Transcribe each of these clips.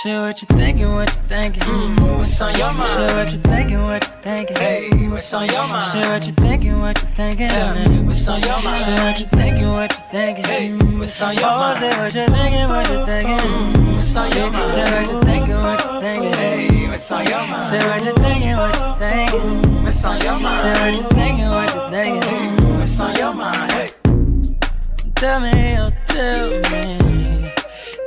Share what you thinking, what you thinking. What's on your mind? Share what you thinking, what you thinking. Hey, what's on your mind? Share what you thinking, what you thinking. Tell me, what's on your mind? Share what you thinking, what you thinking. Hey, what's on your Oh, mind? say what you thinking, what you thinking. What's on your mind? Share what you thinking, what you thinking. Hey, what's on your mind? Share what you thinking, what you thinking. What's on your mind? Share what you thinking, what you thinking. What's on your mind? Hey, Tell me, oh, tell me.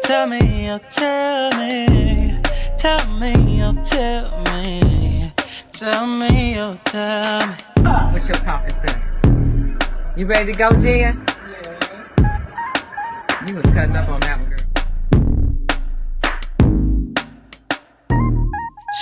Tell me, oh, tell me. Tell me, oh, tell me. Tell me, oh, tell me. What's your topic, sir? You ready to go, Jen? You was cutting up on that one, girl.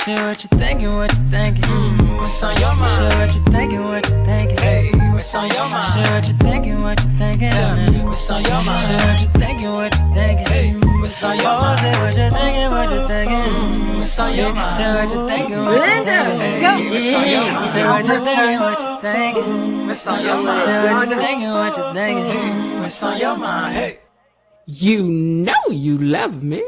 Share what you thinking, what you thinking. what's on your mind? Share what you thinking, what you thinking. Hey, what's on your mind? Share what you thinking, what you thinking. Tell me, what's on your mind? Share what you thinking, what you thinking. Hey, what's on your Oh, mind? say what you thinking, what you thinking. What's on your mind? Share what you thinking, what you thinking. Hey, what's on your mind? Share what you thinking, what you thinking. What's on your mind? Share what you thinking, what you thinking. What's on your mind? Hey. You know you love me.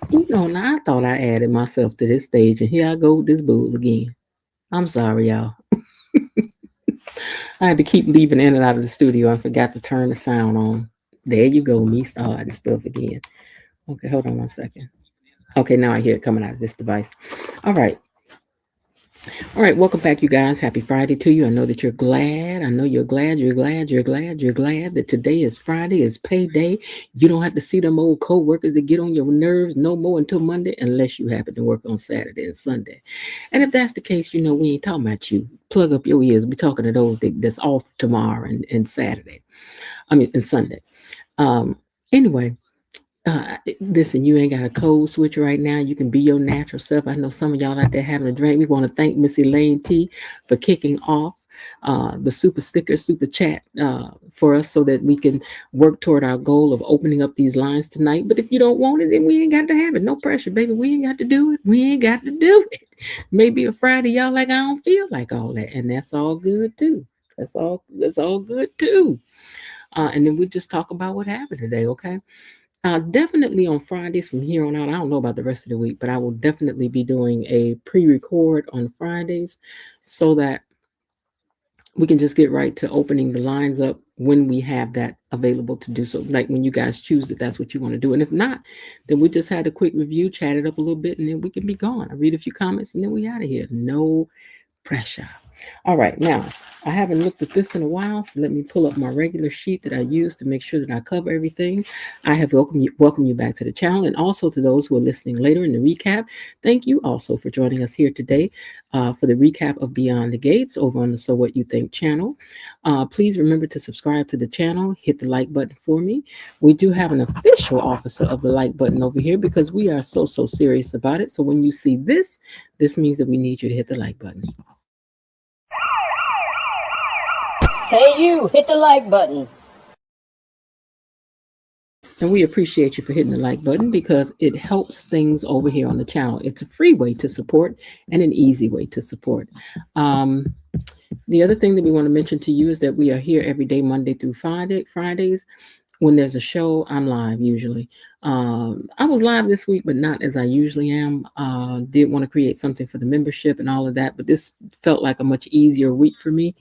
You know, now I thought I added myself to this stage, and here I go with this bull again. I'm sorry, y'all. I had to keep leaving in and out of the studio. I forgot to turn the sound on. There you go, me starting stuff again. Okay, hold on one second. Okay, now I hear it coming out of this device. All right. All right, welcome back, you guys. Happy Friday to you. I know that you're glad. I know you're glad that today is Friday, is payday. You don't have to see them old co-workers that get on your nerves no more until Monday, unless you happen to work on Saturday and Sunday. And if that's the case, you know, we ain't talking about you. Plug up your ears. We're talking to those that's off tomorrow and Saturday. And Sunday. Anyway. Listen, you ain't got a code switch right now. You can be your natural self. I know some of y'all out there having a drink. We want to thank Miss Elaine T for kicking off the super sticker, super chat for us so that we can work toward our goal of opening up these lines tonight. But if you don't want it, then we ain't got to have it. No pressure, baby. We ain't got to do it. We ain't got to do it. Maybe a Friday, y'all like, I don't feel like all that. And that's all good too. That's all good too. And then we just talk about what happened today, okay? Definitely on Fridays from here on out. I don't know about the rest of the week, but I will definitely be doing a pre-record on Fridays so that we can just get right to opening the lines up when we have that available to do so. Like when you guys choose that that's what you want to do. And if not, then we just had a quick review, chat it up a little bit, and then we can be gone. I read a few comments and then we out of here. No pressure. All right, now I haven't looked at this in a while, so let me pull up my regular sheet that I use to make sure that I cover everything. I have welcome you back to the channel, and also to those who are listening later in the recap. Thank you also for joining us here today for the recap of Beyond the Gates over on the So What You Think channel. Please remember to subscribe to the channel, hit the like button for me. We do have an official officer of the like button over here because we are so serious about it. So when you see this means that we need you to hit the like button. Hey, you, hit the like button. And we appreciate you for hitting the like button because it helps things over here on the channel. It's a free way to support and an easy way to support. The other thing that we want to mention to you is that we are here every day, Monday through Fridays. when there's a show, I'm live usually. I was live this week, but not as I usually am. Did want to create something for the membership and all of that, but this felt like a much easier week for me,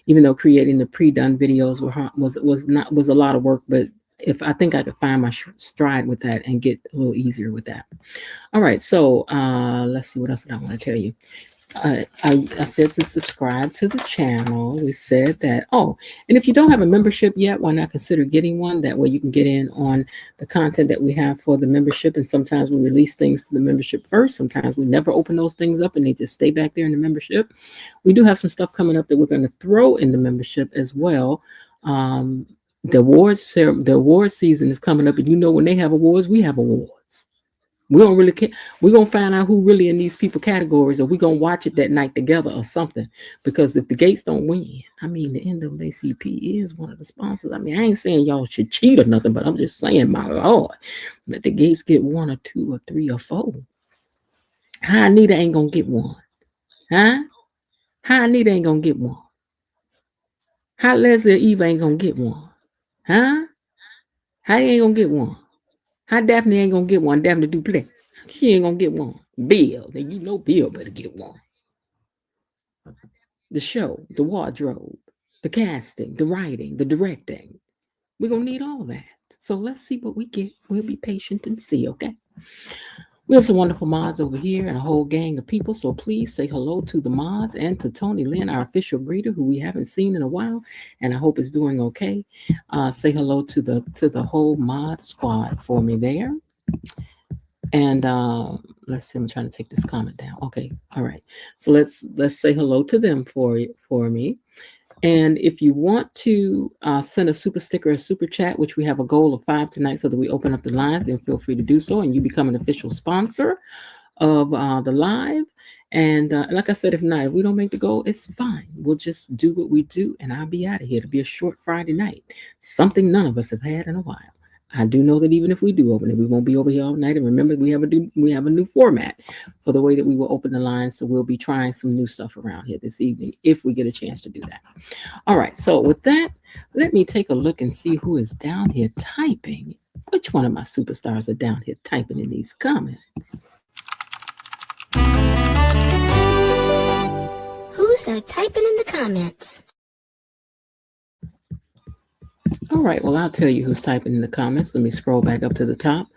even though creating the pre-done videos was a lot of work. But if I think I could find my stride with that and get a little easier with that. All right, so let's see, what else did I want to tell you? I said to subscribe to the channel. We said that. Oh, and if you don't have a membership yet, why not consider getting one? That way you can get in on the content that we have for the membership. And sometimes we release things to the membership first. Sometimes we never open those things up and they just stay back there in the membership. We do have some stuff coming up that we're going to throw in the membership as well. The award season is coming up, and you know when they have awards, we have awards. We don't really care. We're going to find out who really in these people categories, or we're going to watch it that night together or something. Because if the Gates don't win, I mean, the NAACP is one of the sponsors. I mean, I ain't saying y'all should cheat or nothing, but I'm just saying, my Lord, let the Gates get 1 or 2 or 3 or 4. How Anita ain't going to get one? Huh? How Anita ain't going to get one? How Leslie or Eva ain't going to get one? Huh? How you ain't going to get one? How Daphne ain't gonna get one? Daphne Duprees, she ain't gonna get one. Bill, then you know Bill better get one. The show, the wardrobe, the casting, the writing, the directing. We're gonna need all that. So let's see what we get. We'll be patient and see, okay? We have some wonderful mods over here and a whole gang of people. So please say hello to the mods and to Tony Lynn, our official greeter, who we haven't seen in a while, and I hope is doing okay. Say hello to the whole mod squad for me there. And let's see. I'm trying to take this comment down. Okay, all right. So let's say hello to them for me. And if you want to send a super sticker or super chat, which we have a goal of 5 tonight so that we open up the lines, then feel free to do so and you become an official sponsor of the live. And like I said, if we don't make the goal, it's fine. We'll just do what we do and I'll be out of here. It'll be a short Friday night, something none of us have had in a while. I do know that even if we do open it, we won't be over here all night. And remember, we have a new format for the way that we will open the lines. So we'll be trying some new stuff around here this evening if we get a chance to do that. All right. So with that, let me take a look and see who is down here typing. Which one of my superstars are down here typing in these comments? Who's that typing in the comments? All right, well, I'll tell you who's typing in the comments. Let me scroll back up to the top.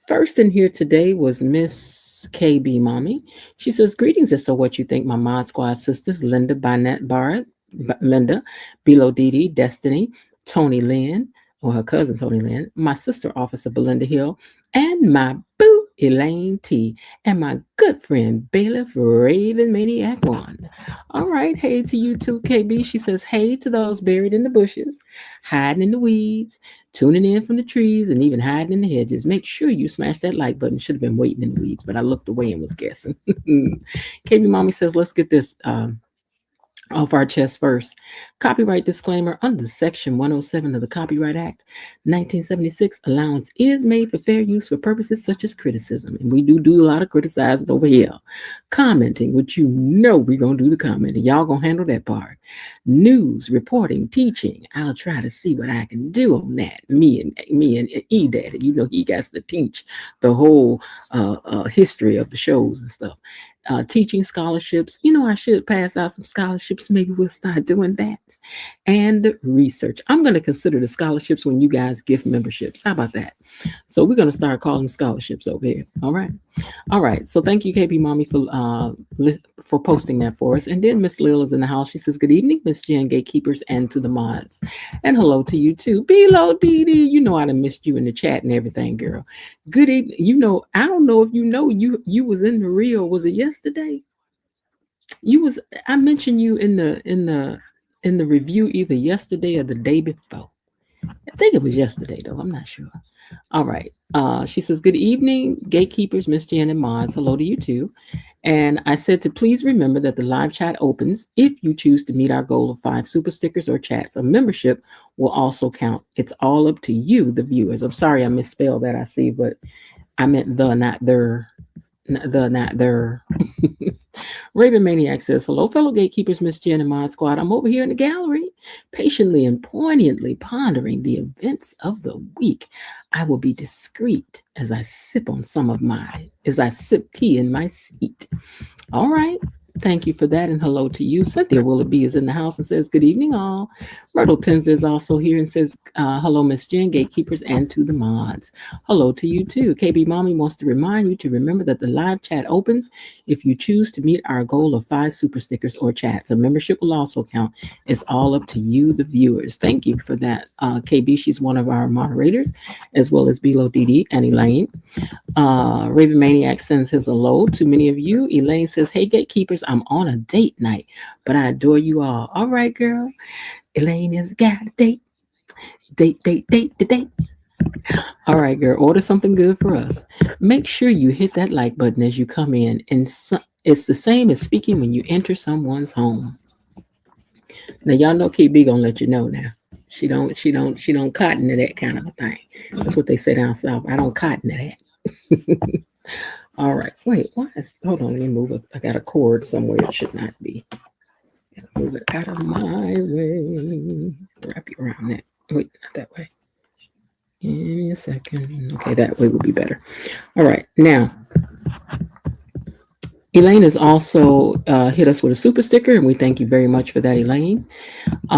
First in here today was Miss KB Mommy. She says, greetings, and so what you think, my Mod Squad sisters, Linda Bynette Barrett, Linda, Bilo Didi, Destiny, Tony Lynn, or her cousin Tony Lynn, my sister Officer Belinda Hill, and my boo Elaine T, and my good friend Bailiff Raven Maniac 1. All right, hey to you too, KB. She says, hey to those buried in the bushes, hiding in the weeds, tuning in from the trees, and even hiding in the hedges. Make sure you smash that like button. Should have been waiting in the weeds, but I looked away and was guessing. KB Mommy says, let's get this off our chest first. Copyright disclaimer: under Section 107 of the Copyright Act 1976, allowance is made for fair use for purposes such as criticism. And we do a lot of criticizing over here. Commenting, which you know we're going to do the commenting. Y'all going to handle that part. News, reporting, teaching. I'll try to see what I can do on that. Me and E-Daddy, you know, he got to teach the whole history of the shows and stuff. Teaching scholarships. You know, I should pass out some scholarships. Maybe we'll start doing that. And research. I'm going to consider the scholarships when you guys gift memberships. How about that? So we're going to start calling them scholarships over here. All right. All right. So thank you, KB Mommy, for posting that for us. And then Miss Lil is in the house. She says, good evening, Miss Jan, Gatekeepers, and to the mods. And hello to you too. Below Didi. You know I done missed you in the chat and everything, girl. Good evening. You know, I don't know if you know you was in the reel. Was it yesterday? I mentioned you in the review either yesterday or the day before. I think it was yesterday though. I'm not sure. All right. She says, good evening, Gatekeepers, Miss Jan and mods. Hello to you too. And I said to please remember that the live chat opens if you choose to meet our goal of 5 super stickers or chats. A membership will also count. It's all up to you, the viewers. I'm sorry I misspelled that, I see, but I meant the, not their. The, not their. Raven Maniac says, hello, fellow gatekeepers, Miss Jen and Mod Squad. I'm over here in the gallery, patiently and poignantly pondering the events of the week. I will be discreet as I sip tea in my seat. All right. Thank you for that, and hello to you. Cynthia Willoughby is in the house and says, good evening, all. Myrtle Tenzer is also here and says, hello, Miss Jen, gatekeepers, and to the mods. Hello to you, too. KB Mommy wants to remind you to remember that the live chat opens if you choose to meet our goal of 5 super stickers or chats. A membership will also count. It's all up to you, the viewers. Thank you for that, KB. She's one of our moderators, as well as Bilo Didi and Elaine. Raven Maniac sends his hello to many of you. Elaine says, hey, gatekeepers, I'm on a date night, but I adore you all. All right, girl. Elaine has got a date. Date. All right, girl. Order something good for us. Make sure you hit that like button as you come in. And it's the same as speaking when you enter someone's home. Now, y'all know KB gonna let you know now. She don't cotton to that kind of a thing. That's what they say down south. I don't cotton to that. All right. Wait, hold on, let me move it. I got a cord somewhere it should not be. Gotta move it out of my way. Wrap you around that. Wait, not that way. Give me a second. Okay, that way would be better. All right. Now, Elaine has also hit us with a super sticker, and we thank you very much for that, Elaine.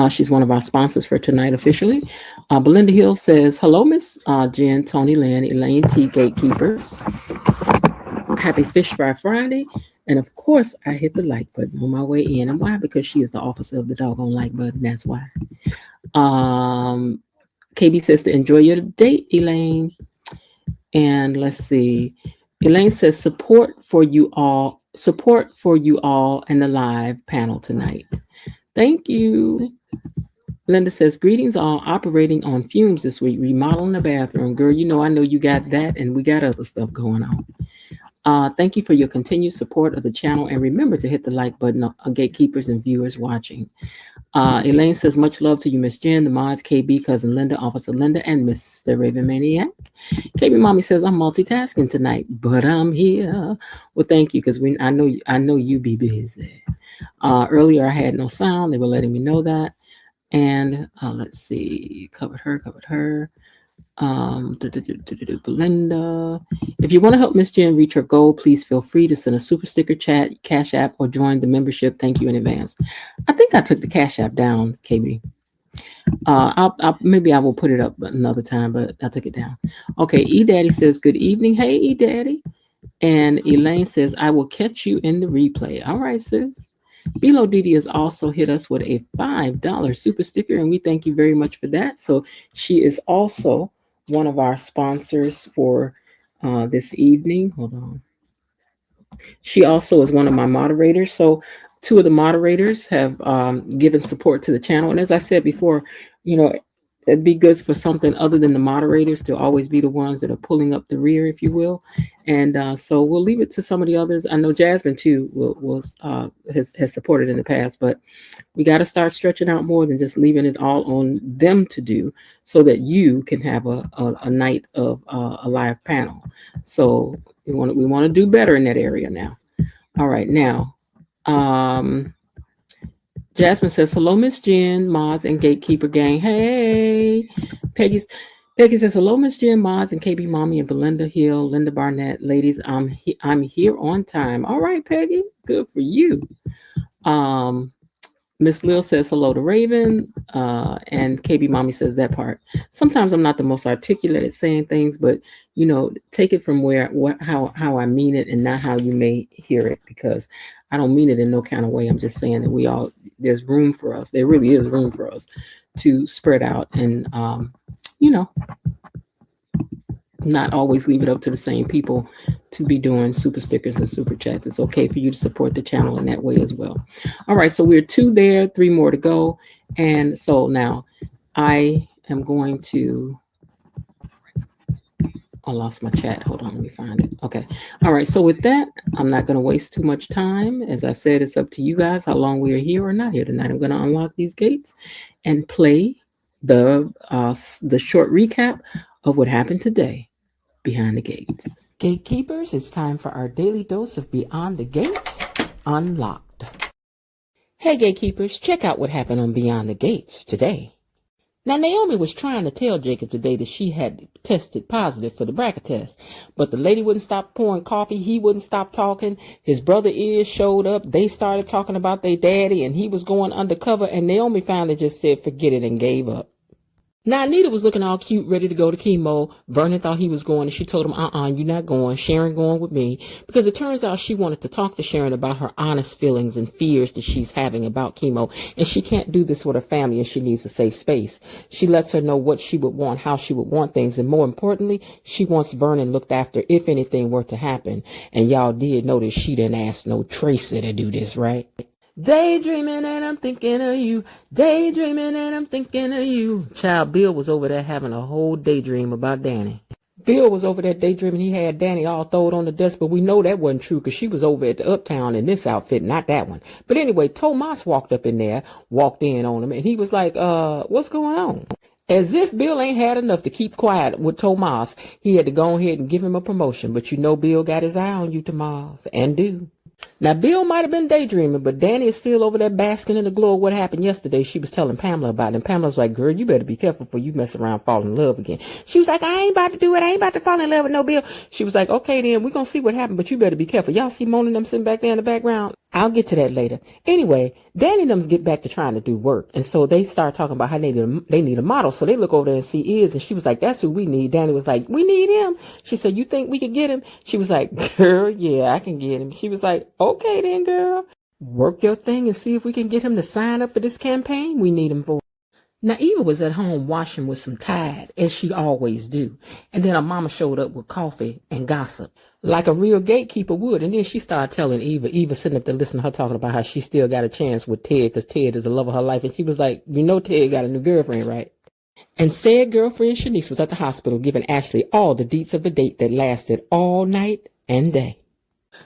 She's one of our sponsors for tonight officially. Belinda Hill says, hello, Miss Jen, Tony Lynn, Elaine T. Gatekeepers. Happy Fish Fry Friday. And of course, I hit the like button on my way in. And why? Because she is the officer of the doggone like button. That's why. KB says to enjoy your date, Elaine. And let's see. Elaine says support for you all and the live panel tonight. Thank you. Linda says, greetings all, operating on fumes this week, remodeling the bathroom. Girl, I know you got that, and we got other stuff going on. Thank you for your continued support of the channel, and remember to hit the like button on gatekeepers and viewers watching. Elaine says, much love to you, Miss Jen, the mods, KB, cousin Linda, Officer Linda, and Mr. Raven Maniac. KB Mommy says, I'm multitasking tonight, but I'm here. Well, thank you, because I know you be busy. Earlier, I had no sound. They were letting me know that. And let's see, covered her. Belinda. If you want to help Miss Jen reach her goal, please feel free to send a super sticker, chat, Cash App, or join the membership. Thank you in advance. I think I took the Cash App down, KB. Maybe I will put it up another time, but I took it down. Okay, E Daddy says good evening. Hey, E Daddy. And Elaine says I will catch you in the replay. All right, sis. Bilo Didi has also hit us with a $5 super sticker, and we thank you very much for that. So she is also one of our sponsors for this evening. Hold on. She also is one of my moderators. So 2 of the moderators have given support to the channel. And as I said before, it'd be good for something other than the moderators to always be the ones that are pulling up the rear, if you will. And so we'll leave it to some of the others. I know Jasmine too has supported in the past, but we got to start stretching out more than just leaving it all on them to do, so that you can have a night of a live panel. So we want to do better in that area now. All right, now. Jasmine says, hello, Miss Jen, mods, and gatekeeper gang. Hey. Peggy says, hello, Miss Jen, mods, and KB Mommy, and Belinda Hill, Linda Barnett. Ladies, I'm here on time. All right, Peggy. Good for you. Miss Lil says hello to Raven, and KB Mommy says that part. Sometimes I'm not the most articulate at saying things, but take it from how I mean it and not how you may hear it, because I don't mean it in no kind of way. I'm just saying that there's room for us. There really is room for us to spread out and not always leave it up to the same people to be doing super stickers and super chats. It's okay for you to support the channel in that way as well. All right, so we're 2 there, 3 more to go. And so now I am going to, I lost my chat. Hold on, let me find it. Okay. All right, so with that, I'm not going to waste too much time. As I said, it's up to you guys how long we are here or not here tonight. I'm going to unlock these gates and play the short recap of what happened today behind the gates. Gatekeepers, it's time for our daily dose of Beyond the Gates. unlocked. Hey, gatekeepers, check out what happened on Beyond the Gates today. Now, Naomi was trying to tell Jacob today that she had tested positive for the BRCA test, but the lady wouldn't stop pouring coffee. He wouldn't stop talking. His brother Iz showed up. They started talking about their daddy, and he was going undercover, and Naomi finally just said, forget it, and gave up. Now, Anita was looking all cute, ready to go to chemo. Vernon thought he was going, and she told him, you're not going. Sharon going with me. Because it turns out she wanted to talk to Sharon about her honest feelings and fears that she's having about chemo. And she can't do this with her family, and she needs a safe space. She lets her know what she would want, how she would want things. And more importantly, she wants Vernon looked after if anything were to happen. And y'all did notice she didn't ask no Tracy to do this, right? Daydreaming and I'm thinking of you. Daydreaming and I'm thinking of you. Child, Bill was over there having a whole daydream about Danny. Bill was over there daydreaming he had Danny all throwed on the desk, but we know that wasn't true because she was over at the Uptown in this outfit, not that one. But anyway, Tomas walked in on him, and he was like, what's going on? As if Bill ain't had enough to keep quiet with Tomas, he had to go ahead and give him a promotion. But you know Bill got his eye on you, Tomas, and do. Now, Bill might have been daydreaming, but Danny is still over there basking in the glow of what happened yesterday. She was telling Pamela about it, and Pamela was like, girl, you better be careful before you mess around falling in love again. She was like, I ain't about to do it. I ain't about to fall in love with no Bill. She was like, okay, then we're going to see what happened, but you better be careful. Y'all see Mona and them sitting back there in the background? I'll get to that later. Anyway, Danny and them get back to trying to do work, and so they start talking about how they need a model. So they look over there and see Iz, and she was like, that's who we need. Danny was like, we need him. She said, you think we could get him? She was like, girl, yeah, I can get him. She was like, okay then, girl. Work your thing and see if we can get him to sign up for this campaign we need him for. Now, Eva was at home washing with some Tide, as she always do. And then her mama showed up with coffee and gossip, like a real gatekeeper would. And then she started telling Eva sitting up there listening to her talking about how she still got a chance with Ted because Ted is the love of her life. And she was like, you know Ted got a new girlfriend, right? And said girlfriend Shanice was at the hospital giving Ashley all the deets of the date that lasted all night and day.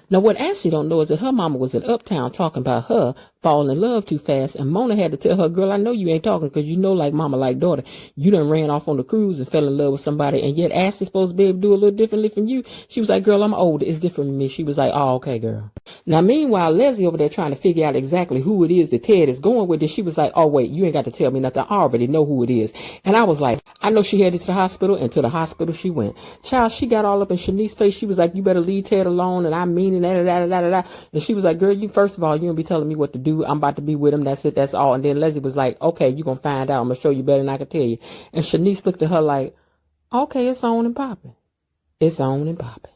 Now, what Ashley don't know is that her mama was at Uptown talking about her falling in love too fast, and Mona had to tell her, girl, I know you ain't talking because you know like mama like daughter. You done ran off on the cruise and fell in love with somebody, and yet Ashley's supposed to be able to do a little differently from you. She was like, girl, I'm older. It's different from me. She was like, oh, okay, girl. Now, meanwhile, Leslie over there trying to figure out exactly who it is that Ted is going with, and she was like, oh, wait, you ain't got to tell me nothing. I already know who it is. And I was like, I know she headed to the hospital, and to the hospital she went. Child, she got all up in Shanice's face. She was like, you better leave Ted alone, and I mean it, da. And she was like, girl, you first of all, you don't be telling me what to do. I'm about to be with him. That's it. That's all. And then Leslie was like, okay, you're going to find out. I'm going to show you better than I can tell you. And Shanice looked at her like, okay, it's on and popping. It's on and popping.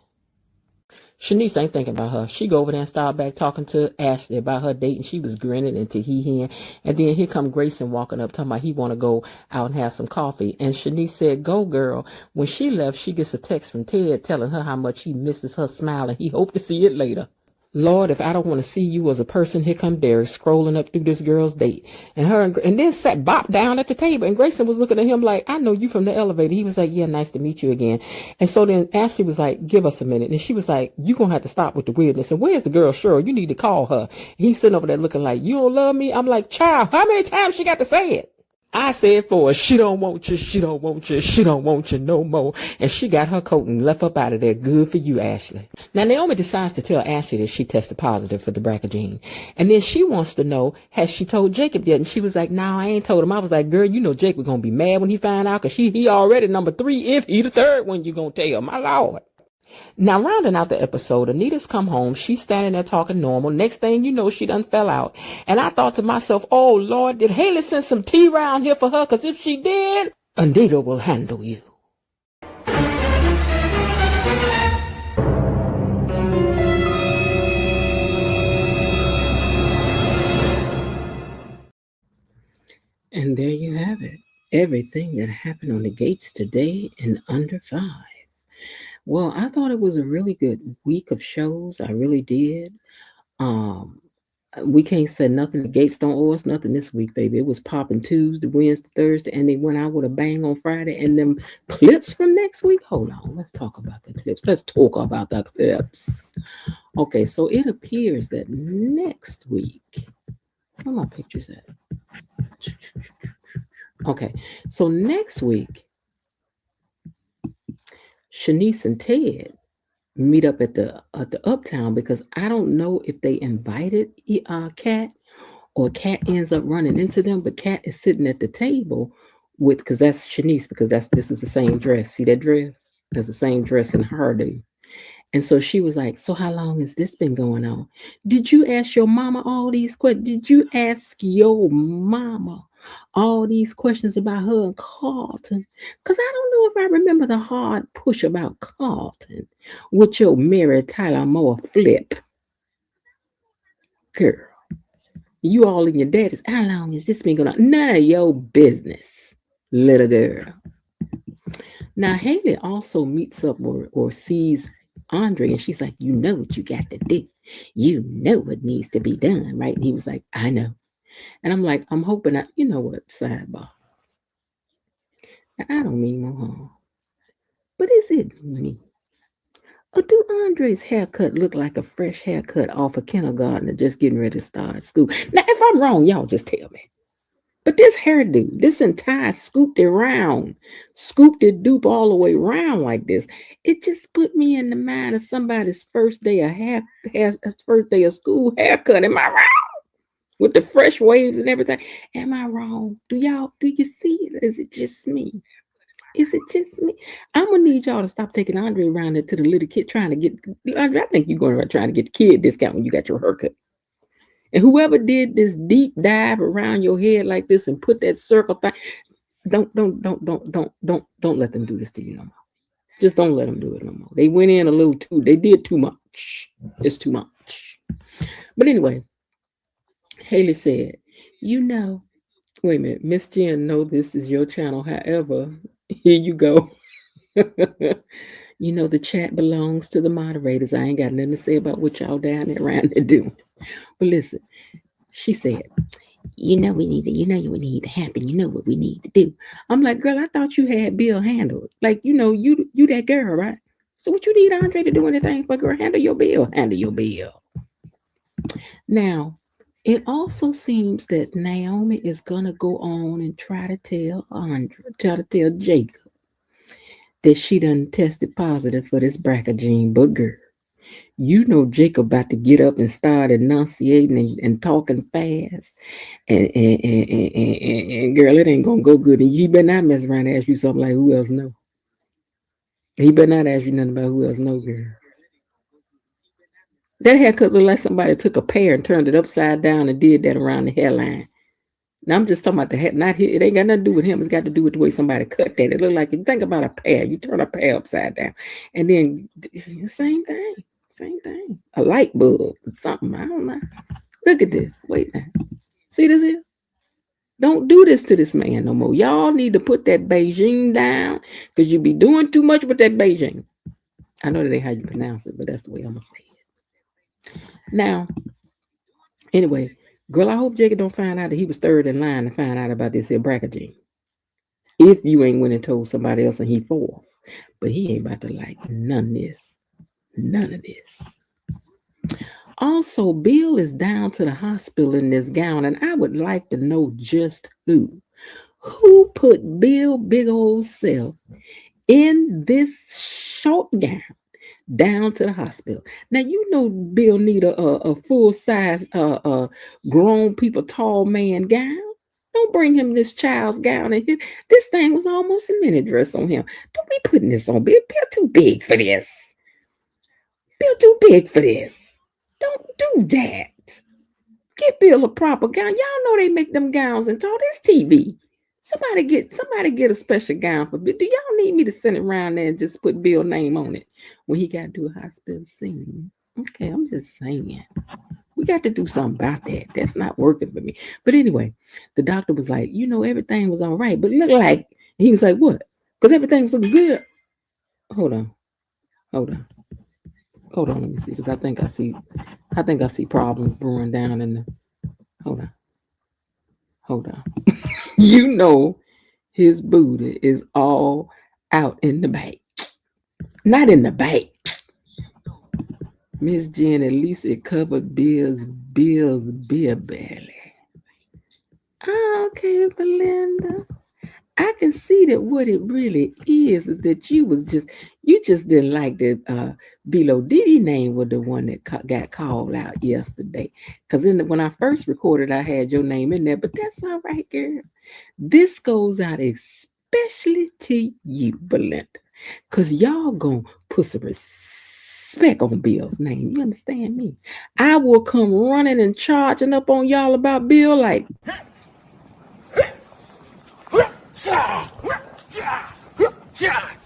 Shanice ain't thinking about her. She go over there and start back talking to Ashley about her date, and she was grinning and tee-hee-hee. And then here come Grayson walking up, talking about he want to go out and have some coffee. And Shanice said, go, girl. When she left, she gets a text from Ted telling her how much he misses her smile, and he hoped to see it later. Lord, if I don't want to see you as a person, here come Derek scrolling up through this girl's date. And then sat bop down at the table. And Grayson was looking at him like, I know you from the elevator. He was like, yeah, nice to meet you again. And so then Ashley was like, give us a minute. And she was like, you going to have to stop with the weirdness. And where's the girl, Cheryl? You need to call her. And he's sitting over there looking like, you don't love me? I'm like, child, how many times she got to say it? I said for her, she don't want you, she don't want you, she don't want you no more. And she got her coat and left up out of there. Good for you, Ashley. Now, Naomi decides to tell Ashley that she tested positive for the BRCA gene. And then she wants to know, has she told Jacob yet? And she was like, no, I ain't told him. I was like, girl, you know Jacob going to be mad when he find out because he already number 3 if he the third one you going to tell. My Lord. Now, rounding out the episode, Anita's come home. She's standing there talking normal. Next thing you know, she done fell out. And I thought to myself, oh, Lord, did Haley send some tea round here for her? Because if she did, Anita will handle you. And there you have it. Everything that happened on the gates today in under 5. Well, I thought it was a really good week of shows. I really did. We can't say nothing. The gates don't owe us nothing this week, baby. It was popping Tuesday, Wednesday, Thursday, and they went out with a bang on Friday. And them clips from next week. Hold on. Let's talk about the clips. Let's talk about the clips. Okay, so it appears that next week, where my pictures at? Okay, so next week, Shanice and Ted meet up at the Uptown because I don't know if they invited Cat or Cat ends up running into them, but Cat is sitting at the table with because that's Shanice because this is the same dress. See that dress? That's the same dress in her day. And so she was like, "So how long has this been going on? Did you ask your mama all these questions? Did you ask your mama all these questions about her and Carlton? Because I don't know if I remember the hard push about Carlton with your Mary Tyler Moore flip. Girl, you all in your daddy's. How long has this been going on? None of your business, little girl." Now, Haley also meets up or sees Andre, and she's like, "You know what you got to do. You know what needs to be done, right?" And he was like, "I know." And I'm like, I'm hoping you know what, sidebar. Now, I don't mean no harm. But is it me? Or do Andre's haircut look like a fresh haircut off a kindergartner just getting ready to start school? Now, if I'm wrong, y'all just tell me. But this hairdo, this entire scooped it dupe all the way around like this, it just put me in the mind of somebody's first day of school haircut. Am I wrong? With the fresh waves and everything. Am I wrong? Do you see it? Is it just me? Is it just me? I'm gonna need y'all to stop taking Andre around there to the little kid trying to get Andre. I think you're going around trying to get the kid discount when you got your haircut. And whoever did this deep dive around your head like this and put that circle thing, don't let them do this to you no more. Just don't let them do it no more. They went in a little too. They did too much. It's too much. But anyway, Haley said, "You know, wait a minute, Miss Jen. No, this is your channel. However, here you go." You know, the chat belongs to the moderators. I ain't got nothing to say about what y'all down there around there doing. But listen, she said, "You know we need to happen. You know what we need to do." I'm like, "Girl, I thought you had Bill handled. Like, you know, you that girl, right? So what you need Andre to do anything for? Girl, handle your bill. Handle your bill." Now, it also seems that Naomi is gonna go on and try to tell Jacob that she done tested positive for this BRCA gene. But girl, you know Jacob about to get up and start enunciating and talking fast. And girl, it ain't gonna go good. And you better not mess around and ask you something like, who else know? He better not ask you nothing about who else know, girl. That haircut looked like somebody took a pear and turned it upside down and did that around the hairline. Now I'm just talking about the head, not here. It ain't got nothing to do with him. It's got to do with the way somebody cut that. It looked like, you think about a pear. You turn a pear upside down, and then same thing. A light bulb, something. I don't know. Look at this. Wait now. See this here? Don't do this to this man no more. Y'all need to put that Beijing down because you be doing too much with that Beijing. I know that ain't how you pronounce it, but that's the way I'm gonna say it. Now, anyway, girl, I hope Jacob don't find out that he was third in line to find out about this here BRCA gene. If you ain't went and told somebody else and he fourth, but he ain't about to like none of this. None of this. Also, Bill is down to the hospital in this gown, and I would like to know just who put Bill big old self in this short gown down to the hospital. Now you know Bill need a full size grown people tall man gown. Don't bring him this child's gown. And this thing was almost a mini dress on him. Don't be putting this on Bill. Bill too big for this. Bill too big for this. Don't do that. Get Bill a proper gown. Y'all know they make them gowns and all this TV. Somebody get a special gown for Bill. Do y'all need me to send it around there and just put Bill's name on it when he got to do a hospital scene? Okay, I'm just saying. We got to do something about that. That's not working for me. But anyway, the doctor was like, you know, everything was all right, but it looked like, he was like, what? Because everything was looking good. Hold on, let me see, because I think I see problems brewing down in the, hold on. You know his booty is all out in the back. Not in the back. Miss Jen, at least it covered Bill's beer belly. Okay, Belinda. I can see that what it really is that you just didn't like that Below Diddy name was the one that got called out yesterday. Because when I first recorded, I had your name in there, but that's all right, girl. This goes out especially to you, Belinda, because y'all gonna put some respect on Bill's name. You understand me? I will come running and charging up on y'all about Bill like. Whoop-cha, whoop-cha, whoop-cha,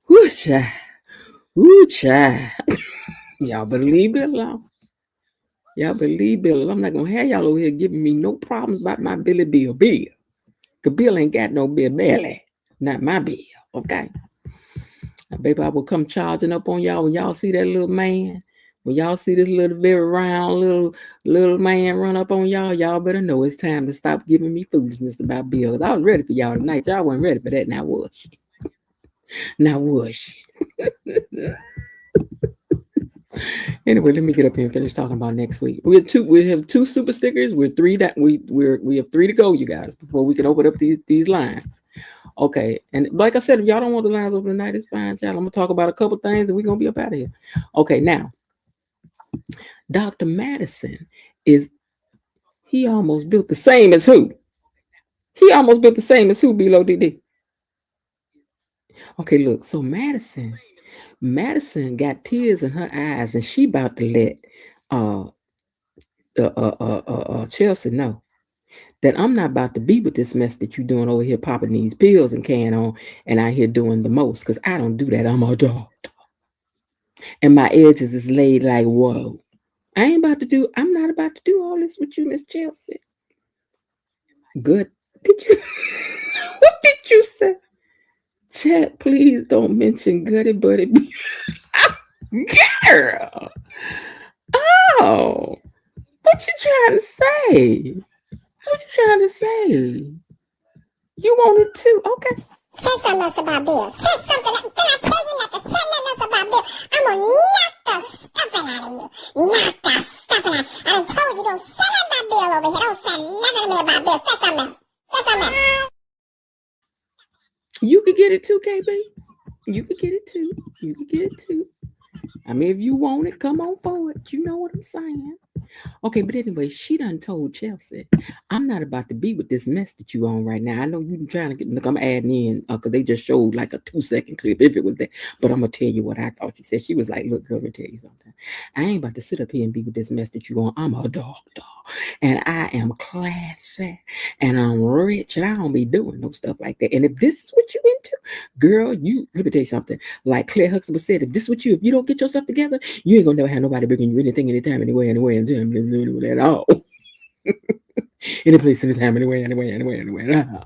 whoop-cha, whoop-cha. Y'all better leave it alone. Y'all better leave Bill alone. I'm not gonna have y'all over here giving me no problems about my Billy Bill. Cause Bill ain't got no Bill belly. Not my Bill, okay? Now, baby, I will come charging up on y'all when y'all see that little man. When y'all see this little very round little man run up on y'all, y'all better know it's time to stop giving me foolishness about Bill. Cause I was ready for y'all tonight. Y'all wasn't ready for that. Now was she? Now was she? Anyway, let me get up here and finish talking about next week. We have two super stickers. We have three to go, you guys, before we can open up these lines. Okay, and like I said, if y'all don't want the lines open tonight, it's fine, child. I'm gonna talk about a couple things and we're gonna be up out of here. Okay, now Dr. Madison he almost built the same as who? He almost built the same as who, Below DD? Okay, look, so Madison got tears in her eyes and she about to let Chelsea know that I'm not about to be with this mess that you doing over here popping these pills and can on and out here doing the most, because I don't do that. I'm a doctor. And my edges is laid like, whoa. I'm not about to do all this with you, Miss Chelsea. Good. What did you say? Chat, please don't mention Gutty Buddy. Girl. Oh. What you trying to say? What you trying to say? You wanted to? Okay. Say something else about Bill. Say something else. Did I tell you not to say nothing else about Bill? I'm gonna knock the stuffing out of you. Knock the stuffing out. I done told you don't say nothing about Bill over here. Don't say nothing to me about Bill. Say something else. Say something else. You could get it too, KB. You could get it too. You could get it too. I mean, if you want it, come on forward. You know what I'm saying. Okay, but anyway, she done told Chelsea, I'm not about to be with this mess that you on right now. I know you trying to get, look, I'm adding in, because they just showed like a 2-second clip, if it was there. But I'm going to tell you what I thought she said. She was like, look, girl, let me tell you something. I ain't about to sit up here and be with this mess that you on. I'm a doctor, and I am classy, and I'm rich, and I don't be doing no stuff like that. And if this is what you into, girl, let me tell you something. Like Claire Huxtable said, if you don't get yourself together, you ain't going to never have nobody bringing you anything, anytime, anywhere, at all. Any place, anytime, anywhere.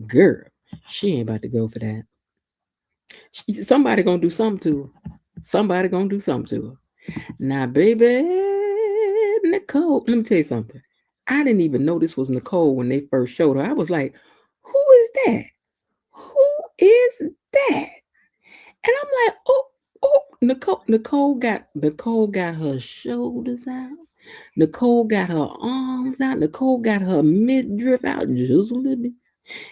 Girl, she ain't about to go for that. Somebody gonna do something to her. Now, baby, Nicole, let me tell you something. I didn't even know this was Nicole when they first showed her. I was like, who is that? Who is that? And I'm like, oh, Nicole got her shoulders out. Nicole got her arms out. Nicole got her midriff out just a little bit.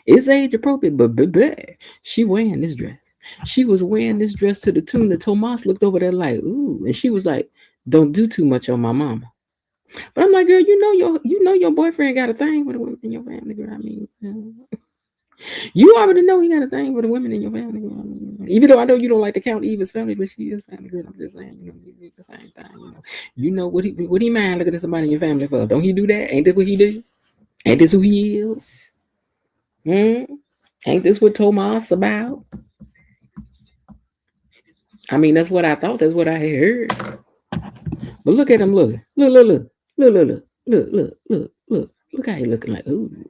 It's age appropriate, but baby, she wearing this dress. She was wearing this dress to the tune that Tomas looked over there like, ooh, and she was like, don't do too much on my mama. But I'm like, girl, you know your boyfriend got a thing for the women in your family, girl. I mean, you already know he got a thing for the women in your family, girl. Even though I know you don't like to count Eva's family, but she is family, girl. I'm just saying, you do the same thing. You know what he mind looking at somebody in your family for? Don't he do that? Ain't this what he do? Ain't this who he is? Ain't this what Tomas about? I mean, that's what I thought. That's what I had heard. But look at him looking. Look. Look how he looking like, ooh.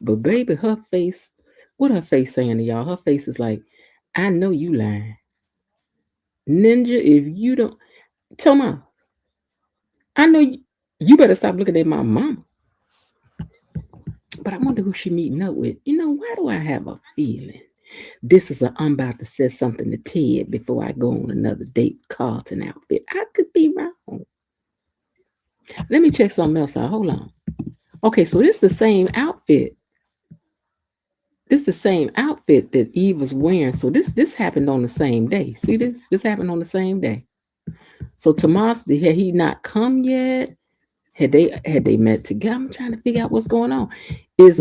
But baby, her face, what her face saying to y'all? Her face is like, I know you lying. Ninja, if you don't, Thomas, I know you better stop looking at my mama. But I wonder who she meeting up with. You know, why do I have a feeling this is I'm about to say something to Ted before I go on another date with Carlton outfit? I could be wrong. Let me check something else out. Hold on. Okay, so this is the same outfit. This is the same outfit that Eve was wearing. So this happened on the same day. See this? This happened on the same day. So Tomas, had he not come yet? Had they met together? I'm trying to figure out what's going on. Is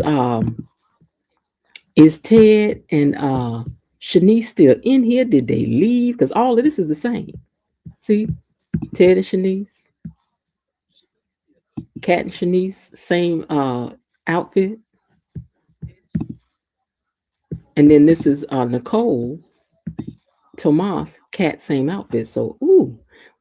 Ted and Shanice still in here? Did they leave? Because all of this is the same. See, Ted and Shanice, Kat and Shanice, same outfit. And then this is Nicole, Tomas, Kat, same outfit. So, ooh,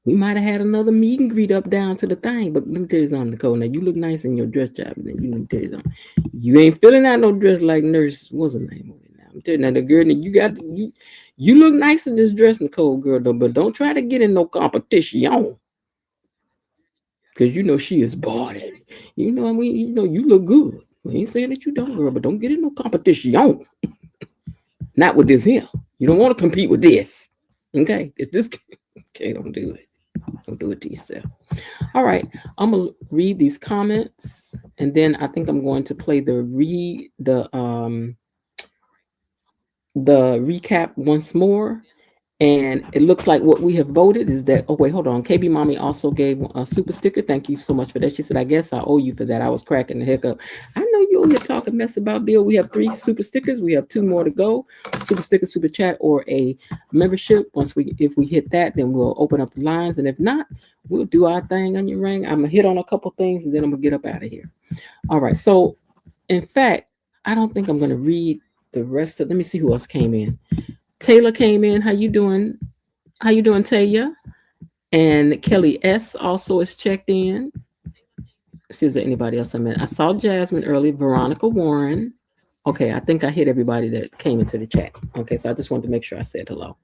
we might have had another meet and greet up down to the thing. But let me tell you something, Nicole. Now, you look nice in your dress job. Then you let me tell you something. You ain't filling out no dress like Nurse. What's her name over there? I'm telling you, now, the girl that you look nice in this dress, Nicole, girl, though. But don't try to get in no competition. Because you know she is body. You know, I mean, you know, you look good. We ain't saying that you don't, girl, but don't get in no competition. Not with this here. You don't want to compete with this. Okay? It's this. Okay, don't do it. Don't do it to yourself. All right. I'm gonna read these comments, and then I think I'm going to play the recap once more. And it looks like what we have voted is that, oh, wait, hold on. KB Mommy also gave a super sticker. Thank you so much for that. She said, I guess I owe you for that. I was cracking the heck up. I know you're here talking mess about Bill. We have 3 super stickers. We have 2 more to go. Super sticker, super chat, or a membership. If we hit that, then we'll open up the lines. And if not, we'll do our thing on your ring. I'm going to hit on a couple things, and then I'm going to get up out of here. All right. So, in fact, I don't think I'm going to read the rest of. Let me see who else came in. Taylor came in. How you doing? How you doing, Taylor? And Kelly S also is checked in. See, is there anybody else I met? I saw Jasmine earlier. Veronica Warren. Okay, I think I hit everybody that came into the chat. Okay, so I just wanted to make sure I said hello.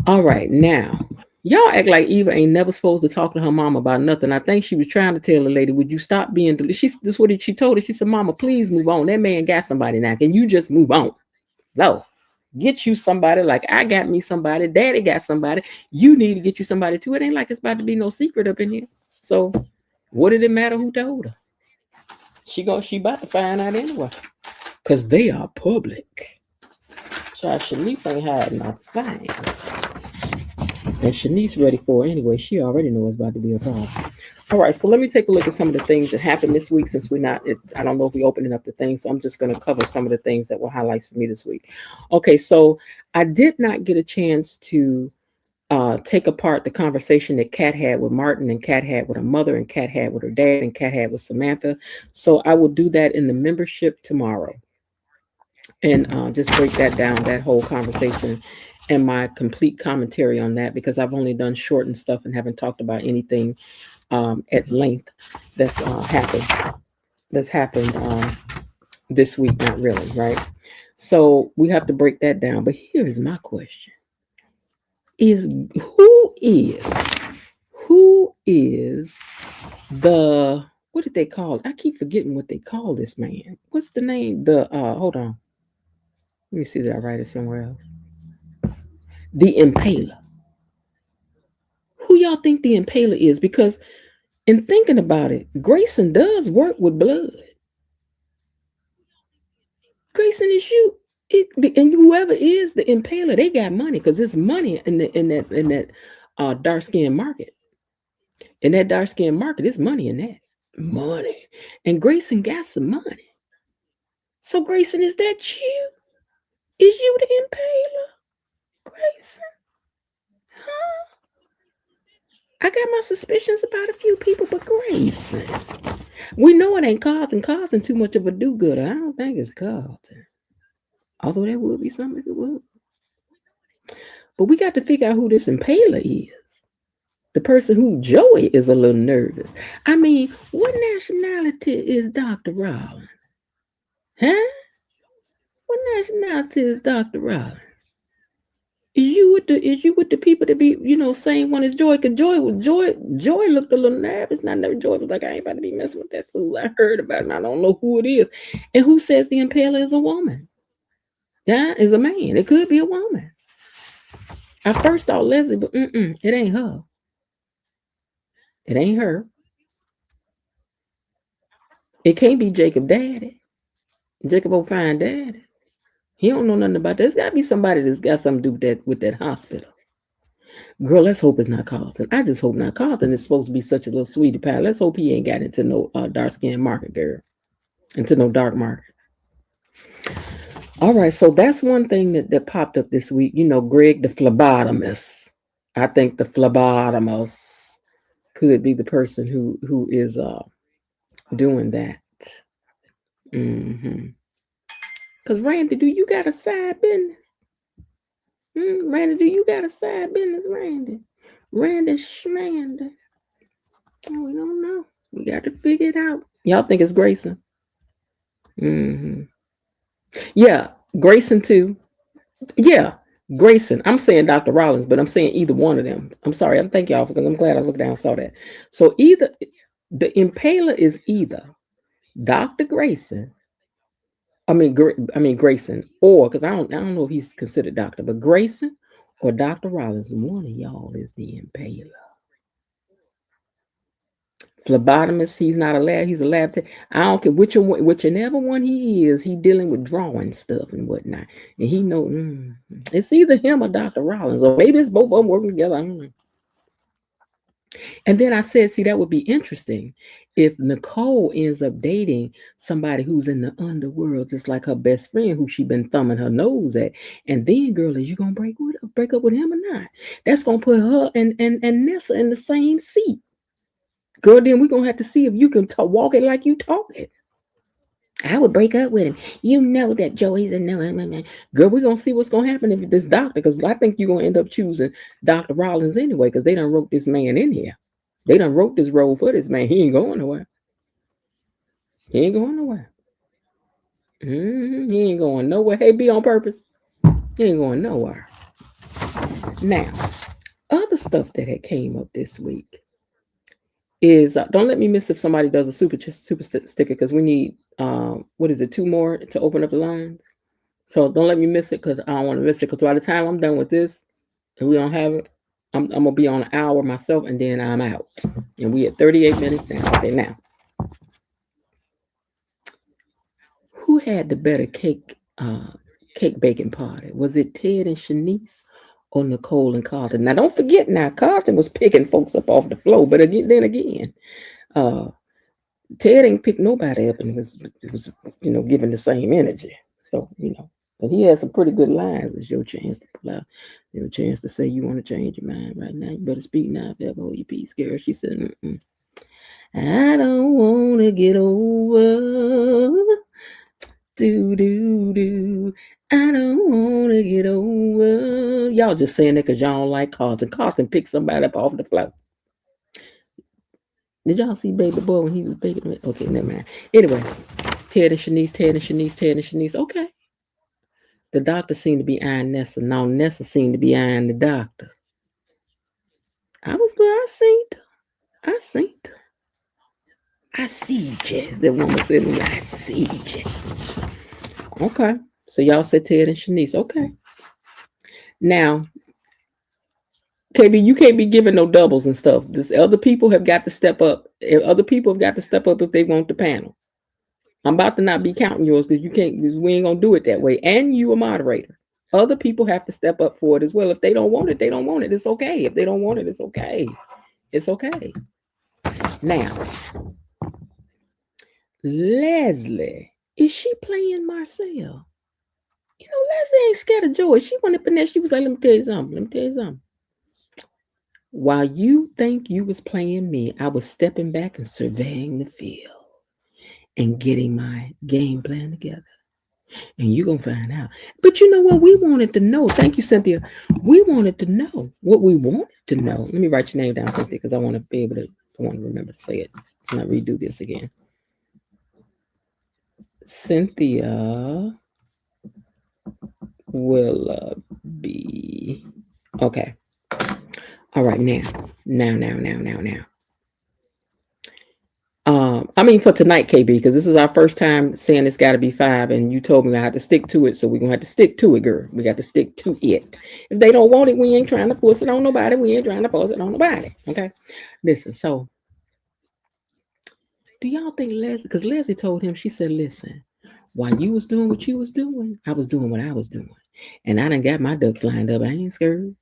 All right, now y'all act like Eva ain't never supposed to talk to her mom about nothing. I think she was trying to tell the lady, "Would you stop being?" This is what she told her. She said, "Mama, please move on. That man got somebody now. Can you just move on?" No. Get you somebody like I got me somebody. Daddy got somebody. You need to get you somebody too. It ain't like it's about to be no secret up in here. So what did it matter who told her? She about to find out anyway. Because they are public. Child, Shanice ain't hiding a thing. And Shanice ready for it anyway. She already knows it's about to be a problem. All right, so let me take a look at some of the things that happened this week since I don't know if we're opening up the things, so I'm just going to cover some of the things that were highlights for me this week. Okay, so I did not get a chance to take apart the conversation that Kat had with Martin and Kat had with her mother and Kat had with her dad and Kat had with Samantha. So I will do that in the membership tomorrow and just break that down, that whole conversation and my complete commentary on that, because I've only done short and stuff and haven't talked about anything at length that's happened this week. Not really, right? So we have to break that down. But here is my question: who is the, what did they call it? I keep forgetting what they call this man. What's the name? Hold on. Let me see, did I write it somewhere else? The Impaler. Who y'all think the Impaler is? Because in thinking about it, Grayson does work with blood. Grayson is you. And whoever is the Impaler, they got money, because there's money in that dark skin market. In that dark skin market, there's money in that. Money. And Grayson got some money. So Grayson, is that you? Is you the Impaler? Grayson? Huh? I got my suspicions about a few people, but Grayson. We know it ain't Carlton. Carlton too much of a do-gooder. I don't think it's Carlton. Although that would be something if it would. But we got to figure out who this Impaler is. The person who Joey is a little nervous. I mean, what nationality is Dr. Rollins? Huh? What nationality is Dr. Rollins? Is you with the people that be, same one as Joy? Cause Joy looked a little nervous. Not never Joy was like, I ain't about to be messing with that fool. I heard about it and I don't know who it is. And who says the impaler is a woman? Yeah, is a man. It could be a woman. I first thought Leslie, but it ain't her. It ain't her. It can't be Jacob daddy. Jacob O'Fine daddy. He don't know nothing about that. There's gotta be somebody that's got something to do with that hospital. Girl, let's hope it's not Carlton. I just hope not. Carlton is supposed to be such a little sweetie pie. Let's hope he ain't got into no dark skinned market, girl. Into no dark market. All right, so that's one thing that popped up this week. Greg the phlebotomist. I think the phlebotomist could be the person who is doing that. Because Randy, do you got a side business? Randy, do you got a side business, Randy? Randy Schmandy. Oh, we don't know. We got to figure it out. Y'all think it's Grayson? Yeah, Grayson too. Yeah, Grayson. I'm saying Dr. Rollins, but I'm saying either one of them. I'm sorry. I thank y'all because I'm glad I looked down and saw that. So either the impaler is either Dr. Grayson. Grayson, or because I don't know if he's considered doctor, but Grayson or Dr. Rollins. One of y'all is the impaler. Phlebotomist, he's not a lab, he's a lab tech. I don't care whichever one he is, he dealing with drawing stuff and whatnot. And he know it's either him or Dr. Rollins, or maybe it's both of them working together. I don't know. And then I said, see, that would be interesting if Nicole ends up dating somebody who's in the underworld, just like her best friend who she been thumbing her nose at. And then, girl, is you gonna break up with him or not? That's gonna put her and Nessa in the same seat. Girl, then we're gonna have to see if you can walk it like you talk it. I would break up with him. You know that Joey's a no. Girl, we're gonna see what's gonna happen if this doctor, because I think you're gonna end up choosing Dr. Rollins anyway, because they done wrote this man in here. They done wrote this role for this man. He ain't going nowhere. He ain't going nowhere. He ain't going nowhere. Hey, be on purpose. He ain't going nowhere. Now, other stuff that had came up this week is don't let me miss if somebody does a super sticker, because we need 2 more to open up the lines. So don't let me miss it, because I don't want to miss it, because by the time I'm done with this and we don't have it, I'm gonna be on an hour myself, and then I'm out. And we at 38 minutes now. Okay, now who had the better cake baking party? Was it Ted and Shanice or Nicole and Carlton? Now don't forget, now Carlton was picking folks up off the floor, but then again, Ted ain't picked nobody up, and it was giving the same energy. So but he had some pretty good lines. It's your chance to pull out. Your chance to say you want to change your mind right now. You better speak now. If ever hold your peace, girl. She said, I don't want to get over. Do. I don't want to get over. Y'all just saying that because y'all don't like Carlton. Carlton picked somebody up off the floor. Did y'all see Baby Boy when he was baking? Okay, never mind. Anyway, Ted and Shanice. Okay. The doctor seemed to be eyeing Nessa. Now Nessa seemed to be eyeing the doctor. I was there. I seen. I see you. That woman said, I see you. Okay. So y'all said Ted and Shanice. Okay. Now, KB, you can't be giving no doubles and stuff. Other people have got to step up. Other people have got to step up if they want the panel. I'm about to not be counting yours because we ain't gonna do it that way. And you a moderator. Other people have to step up for it as well. If they don't want it, they don't want it. It's okay. If they don't want it, it's okay. It's okay. Now, Leslie, is she playing Marcel? Leslie ain't scared of Joy. She wanted finesse. She was like, let me tell you something. While you think you was playing me, I was stepping back and surveying the field and getting my game plan together. And you're going to find out. But you know what? We wanted to know. Thank you, Cynthia. We wanted to know what we wanted to know. Let me write your name down, Cynthia, because I want to be able to, I want to remember to say it. I'm not redo this again. Cynthia Willoughby. Okay. All right, now. I mean for tonight, KB, because this is our first time saying it's got to be 5, and you told me I had to stick to it, so we're gonna have to stick to it, girl. We got to stick to it. If they don't want it, we ain't trying to force it on nobody. We ain't trying to force it on nobody. Okay, listen. So, do y'all think Leslie? Because Leslie told him, she said, "Listen, while you was doing what you was doing, I was doing what I was doing, and I done got my ducks lined up. I ain't scared."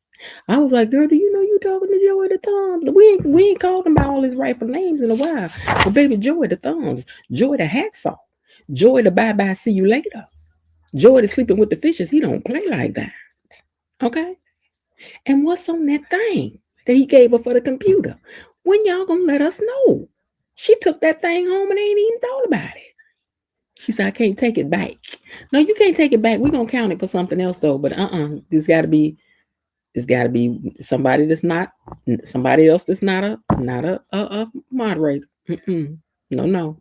I was like, girl, do you know you talking to Joey the Thumbs? We ain't called him by all his rightful names in a while. But baby, Joey the Thumbs, Joey the Hacksaw, Joey the bye-bye, see you later, Joey the sleeping with the fishes. He don't play like that. Okay? And what's on that thing that he gave her for the computer? When y'all gonna let us know? She took that thing home and ain't even thought about it. She said, I can't take it back. No, you can't take it back. We're gonna count it for something else though. But it's got to be somebody that's not somebody else that's not a moderator. No.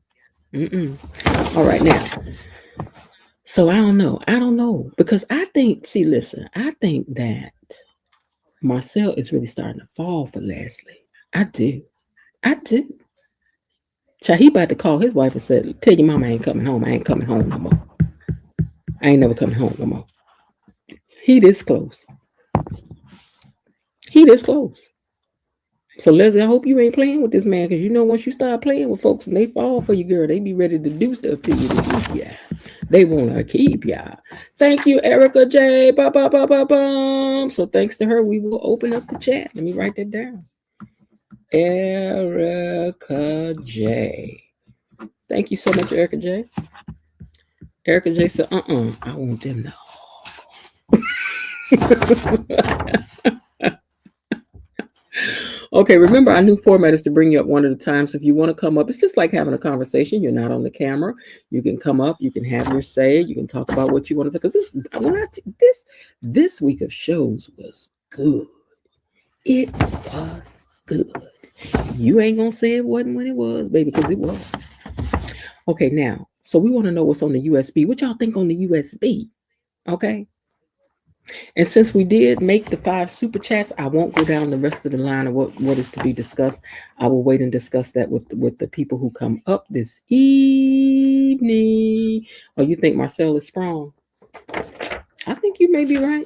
All right, now. So I don't know because I think that Marcel is really starting to fall for Leslie. I do. Child, he about to call his wife and said, "Tell your mama I ain't coming home. I ain't coming home no more. I ain't never coming home no more." He this close. So Leslie, I hope you ain't playing with this man, because you know once you start playing with folks and they fall for you, girl, they be ready to do stuff to you to keep ya. They want to keep ya. Thank you, Erica J. So thanks to her, we will open up the chat. Let me write that down. Erica J. Thank you so much, Erica J. Erica J said, I want them to. Okay, remember our new format is to bring you up one at a time. So if you want to come up, it's just like having a conversation. You're not on the camera. You can come up. You can have your say. You can talk about what you want to say. Because this week of shows was good. It was good. You ain't gonna say it wasn't when it was, baby, because it was. Okay, now, so we want to know what's on the USB. What y'all think on the USB? Okay. And since we did make the 5 super chats, I won't go down the rest of the line of what is to be discussed. I will wait and discuss that with the people who come up this evening. Oh, you think Marcel is strong? I think you may be right.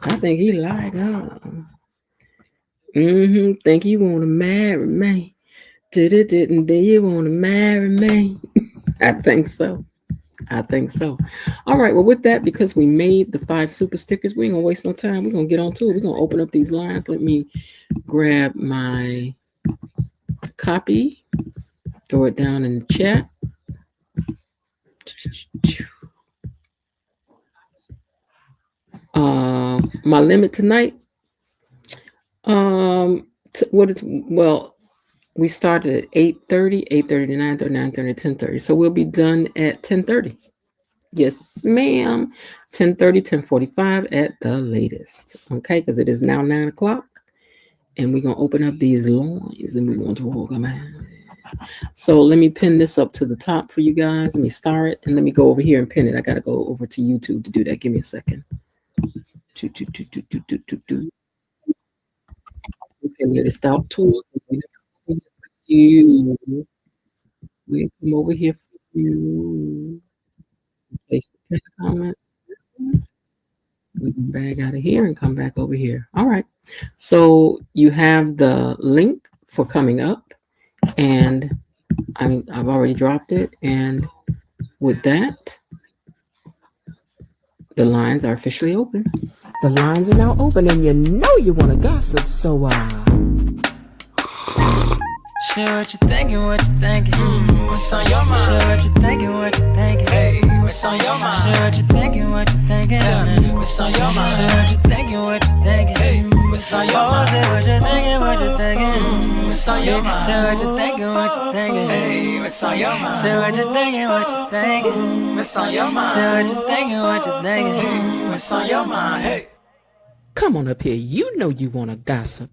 I think he like, think you want to marry me. Do you want to marry me? I think so. All right. Well, with that, because we made the 5 super stickers, we ain't gonna waste no time. We're gonna get on to it. We're gonna open up these lines. Let me grab my copy, throw it down in the chat. My limit tonight. We started at 8:30, 8:30 to 9:30, 9:30 to 10:30. So we'll be done at 10:30. Yes, ma'am. 10:30, 10:45 at the latest. Okay, because it is now 9 o'clock. And we're going to open up these lines and we're going to walk them out. So let me pin this up to the top for you guys. Let me start it and let me go over here and pin it. I got to go over to YouTube to do that. Give me a second. Okay, let it stop to you. We come over here for you. Place the comment. We can back out of here and come back over here. All right. So you have the link for coming up, and I've already dropped it. And with that, the lines are officially open. The lines are now open, and you know you want to gossip, so share what you're thinking, what's on your mind? Share what you're thinking, hey, what's on your mind? Share what you're thinking, what's on your mind? Share what you're thinking, hey, what's on your mind? What you're thinking, what's on your mind? Say what you thinking, what you thinking. Hey, what's on your mind? Say what you thinking, what you thinking. What's on your mind? Say what you thinking, what you thinking. Hey, what's on your mind? Hey. Come on up here. You know you want to gossip.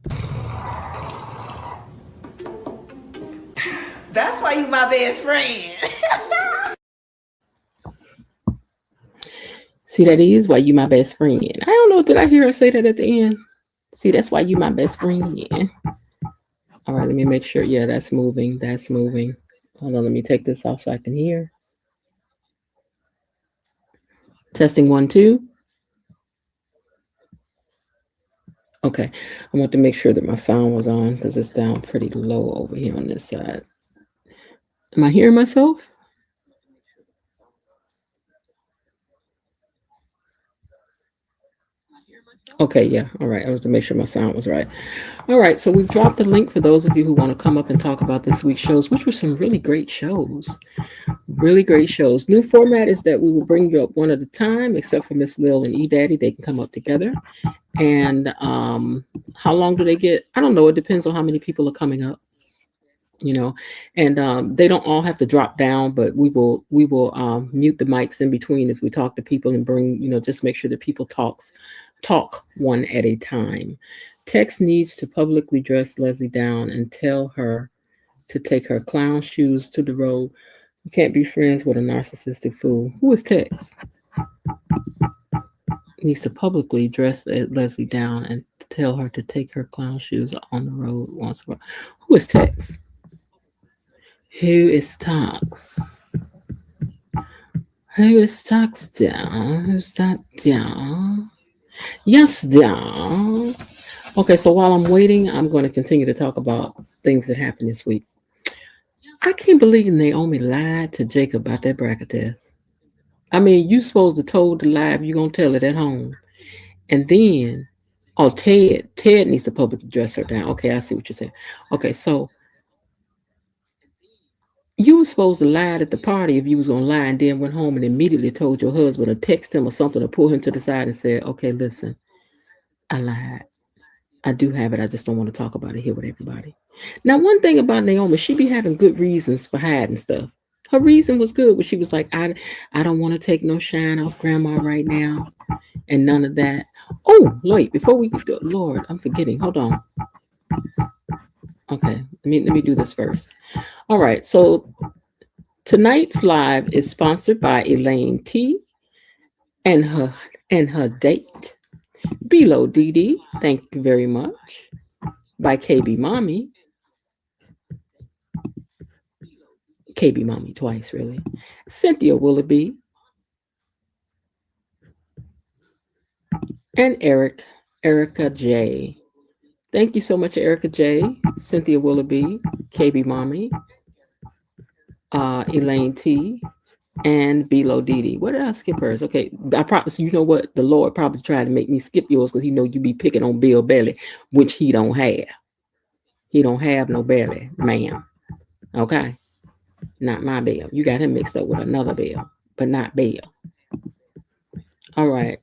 That's why you my best friend. See, that is why you my best friend. I don't know. Did I hear her say that at the end? See, that's why you my best friend. All right, let me make sure. Yeah, that's moving. That's moving. Hold on, let me take this off so I can hear. Testing 1, 2. Okay, I want to make sure that my sound was on because it's down pretty low over here on this side. Am I hearing myself? Okay, yeah. All right. I was to make sure my sound was right. All right. So we've dropped the link for those of you who want to come up and talk about this week's shows, which were some really great shows. Really great shows. New format is that we will bring you up one at a time, except for Miss Lil and E Daddy. They can come up together. And how long do they get? I don't know. It depends on how many people are coming up. You know, and they don't all have to drop down, but we will mute the mics in between if we talk to people and bring, just make sure that people talk one at a time. Tex needs to publicly dress Leslie down and tell her to take her clown shoes to the road. You can't be friends with a narcissistic fool. Who is Tex? Needs to publicly dress Leslie down and tell her to take her clown shoes on the road once in a while. Who is Tex? Who is Tox? Who is Tox down? Who's that down? Yes, down. Okay, so while I'm waiting, I'm going to continue to talk about things that happened this week. I can't believe Naomi lied to Jacob about that bracket test. I mean, you supposed to told the lie, you're going to tell it at home. And then, Ted needs to publicly dress her down. Okay, I see what you're saying. Okay, so you were supposed to lie at the party if you was going to lie and then went home and immediately told your husband or text him or something or pull him to the side and said, okay, listen, I lied. I do have it. I just don't want to talk about it here with everybody. Now, one thing about Naomi, she be having good reasons for hiding stuff. Her reason was good when she was like, I don't want to take no shine off grandma right now and none of that. Oh, wait, before we do, Lord, I'm forgetting. Hold on. Okay, let me do this first. All right, so tonight's live is sponsored by Elaine T and her date. Below DD, thank you very much. By KB Mommy. KB Mommy twice, really. Cynthia Willoughby. And Erica J. Thank you so much, Erica J, Cynthia Willoughby, KB Mommy, Elaine T, and Below Didi. What did I skip hers? Okay, I promise. You know what? The Lord probably tried to make me skip yours because you be picking on Bill Belly, which he don't have. He don't have no belly, ma'am. Okay, not my Bill. You got him mixed up with another Bill, but not Bill. All right.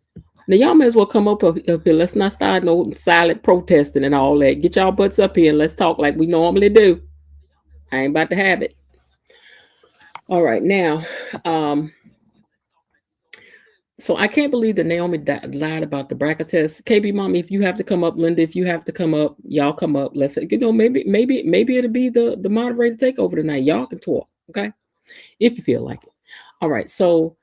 Now, y'all may as well come up here. Let's not start no silent protesting and all that. Get y'all butts up here and let's talk like we normally do. I ain't about to have it. All right, now, so I can't believe that Naomi lied about the bracket test. KB Mommy, if you have to come up, Linda, if you have to come up, y'all come up. Let's say, maybe it'll be the moderator takeover tonight. Y'all can talk, okay? If you feel like it. All right, so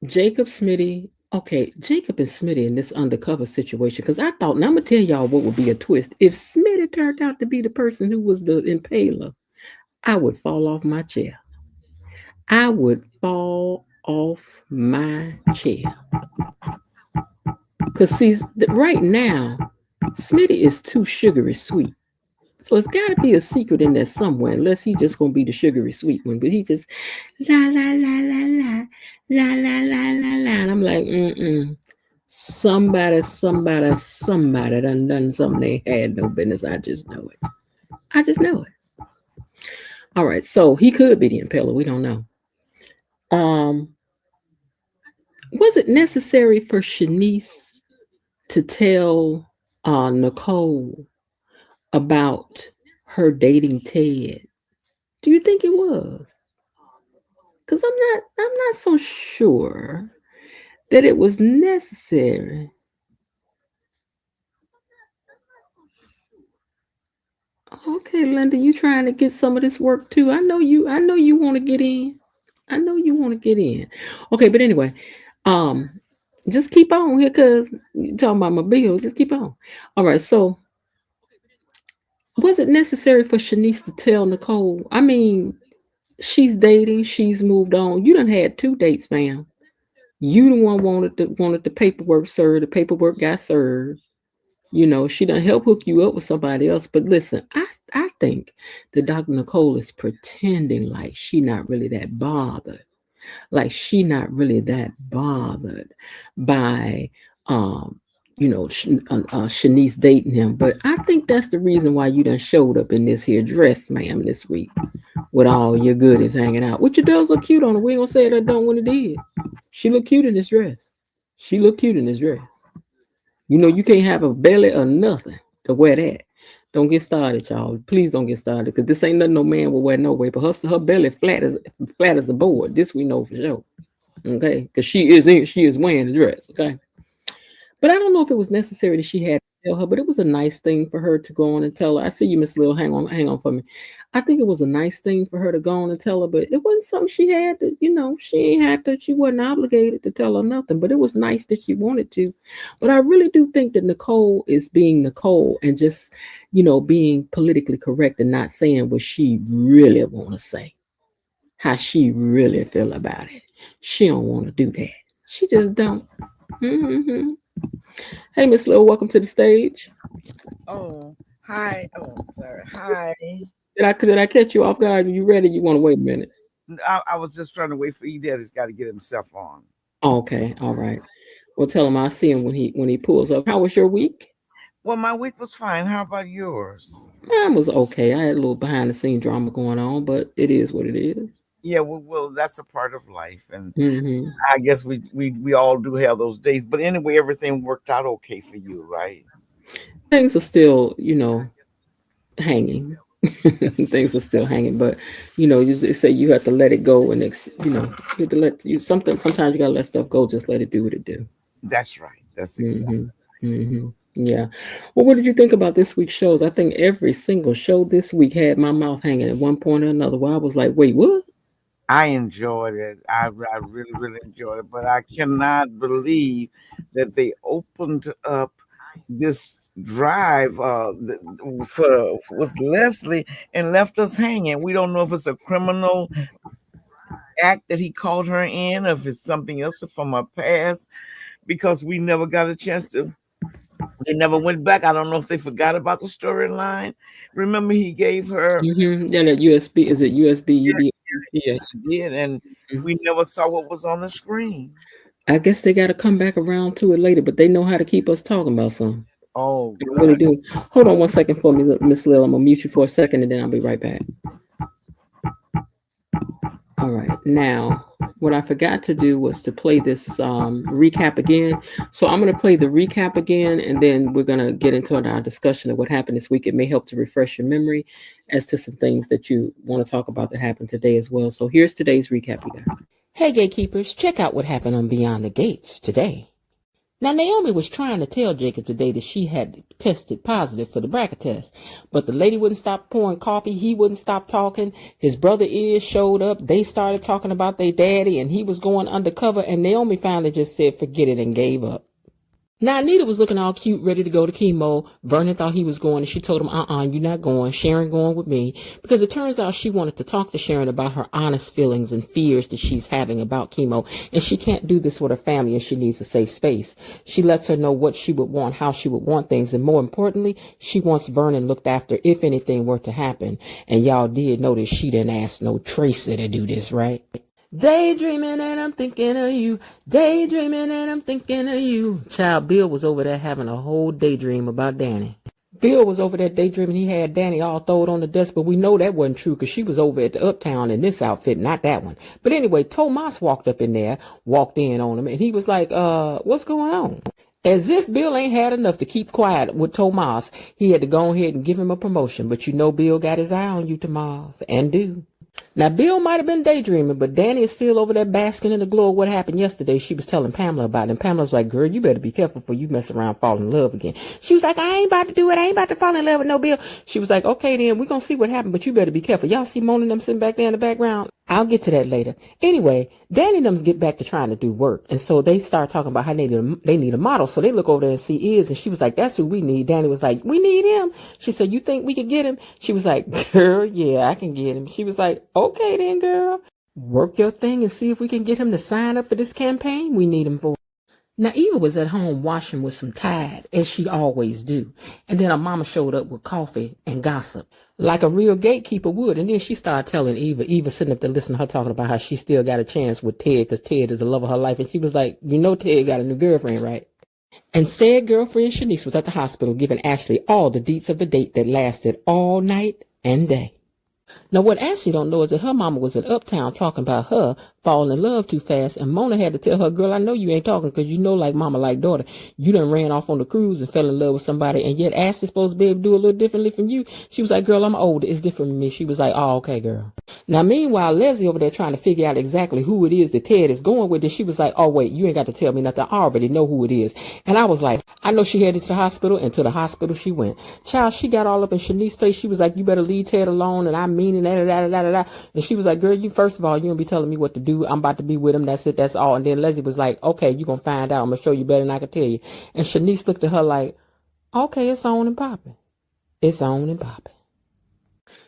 Jacob Smitty. Okay, Jacob and Smitty in this undercover situation, because I thought, now I'm going to tell y'all what would be a twist. If Smitty turned out to be the person who was the impaler, I would fall off my chair. I would fall off my chair. Because see, right now, Smitty is too sugary sweet. So it's got to be a secret in there somewhere, unless he's just going to be the sugary sweet one. But he just, la, la, la, la, la, la, la, la, la, la. And I'm like, somebody done something they had no business. I just know it. I just know it. All right, so he could be the impaler. We don't know. Was it necessary for Shanice to tell Nicole about her dating Ted? Do you think it was? Because I'm not so sure that it was necessary. Okay, Linda, you trying to get some of this work too. I know you want to get in. I know you want to get in. Okay, but anyway, um, just keep on here because you talking about my bill. Just keep on. All right, so was it necessary for Shanice to tell Nicole? I mean, she's dating, she's moved on. You done had 2 dates, ma'am. You the one wanted the paperwork served. The paperwork got served. She done help hook you up with somebody else. But listen, I think that Dr. Nicole is pretending like she not really that bothered. Like she not really that bothered by Shanice dating him. But I think that's the reason why you done showed up in this here dress, ma'am, this week with all your goodies hanging out. Which it does look cute on her. We ain't gonna say it don't when it did. She looked cute in this dress. She looked cute in this dress. You can't have a belly or nothing to wear that. Don't get started, y'all. Please don't get started, because this ain't nothing no man will wear no way. But her belly flat as a board. This we know for sure. Okay, because she is wearing the dress. Okay, but I don't know if it was necessary that she had to tell her. But it was a nice thing for her to go on and tell her. I see you, Miss Lil. Hang on for me. I think it was a nice thing for her to go on and tell her, but it wasn't something she had to. She ain't had to. She wasn't obligated to tell her nothing. But it was nice that she wanted to. But I really do think that Nicole is being Nicole and just, being politically correct and not saying what she really want to say, how she really feel about it. She don't want to do that. She just don't. Mm-hmm. Hey, Miss Lil, welcome to the stage. Oh, hi. Oh, sorry. Hi. Did I catch you off guard? Are you ready? You want to wait a minute? I was just trying to wait for Edith. He's got to get himself on. Okay, all right. Well, tell him I'll see him when he pulls up. How was your week? Well, my week was fine. How about yours? Mine was okay. I had a little behind the scene drama going on, but it is what it is. Yeah, well, that's a part of life, and Mm-hmm. I guess we all do have those days. But anyway, everything worked out okay for you, right? Things are still, hanging. Things are still hanging, but you say you have to let it go, and you have to let sometimes you gotta let stuff go. Just let it do what it do. That's right. That's exactly. Mm-hmm. Mm-hmm. Yeah. Well, what did you think about this week's shows? I think every single show this week had my mouth hanging at one point or another, where I was like, wait, what? I enjoyed it. I really, really enjoyed it. But I cannot believe that they opened up this drive for with Leslie and left us hanging. We don't know if it's a criminal act that he called her in, or if it's something else from her past, because we never got a chance to. They never went back. I don't know if they forgot about the storyline. Remember, he gave her. Mm-hmm. Yeah, that USB. Is it USB? UB? Yeah, he did, and we never saw what was on the screen. I guess they got to come back around to it later, but they know how to keep us talking about something. Oh, they really do. Hold on one second for me, Miss Lil. I'm gonna mute you for a second, and then I'll be right back. All right. Now, what I forgot to do was to play this recap again. So I'm going to play the recap again, and then we're going to get into our discussion of what happened this week. It may help to refresh your memory as to some things that you want to talk about that happened today as well. So here's today's recap, you guys. Hey, Gatekeepers, check out what happened on Beyond the Gates today. Now, Naomi was trying to tell Jacob today that she had tested positive for the BRCA test, but the lady wouldn't stop pouring coffee. He wouldn't stop talking. His brother Iz showed up. They started talking about their daddy, and he was going undercover, and Naomi finally just said, forget it, and gave up. Now, Anita was looking all cute, ready to go to chemo. Vernon thought he was going, and she told him, you're not going. Sharon going with me. Because it turns out she wanted to talk to Sharon about her honest feelings and fears that she's having about chemo. And she can't do this with her family, and she needs a safe space. She lets her know what she would want, how she would want things. And more importantly, she wants Vernon looked after if anything were to happen. And y'all did notice she didn't ask no Tracy to do this, right? Daydreaming and I'm thinking of you. Daydreaming and I'm thinking of you. Child, Bill was over there having a whole daydream about Danny. Bill was over there daydreaming he had Danny all throwed on the desk, but we know that wasn't true because she was over at the Uptown in this outfit, not that one. But anyway, Tomas walked in on him, and he was like, what's going on? As if Bill ain't had enough to keep quiet with Tomas, he had to go ahead and give him a promotion. But you know Bill got his eye on you, Tomas, and do. Now, Bill might have been daydreaming, but Danny is still over there basking in the glow of what happened yesterday. She was telling Pamela about it, and Pamela's like, girl, you better be careful before you mess around falling in love again. She was like, I ain't about to do it. I ain't about to fall in love with no Bill. She was like, okay, then, we're going to see what happened, but you better be careful. Y'all see Mona and them sitting back there in the background? I'll get to that later. Anyway, Danny and them get back to trying to do work, and so they start talking about how they need a model. So they look over there and see Iz, and she was like, that's who we need. Danny was like, we need him. She said, you think we could get him? She was like, girl, yeah, I can get him. She was like, okay then, girl. Work your thing and see if we can get him to sign up for this campaign we need him for. Now, Eva was at home washing with some Tide, as she always do. And then her mama showed up with coffee and gossip, like a real gatekeeper would. And then she started telling Eva sitting up there listening to her talking about how she still got a chance with Ted because Ted is the love of her life. And she was like, you know Ted got a new girlfriend, right? And said girlfriend Shanice was at the hospital giving Ashley all the deets of the date that lasted all night and day. Now, what Ashley don't know is that her mama was in Uptown talking about her falling in love too fast, and Mona had to tell her, girl, I know you ain't talking because you know like mama like daughter. You done ran off on the cruise and fell in love with somebody, and yet Ashley's supposed to be able to do a little differently from you. She was like, girl, I'm older. It's different from me. She was like, oh, okay, girl. Now, meanwhile, Leslie over there trying to figure out exactly who it is that Ted is going with, and she was like, oh, wait, you ain't got to tell me nothing. I already know who it is. And I was like, I know she headed to the hospital, and to the hospital she went. Child, she got all up in Shanice's face. She was like, you better leave Ted alone, and I mean it, and she was like, girl, you first of all, you don't be telling me what to do. I'm about to be with him. That's it. That's all. And then Leslie was like, okay, you gonna find out. I'm gonna show you better than I can tell you. And Shanice looked at her like, okay, it's on and popping. It's on and popping.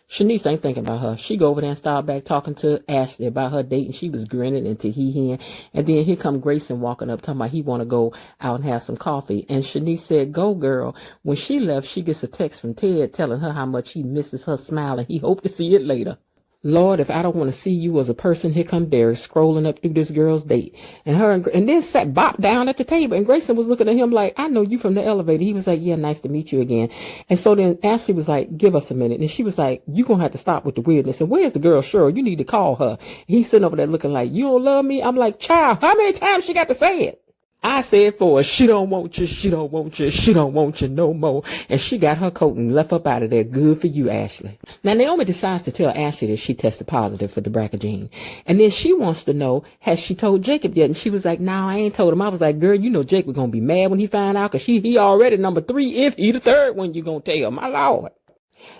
Shanice ain't thinking about her. She go over there and start back talking to Ashley about her date, and she was grinning and tee-hee-hee. And then here come Grayson walking up talking about he want to go out and have some coffee. And Shanice said, go, girl. When she left, she gets a text from Ted telling her how much he misses her smile and he hoped to see it later. Lord, if I don't want to see you as a person, here come Derek scrolling up through this girl's date. And then sat bop down at the table. And Grayson was looking at him like, I know you from the elevator. He was like, yeah, nice to meet you again. And so then Ashley was like, give us a minute. And she was like, you going to have to stop with the weirdness. And where's the girl, Cheryl? You need to call her. He's sitting over there looking like, you don't love me? I'm like, child, how many times she got to say it? I said for her, she don't want you, she don't want you, she don't want you no more. And she got her coat and left up out of there. Good for you, Ashley. Now, Naomi decides to tell Ashley that she tested positive for the BRCA gene. And then she wants to know, has she told Jacob yet? And she was like, no, I ain't told him. I was like, girl, you know Jacob going to be mad when he find out because he already number 3 if he the third one you going to tell. My Lord.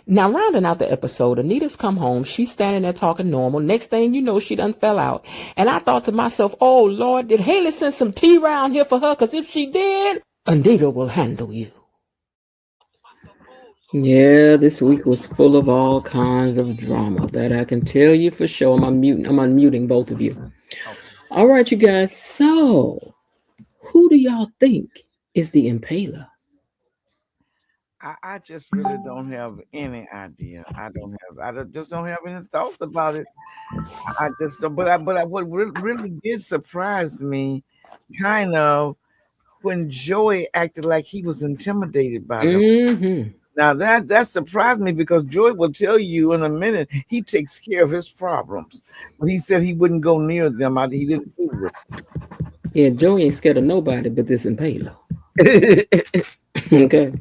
Now, rounding out the episode, Anita's come home. She's standing there talking normal. Next thing you know, she done fell out. And I thought to myself, oh, Lord, did Haley send some tea around here for her? Because if she did, Anita will handle you. Yeah, this week was full of all kinds of drama. That I can tell you for sure. I'm unmuting both of you. All right, you guys. So, who do y'all think is the impaler? I just really don't have any idea. Just don't have any thoughts about it. I just don't. But what really did surprise me, kind of, when Joey acted like he was intimidated by them. Mm-hmm. Now that surprised me because Joey will tell you in a minute he takes care of his problems. But he said he wouldn't go near them. He didn't fool with them. Yeah, Joey ain't scared of nobody but this impaler. Okay.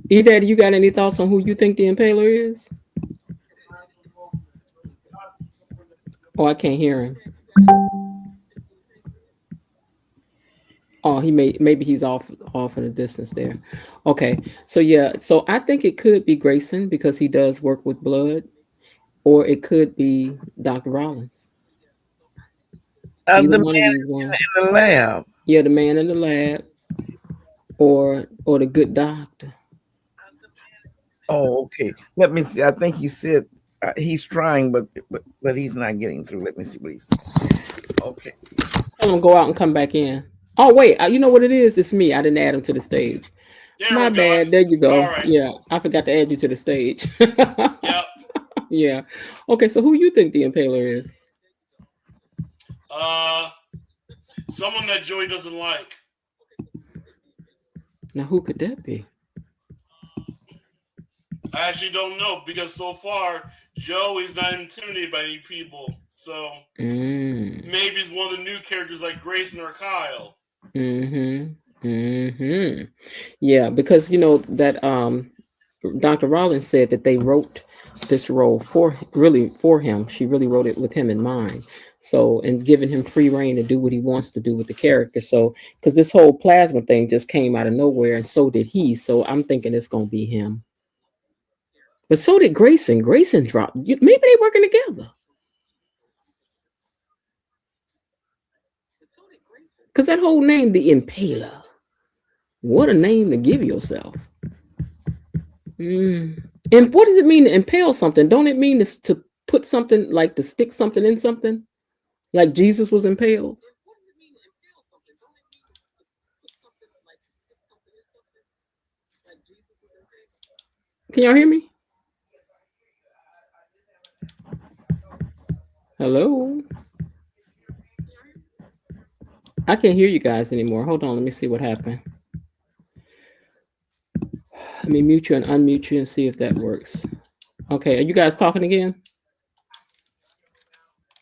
E-Daddy, you got any thoughts on who you think the impaler is? Oh, I can't hear him. Oh, maybe he's off in the distance there. Okay, so yeah, so I think it could be Grayson because he does work with blood, or it could be Dr. Rollins. The man in the lab. Yeah, the man in the lab, or the good doctor. Oh, okay. Let me see. I think he said he's trying, but he's not getting through. Let me see what he said. Okay. I'm gonna go out and come back in. Oh wait, you know what it is? It's me. I didn't add him to the stage. My bad. There you go. Right. Yeah, I forgot to add you to the stage. Yep. Yeah. Okay, so who you think the impaler is? Someone that Joey doesn't like. Now, who could that be? I actually don't know because so far Joey's not intimidated by any people. So maybe it's one of the new characters like Grayson or Kyle. Mm-hmm. Mm-hmm. Yeah, because you know that Dr. Rollins said that they wrote this role for him. She really wrote it with him in mind. So, and giving him free reign to do what he wants to do with the character. So, because this whole plasma thing just came out of nowhere, and so did he. So, I'm thinking it's gonna be him. But so did Grayson. Grayson dropped. Maybe they working together. Because that whole name, the Impaler. What a name to give yourself. And what does it mean to impale something? Don't it mean to put something, like to stick something in something? Like Jesus was impaled? Can y'all hear me? Hello? I can't hear you guys anymore. Hold on, let me see what happened. Let me mute you and unmute you and see if that works. Okay, are you guys talking again?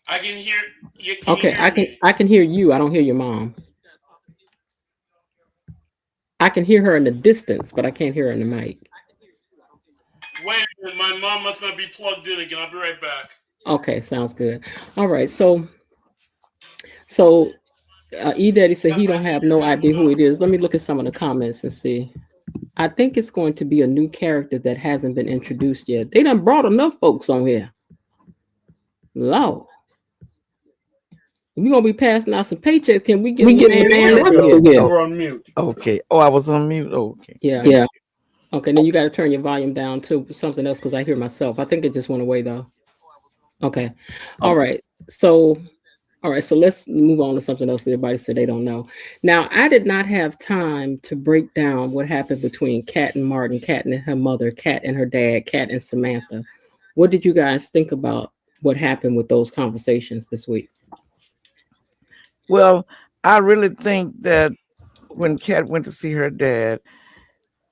I can hear you. Okay, I can hear you. I don't hear your mom. I can hear her in the distance, but I can't hear her in the mic. Wait a minute, my mom must not be plugged in again. I'll be right back. Okay, sounds good. All right, so E Daddy said he don't have no idea who it is. Let me look at some of the comments and see. I think it's going to be a new character that hasn't been introduced yet. They done brought enough folks on here. Lord. We're gonna be passing out some paychecks. Can we get man Russell here? You're on mute. Okay. Oh, I was on mute. Okay. Yeah. Okay, then you got to turn your volume down to something else because I hear myself. I think it just went away though. Okay. All right. So let's move on to something else. Everybody said they don't know. Now, I did not have time to break down what happened between Kat and Martin, Kat and her mother, Kat and her dad, Kat and Samantha. What did you guys think about what happened with those conversations this week? Well, I really think that when Kat went to see her dad,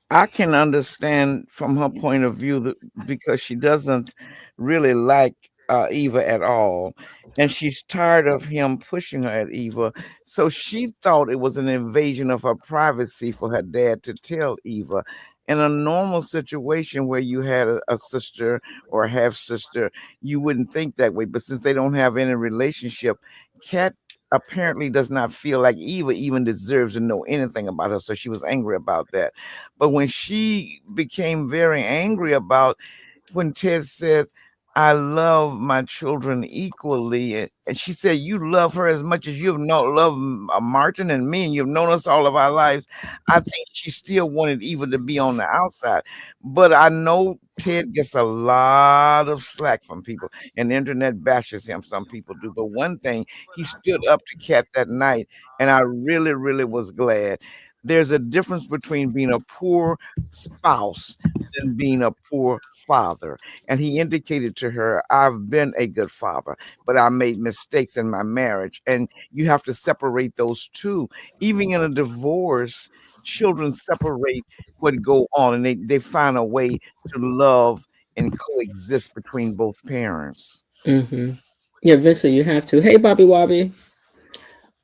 I can understand from her point of view because she doesn't really like Eva at all. And she's tired of him pushing her at Eva. So she thought it was an invasion of her privacy for her dad to tell Eva. In a normal situation where you had a sister or a half sister, you wouldn't think that way. But since they don't have any relationship, Kat apparently does not feel like Eva even deserves to know anything about her. So she was angry about that. But when she became very angry about when Ted said, I love my children equally. And she said, you love her as much as you've loved Martin and me, and you've known us all of our lives. I think she still wanted Eva to be on the outside. But I know Ted gets a lot of slack from people, and the internet bashes him. Some people do. But one thing, he stood up to Kat that night, and I really, really was glad. There's a difference between being a poor spouse than being a poor father. And he indicated to her, I've been a good father, but I made mistakes in my marriage. And you have to separate those two. Even in a divorce, children separate what go on, and they find a way to love and coexist between both parents. Mm-hmm. Yeah, Vincent, you have to. Hey, Bobby Wobby.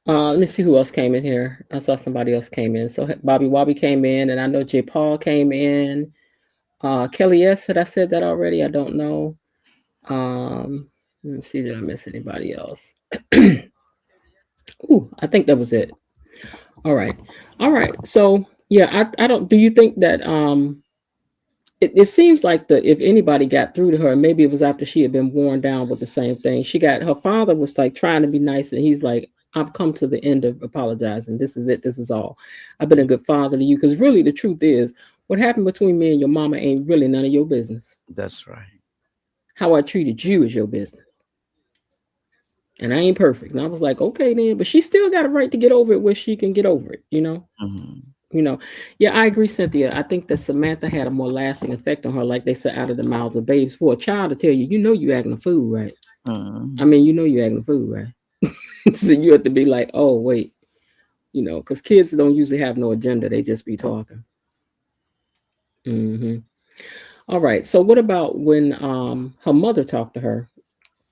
Let me see who else came in here. I saw somebody else came in. So Bobby Wobby came in, and I know J. Paul came in. Kelly S. Had I said that already? I don't know. Let me see. Did I miss anybody else? Ooh, I think that was it. All right. So yeah, I don't. Do you think that it seems like if anybody got through to her, maybe it was after she had been worn down with the same thing. Her father was like trying to be nice, and he's like, I've come to the end of apologizing. This is it. This is all. I've been a good father to you. Because really the truth is, what happened between me and your mama ain't really none of your business. That's right. How I treated you is your business. And I ain't perfect. And I was like, okay then, but she still got a right to get over it where she can get over it, you know? Mm-hmm. You know, yeah, I agree, Cynthia. I think that Samantha had a more lasting effect on her, like they said, out of the mouths of babes. For a child to tell you, you acting a fool, right? Mm-hmm. I mean, you acting a fool, right? So you have to be like, oh, wait, because kids don't usually have no agenda. They just be talking. Mm-hmm. All right. So what about when her mother talked to her?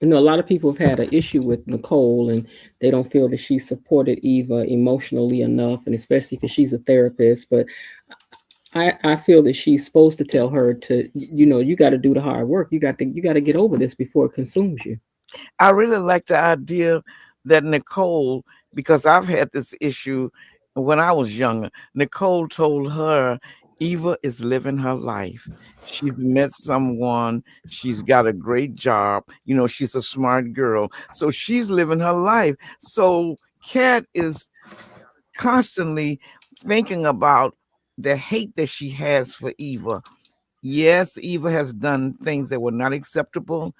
You know, a lot of people have had an issue with Nicole, and they don't feel that she supported Eva emotionally enough, and especially because she's a therapist. But I feel that she's supposed to tell her to, you know, you got to do the hard work. You got to get over this before it consumes you. I really like the idea that Nicole, because I've had this issue when I was younger. Nicole told her Eva is living her life. She's met someone, she's got a great job, you know, she's a smart girl. So she's living her life. So Kat is constantly thinking about the hate that she has for Eva. Yes, Eva has done things that were not acceptable,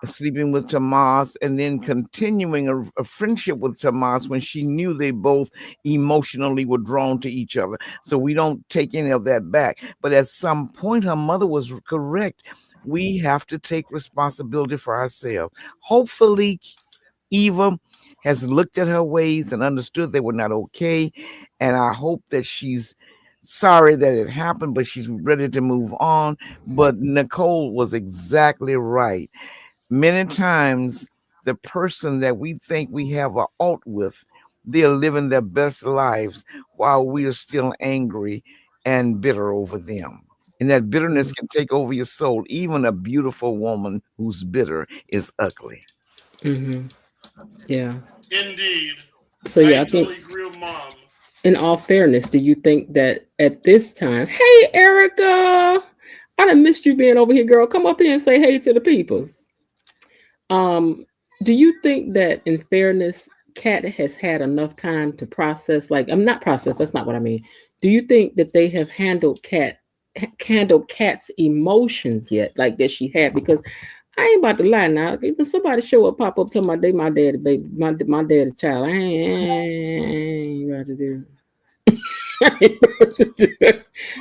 sleeping with Tomas, and then continuing a friendship with Tomas when she knew they both emotionally were drawn to each other. So we don't take any of that back. But at some point, her mother was correct. We have to take responsibility for ourselves. Hopefully, Eva has looked at her ways and understood they were not okay. And I hope that she's sorry that it happened, but she's ready to move on. But Nicole was exactly right. Many times, the person that we think we have a alt with, they're living their best lives while we are still angry and bitter over them. And that bitterness can take over your soul. Even a beautiful woman who's bitter is ugly. Mm-hmm. Yeah. Indeed. So I yeah, I think, totally agree with Mom. in all fairness, do you think that at this time, hey Erica, I done missed you being over here, girl. Come up here and say hey to the peoples. Um, do you think that in fairness, Kat has had enough time to process? Like, I'm not process. That's not what I mean. Do you think that they have handled Kat's emotions yet, like that she had? Because I ain't about to lie now. If somebody show up, pop up, tell my day, my daddy, baby, my daddy's child, I ain't about to do.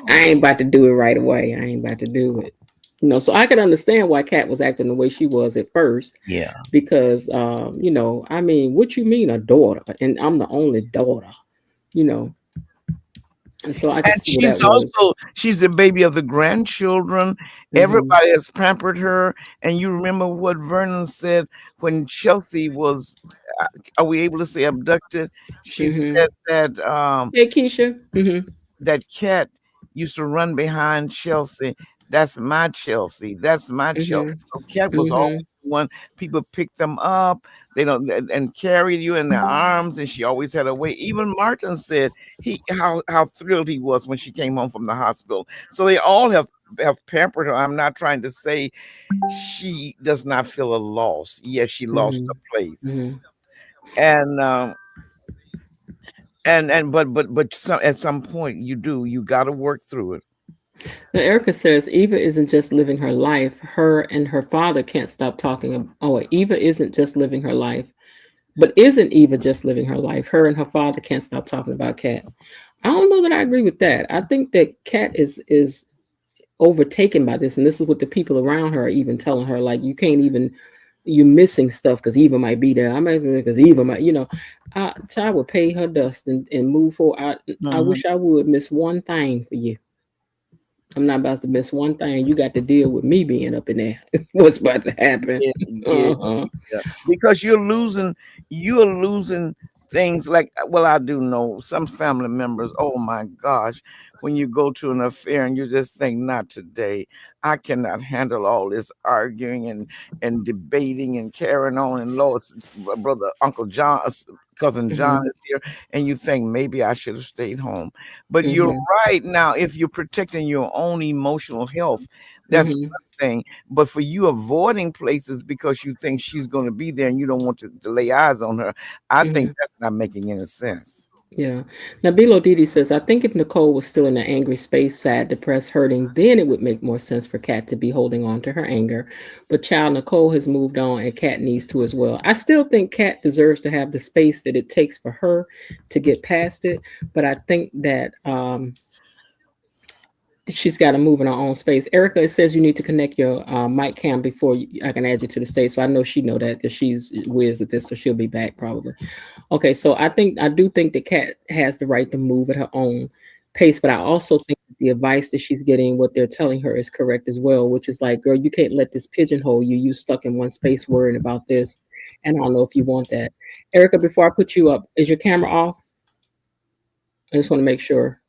I ain't about to do it right away. I ain't about to do it. You know, so I could understand why Kat was acting the way she was at first, Yeah. because you know, I mean, what you mean a daughter? And I'm the only daughter, you know. And so I could And see what that was. she's the baby of the grandchildren. Mm-hmm. Everybody has pampered her. And you remember what Vernon said when Chelsea was, are we able to say abducted? She Mm-hmm. said that Hey Keisha. Mm-hmm. that cat used to run behind Chelsea. That's my Chelsea. That's my Chelsea. Mm-hmm. So cat was always Mm-hmm. the one people picked them up. They don't and carried you in their arms, and she always had a way. Even Martin said how thrilled he was when she came home from the hospital. So they all have pampered her. I'm not trying to say she does not feel a loss. Yes, she lost Mm-hmm. a place, Mm-hmm. and but some at some point you got to work through it. Now, Erica says Eva isn't just living her life. Her and her father can't stop talking. Oh, Eva isn't just living her life, but isn't Eva just living her life? Her and her father can't stop talking about Kat. I don't know that I agree with that. I think that Kat is overtaken by this, and this is what the people around her are even telling her. Like, you can't even, you're missing stuff because Eva might be there. I might be because Eva might, you know. Child would pay her dust and move forward. I Mhm. wish I would miss one thing for you. I'm not about to miss one thing. You got to deal with me being up in there. What's about to happen? Yeah, yeah, Uh-huh. yeah. Because you're losing things like, well, I do know some family members. Oh my gosh, when you go to an affair and you just think, not today. I cannot handle all this arguing and debating and carrying on. And Lois, brother, Uncle John, cousin John Mm-hmm. is here, and you think maybe I should have stayed home. But you're Mm-hmm. right. Now, if you're protecting your own emotional health, that's Mm-hmm. one thing. But for you avoiding places because you think she's going to be there and you don't want to lay eyes on her, I Mm-hmm. think that's not making any sense. Yeah. Now, Bilo Didi says, I think if Nicole was still in an angry space, sad, depressed, hurting, then it would make more sense for Kat to be holding on to her anger. But child, Nicole has moved on and Kat needs to as well. I still think Kat deserves to have the space that it takes for her to get past it. But I think that she's got to move in her own space. Erica, it says you need to connect your mic cam before I can add you to the stage. So I know she know that because she's whiz at this, so she'll be back probably. Okay, so I do think that Kat has the right to move at her own pace, but I also think the advice that she's getting, what they're telling her is correct as well, which is like, girl, you can't let this pigeonhole you. You stuck in one space worrying about this. And I don't know if you want that. Erica, before I put you up, is your camera off? I just want to make sure.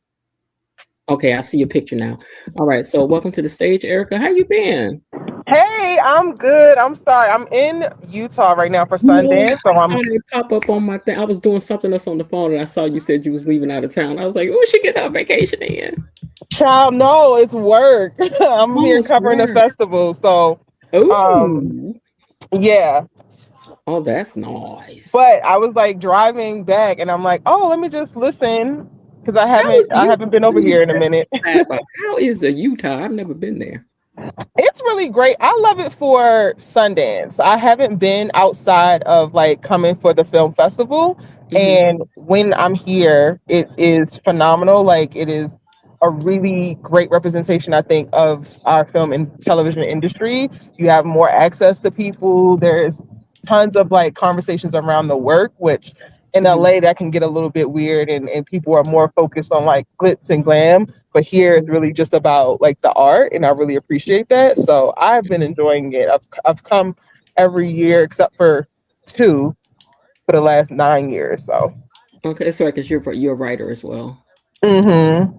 Okay, I see your picture now. All right, so welcome to the stage, Erica. How you been? Hey, I'm good. I'm sorry. I'm in Utah right now for No, Sundance, so I didn't pop up on my thing. I was doing something else on the phone, and I saw you said you was leaving out of town. I was like, "Oh, she get her vacation in." Child, no, it's work. I'm here it's covering the work. festival, so Oh, yeah. Oh, that's nice. But I was like driving back, and I'm like, oh, let me just listen because I haven't been over here in a minute. How is Utah? I've never been there. It's really great. I love it for Sundance. I haven't been outside of like coming for the film festival. And when I'm here, it is phenomenal. Like it is a really great representation, I think, of our film and television industry. You have more access to people. There's tons of like conversations around the work, which in LA that can get a little bit weird and people are more focused on like glitz and glam, but here it's really just about like the art, and I really appreciate that. So I've been enjoying it. I've come every year except for 2 for the last 9 years. So okay, that's right, because you're a writer as well. Okay,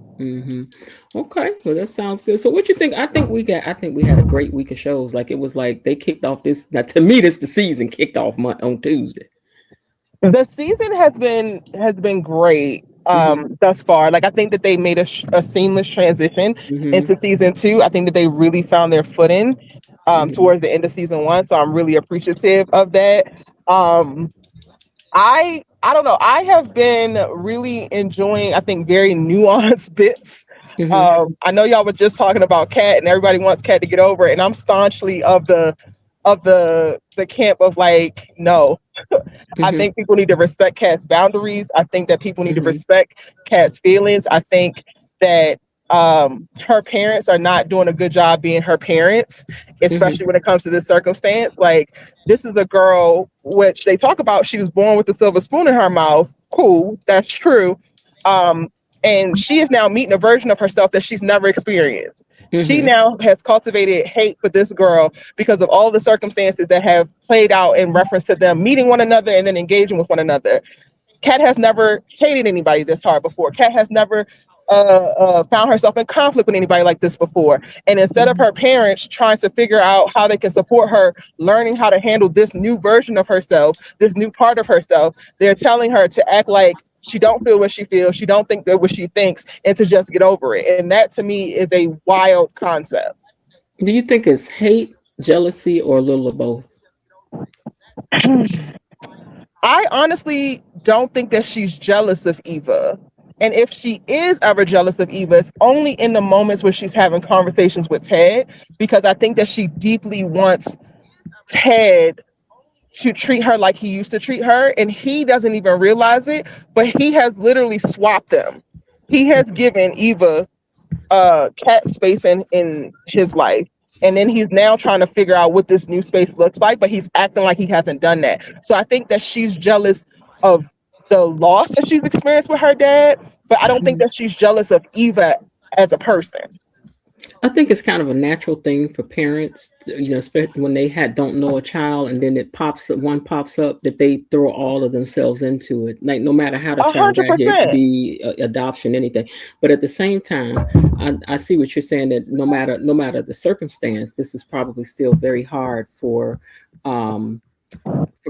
well that sounds good. So what you think? I think we had a great week of shows. Like it was like they kicked off this. Now to me, the season kicked off on Tuesday. The season has been great thus far. Like I think that they made a seamless transition into season 2. I think that they really found their footing towards the end of season 1. So I'm really appreciative of that. I don't know. I have been really enjoying, I think, very nuanced bits. I know y'all were just talking about Kat, and everybody wants Kat to get over it, and I'm staunchly of the camp of like, no. I think people need to respect Kat's boundaries. I think that people need to respect Kat's feelings. I think that her parents are not doing a good job being her parents, especially when it comes to this circumstance. Like, this is a girl, which they talk about, she was born with a silver spoon in her mouth. Cool, that's true. And she is now meeting a version of herself that she's never experienced. She now has cultivated hate for this girl because of all the circumstances that have played out in reference to them meeting one another and then engaging with one another. Kat has never hated anybody this hard before. Kat has never found herself in conflict with anybody like this before. And instead of her parents trying to figure out how they can support her learning how to handle this new version of herself, this new part of herself, they're telling her to act like she don't feel what she feels, she don't think that what she thinks, and to just get over it. And that to me is a wild concept. Do you think it's hate, jealousy, or a little of both? I honestly don't think that she's jealous of Eva. And if she is ever jealous of Eva, it's only in the moments where she's having conversations with Ted, because I think that she deeply wants Ted to treat her like he used to treat her, and he doesn't even realize it, but he has literally swapped them. He has given Eva Kat space in his life, and then he's now trying to figure out what this new space looks like, but he's acting like he hasn't done that. So I think that she's jealous of the loss that she's experienced with her dad, but I don't think that she's jealous of Eva as a person. I think it's kind of a natural thing for parents, especially when they don't know a child, and then one pops up, that they throw all of themselves into it. Like no matter how the child got here, it could be adoption, anything. But at the same time, I see what you're saying, that no matter the circumstance, this is probably still very hard for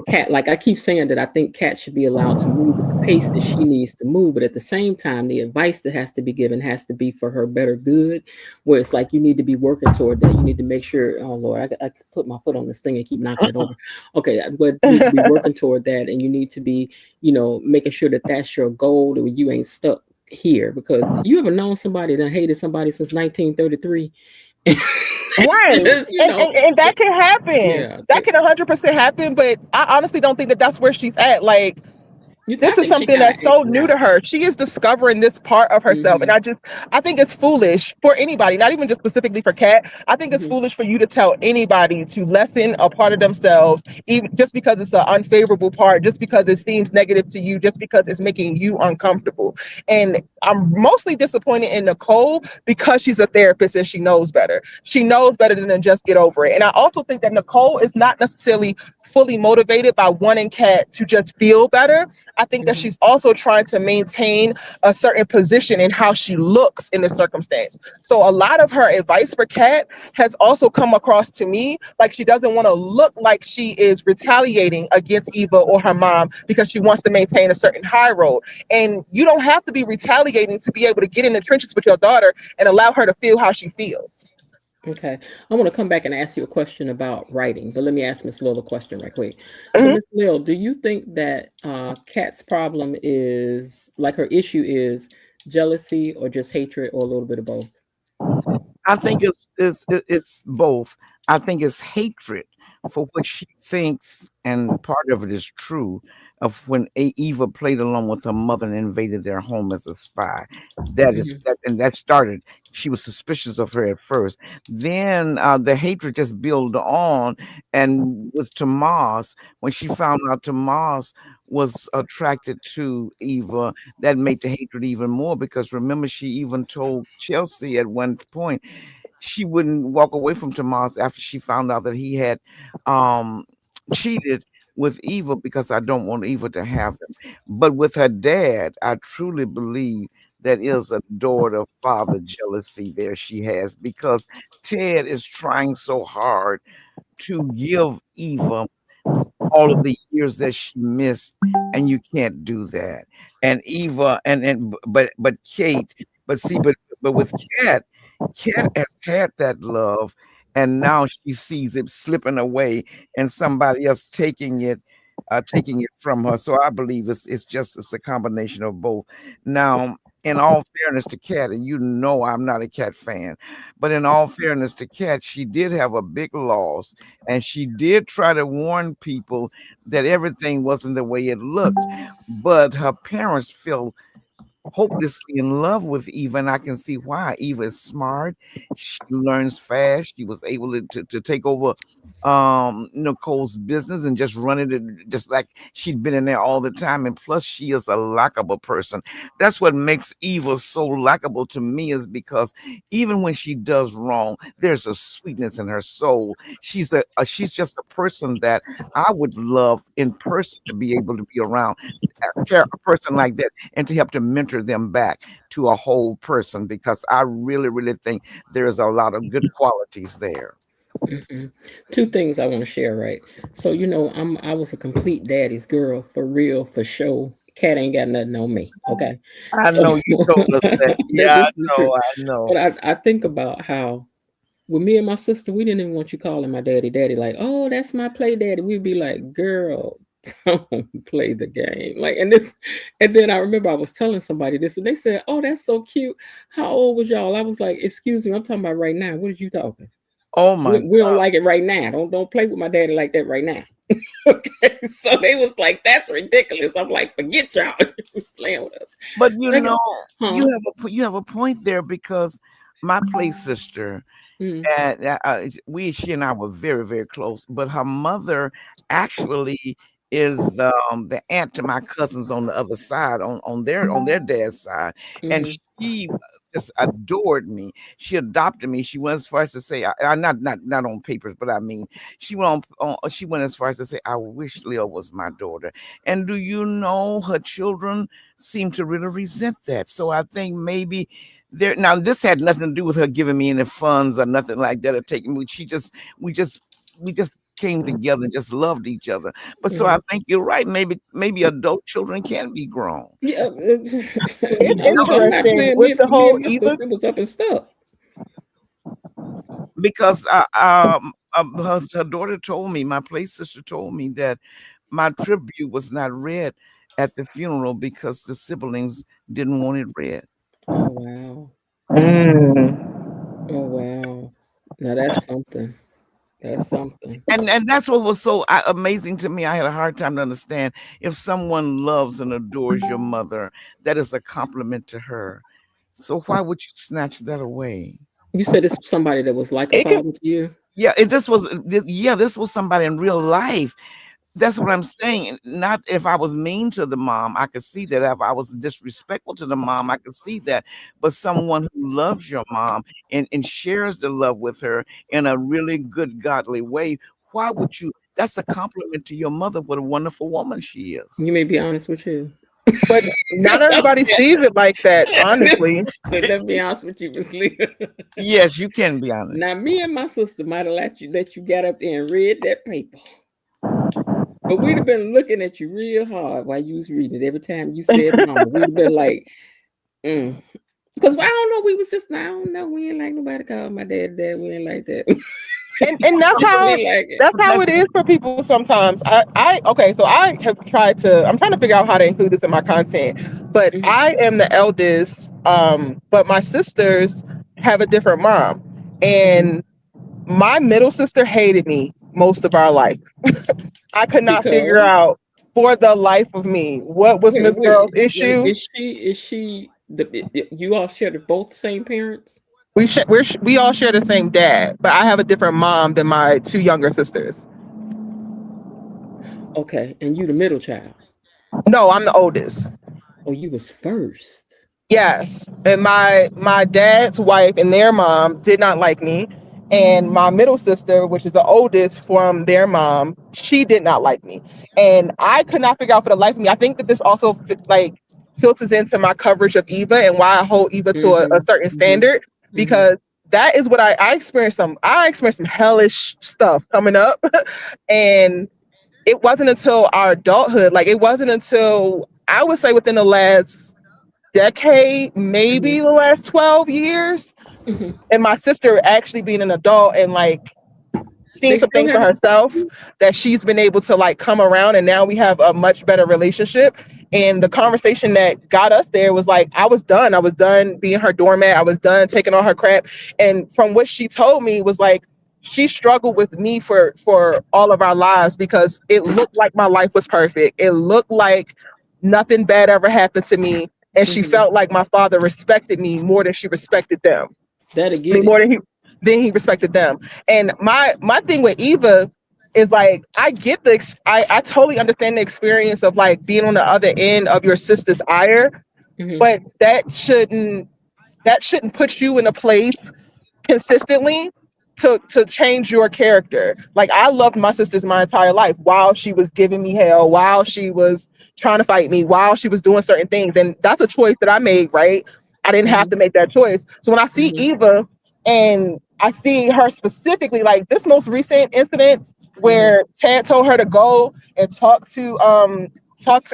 Kat. Like I keep saying that I think Kat should be allowed to move at the pace that she needs to move, but at the same time, the advice that has to be given has to be for her better good, where it's like you need to be working toward that. You need to make sure, oh Lord, I put my foot on this thing and keep knocking it over. Okay, but you need to be working toward that, and you need to be, making sure that that's your goal, that you ain't stuck here. Because you ever known somebody that hated somebody since 1933? Right. And that can happen. Yeah. That can 100% happen, but I honestly don't think that that's where she's at. Like, this is something that's so new to her. She is discovering this part of herself. And I think it's foolish for anybody, not even just specifically for Kat. I think it's foolish for you to tell anybody to lessen a part of themselves, even just because it's an unfavorable part, just because it seems negative to you, just because it's making you uncomfortable. And I'm mostly disappointed in Nicole because she's a therapist and she knows better. She knows better than just get over it. And I also think that Nicole is not necessarily fully motivated by wanting Kat to just feel better. I think that she's also trying to maintain a certain position in how she looks in this circumstance. So a lot of her advice for Kat has also come across to me like she doesn't want to look like she is retaliating against Eva or her mom because she wants to maintain a certain high road. And you don't have to be retaliating to be able to get in the trenches with your daughter and allow her to feel how she feels. Okay. I want to come back and ask you a question about writing, but let me ask Miss Lil a question right quick. So, Mhm. Miss Lil, do you think that Kat's problem is like her issue is jealousy or just hatred or a little bit of both? I think it's both. I think it's hatred for what she thinks, and part of it is true. Of when Eva played along with her mother and invaded their home as a spy, Mhm. and that started. She was suspicious of her at first. Then the hatred just built on, and with Tomas, when she found out Tomas was attracted to Eva, that made the hatred even more. Because remember, she even told Chelsea at one point she wouldn't walk away from Tomas after she found out that he had um cheated with Eva because I don't want Eva to have him. But with her dad, I truly believe that is a daughter father jealousy there she has, because Ted is trying so hard to give Eva all of the years that she missed, and you can't do that. And Eva but Kate, but see, but with Kat has had that love, and now she sees it slipping away, and somebody else taking it from her. So I believe it's a combination of both. Now, in all fairness to Kat, and you know I'm not a Kat fan, but in all fairness to Kat, she did have a big loss, and she did try to warn people that everything wasn't the way it looked. But her parents feel hopelessly in love with Eva, and I can see why. Eva is smart. She learns fast. She was able to take over Nicole's business and just run it just like she'd been in there all the time. And plus, she is a likable person. That's what makes Eva so likable to me, is because even when she does wrong, there's a sweetness in her soul. She's just a person that I would love in person to be able to be around. A person like that, and to help to mentor them back to a whole person, because I really, really think there's a lot of good qualities there. Mm-mm. Two things I want to share, right? So I was a complete daddy's girl for real, for sure. Cat ain't got nothing on me. Okay. I So know you told us that. that Yeah, this I is the know, truth. I know. But I think about how with me and my sister, we didn't even want you calling my daddy daddy, like, oh, that's my play daddy. We'd be like, girl, don't play the game. Like, and then I remember I was telling somebody this, and they said, oh, that's so cute. How old was y'all? I was like, excuse me, I'm talking about right now. What are you talking? Oh my We don't like it right now. Don't play with my daddy like that right now. Okay. So they was like, that's ridiculous. I'm like, forget y'all. Playing with us. But you Second, know, huh? you have a point there, because my play sister, Mm, and she and I were very, very close. But her mother actually is the aunt to my cousins on the other side, on their dad's side, and mm-hmm, she just adored me. She adopted me. She went as far as to say, not on papers, but I mean, she went as far as to say, I wish Leo was my daughter. And do you know, her children seem to really resent that. So I think maybe there, now this had nothing to do with her giving me any funds or nothing like that, or taking me. We just we just came together and just loved each other. But so I mm-hmm. think you're right. Maybe adult children can be grown. Yeah, It's I'm not interesting playing. with the Me whole and my Eva. sister was up and stuck. Because her daughter told me, my play sister told me that my tribute was not read at the funeral because the siblings didn't want it read. Oh wow. Mm. Oh wow. Now that's something. That's something. And that's what was so amazing to me. I had a hard time to understand, if someone loves and adores your mother, that is a compliment to her. So why would you snatch that away? You said it's somebody that was like a It can father to you. Yeah, if this was, this was somebody in real life That's what I'm saying. Not if I was mean to the mom, I could see that. If I was disrespectful to the mom, I could see that. But someone who loves your mom and shares the love with her in a really good, godly way, why would you? That's a compliment to your mother. What a wonderful woman she is. You may be honest with you. But not everybody sees it like that, honestly. Let's be honest with you, Miss Leah. Yes, you can be honest. Now, me and my sister might have let you get up there and read that paper. But we'd have been looking at you real hard while you was reading it. Every time you said mama, we'd have been like, Because I don't know, we was just, I don't know, we ain't like nobody call my dad. We ain't like that. And that's how it is for people sometimes. Okay, so I have tried to, I'm trying to figure out how to include this in my content, but I am the eldest, but my sisters have a different mom, and my middle sister hated me most of our life. I could not figure out for the life of me what was Miss Girl's issue. Like, is she you all share both the same parents? We all share the same dad, but I have a different mom than my two younger sisters. Okay, and you the middle child? No, I'm the oldest. Oh, you was first. Yes, and my dad's wife and their mom did not like me, and my middle sister, which is the oldest from their mom, she did not like me, and I could not figure out for the life of me. I think that this also filters into my coverage of Eva and why I hold Eva to a certain standard, because that is what I experienced. I experienced some hellish stuff coming up, and it wasn't until our adulthood, like it wasn't until I would say within the last decade, maybe the last 12 years, and my sister actually being an adult and like seeing some things for herself, that she's been able to like come around, and now we have a much better relationship. And the conversation that got us there was like, I was done being her doormat. I was done taking all her crap. And from what she told me was like, she struggled with me for all of our lives because it looked like my life was perfect. It looked like nothing bad ever happened to me. And she felt like my father respected me more than she respected them. More than he respected them. And my thing with Eva is like, I get I totally understand the experience of like being on the other end of your sister's ire, but that shouldn't put you in a place consistently to change your character. Like, I loved my sisters my entire life while she was giving me hell, while she was trying to fight me, while she was doing certain things. And that's a choice that I made, right? I didn't have to make that choice. So when I see Eva and I see her specifically, like this most recent incident where Tad told her to go and talk to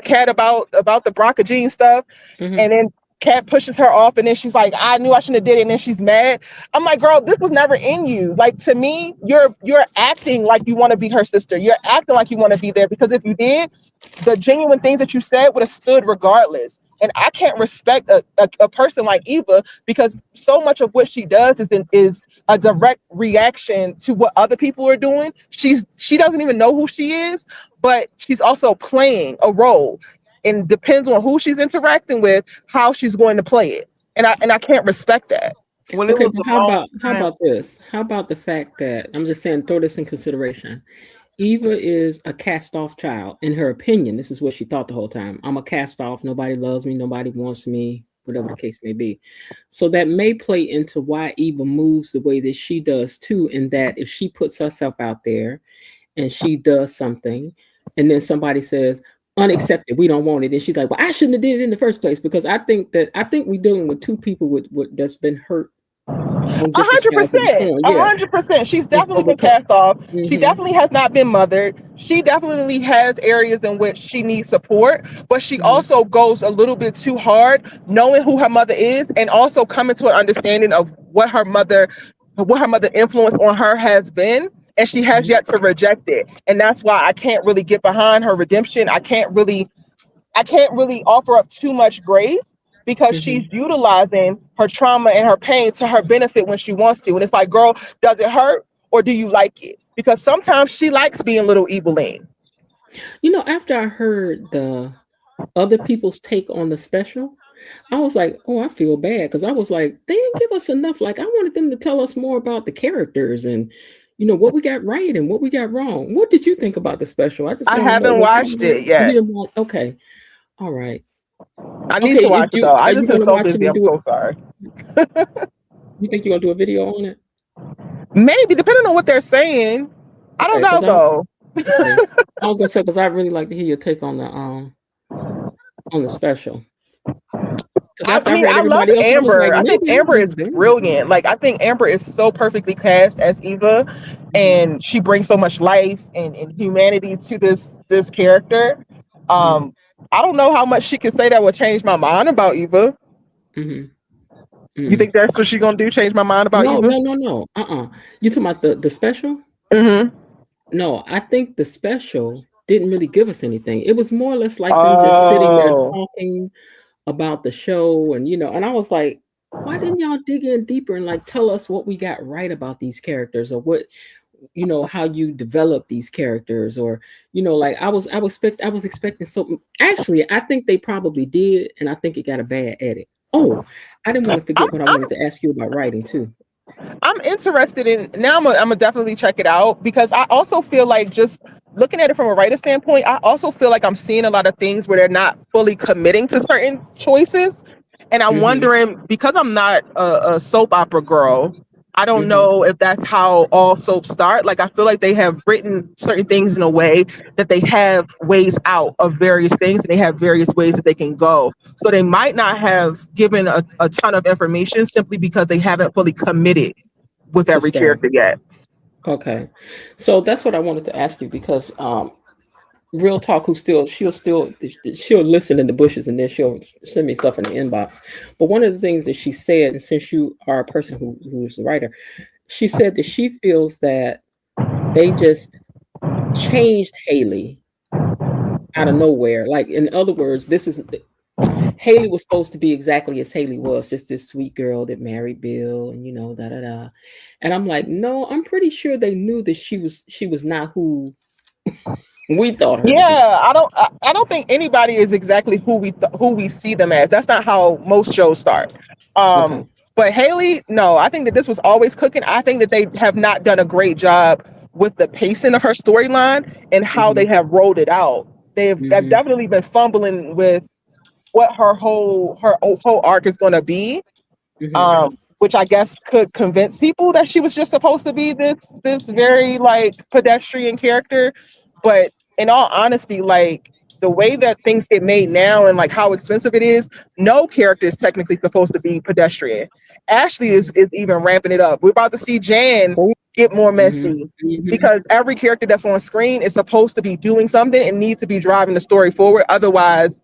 Kat about the Bronca Jean stuff, and then Kat pushes her off, and then she's like, I knew I shouldn't have did it, and then she's mad. I'm like, girl, this was never in you. Like, to me, you're acting like you want to be her sister. You're acting like you want to be there, because if you did, the genuine things that you said would have stood regardless. And I can't respect a person like Eva, because so much of what she does is a direct reaction to what other people are doing. She doesn't even know who she is, but she's also playing a role. And depends on who she's interacting with, how she's going to play it. And I can't respect that. Well, okay, how about this? How about the fact that, I'm just saying, throw this in consideration. Eva is a cast-off child. In her opinion, this is what she thought the whole time. I'm a cast-off. Nobody loves me. Nobody wants me, whatever the case may be. So that may play into why Eva moves the way that she does too, in that if she puts herself out there and she does something, and then somebody says, unaccepted, we don't want it, and she's like, well, I shouldn't have did it in the first place, because I think we're dealing with two people with that's been hurt 100%. She's definitely been cast off. She definitely has not been mothered. She definitely has areas in which she needs support, but she also goes a little bit too hard, knowing who her mother is, and also coming to an understanding of what her mother influence on her has been. And she has yet to reject it. And that's why I can't really get behind her redemption. I can't really offer up too much grace, because she's utilizing her trauma and her pain to her benefit when she wants to. And it's like, girl, does it hurt, or do you like it? Because sometimes she likes being little Eveline. You know, after I heard the other people's take on the special, I was like, oh, I feel bad, because I was like, they didn't give us enough. Like, I wanted them to tell us more about the characters and, what we got right and what we got wrong. What did you think about the special? I just I want to know. haven't watched it yet. You didn't watch? Okay, all right. I need Okay, to watch it though. I are just you been gonna so watch it busy. and I'm do so it? sorry. You think you're gonna do a video on it? Maybe, depending on what they're saying. I don't Okay, know 'cause though. okay. I was gonna say because I'd really like to hear your take on the special. Because I after I mean, read I love everybody else, I was like, Amber. I think maybe I Amber is was there. brilliant. Like, I think Amber is so perfectly cast as Eva, and she brings so much life and humanity to this character. I don't know how much she could say that would change my mind about Eva. You think that's what she's gonna do? Change my mind about Eva? No. You talking about the special? Mm-hmm. No, I think the special didn't really give us anything. It was more or less like them just sitting there talking about the show, and and I was like, why didn't y'all dig in deeper and like tell us what we got right about these characters, or what how you develop these characters, or like I was expecting so. Actually, I think they probably did, and I think it got a bad edit. Oh, I didn't want to forget what I wanted to ask you about writing too. I'm interested in now. I'm gonna definitely check it out because I also feel like, just looking at it from a writer standpoint, I also feel like I'm seeing a lot of things where they're not fully committing to certain choices, and I'm wondering, because I'm not a soap opera girl, I don't know if that's how all soaps start. Like, I feel like they have written certain things in a way that they have ways out of various things, and they have various ways that they can go. So they might not have given a ton of information simply because they haven't fully committed with every character yet. Okay, so that's what I wanted to ask you, because Real Talk, she'll listen in the bushes, and then she'll send me stuff in the inbox. But one of the things that she said, and since you are a person who's the writer, she said that she feels that they just changed Haley out of nowhere. Like, in other words, Haley was supposed to be exactly as Haley was, just this sweet girl that married Bill, and da da da. And I'm like, no, I'm pretty sure they knew that she was not who we thought her to be. I don't think anybody is exactly who we see them as. That's not how most shows start. But Haley, no, I think that this was always cooking. I think that they have not done a great job with the pacing of her storyline and how they have rolled it out. They've definitely been fumbling with what her whole arc is going to be, which I guess could convince people that she was just supposed to be this very like pedestrian character. But in all honesty, like, the way that things get made now and like how expensive it is, no character is technically supposed to be pedestrian. Ashley is even ramping it up. We're about to see Jan get more messy because every character that's on screen is supposed to be doing something and needs to be driving the story forward. Otherwise,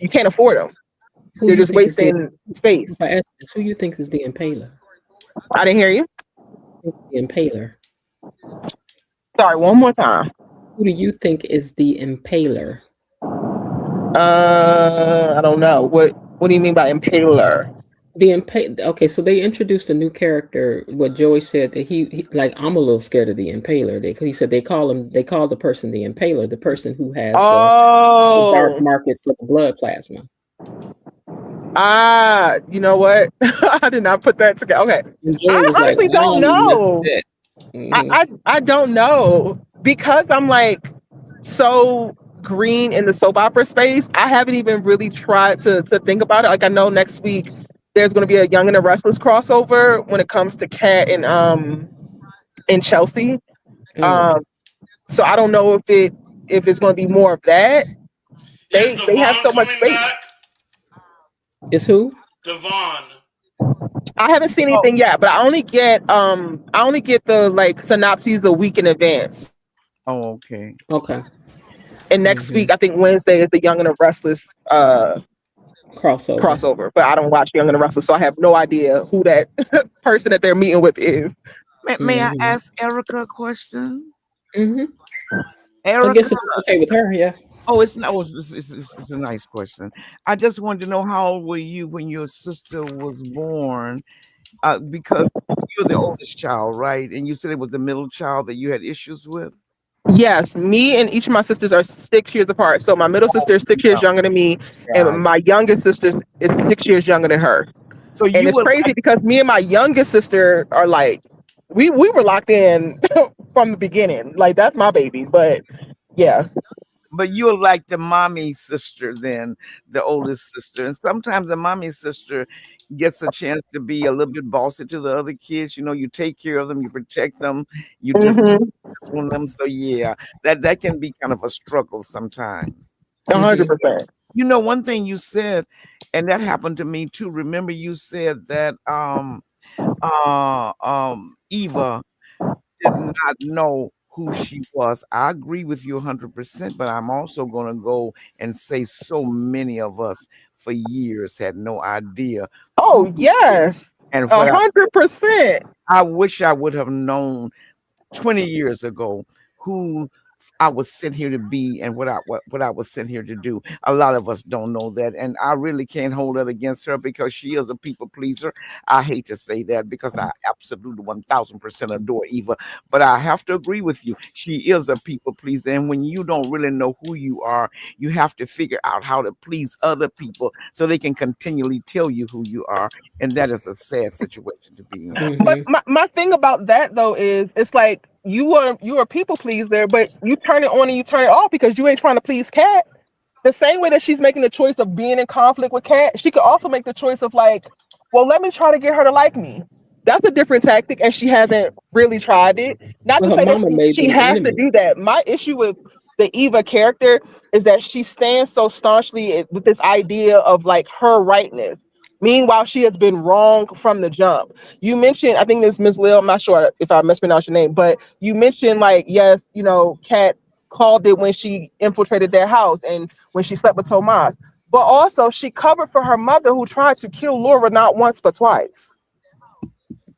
you can't afford them. You're just wasting space. Who you think is the Impaler? I didn't hear you. The Impaler. Sorry, one more time. Who do you think is the Impaler? I don't know. What do you mean by Impaler? Okay, so they introduced a new character. What Joey said, that he like, I'm a little scared of the Impaler. He said they call the person the Impaler, the person who has the dark market for the blood plasma. You know what? I did not put that together. Okay, I honestly don't know. I don't know, because I'm like so green in the soap opera space. I haven't even really tried to think about it. Like, I know next week there's going to be a Young and the Restless crossover when it comes to Kat and Chelsea. So I don't know if it's going to be more of that. They have so much space. Is who? Devon. I haven't seen anything yet, but I only get the like synopses a week in advance. Oh, okay. And next week, I think Wednesday, is the Young and the Restless crossover. But I don't watch Young and the Restless, so I have no idea who that person that they're meeting with is. May I ask Erica a question? Erica, I guess it's okay with her, yeah. Oh, it's a nice question. I just wanted to know, how old were you when your sister was born? Because you're the oldest child, right? And you said it was the middle child that you had issues with? Yes, me and each of my sisters are 6 years apart. So my middle sister is 6 years younger than me, and my youngest sister is 6 years younger than her. And it's crazy because me and my youngest sister are like we were locked in from the beginning. Like that's my baby. But yeah. But you're like the mommy sister, then the oldest sister, and sometimes the mommy sister gets a chance to be a little bit bossy to the other kids. You know, you take care of them, you protect them, you just Mm-hmm. on them. So yeah, that can be kind of a struggle sometimes. 100%. You know, one thing you said, and that happened to me too. Remember, you said that Eva did not know who she was. I agree with you 100%, but I'm also going to go and say so many of us for years had no idea who Oh yes. and A what I, 100%. I wish I would have known 20 years ago who I was sent here to be and what I was sent here to do. A lot of us don't know that. And I really can't hold that against her because she is a people pleaser. I hate to say that because I absolutely 1000% adore Eva. But I have to agree with you. She is a people pleaser. And when you don't really know who you are, you have to figure out how to please other people so they can continually tell you who you are. And that is a sad situation to be in. But my thing about that though is it's like you are a people pleaser, but you turn it on and you turn it off because you ain't trying to please Cat. The same way that she's making the choice of being in conflict with Cat, she could also make the choice of like, well, let me try to get her to like me. That's a different tactic, and she hasn't really tried it. Not Well, to her say that mama made she them has to enemies. do that. My issue with the Eva character is that she stands so staunchly with this idea of like her rightness. Meanwhile, she has been wrong from the jump. You mentioned, I think this Miss Lil, I'm not sure if I mispronounced your name, but you mentioned like, yes, Kat called it when she infiltrated their house and when she slept with Tomas. But also she covered for her mother who tried to kill Laura not once but twice.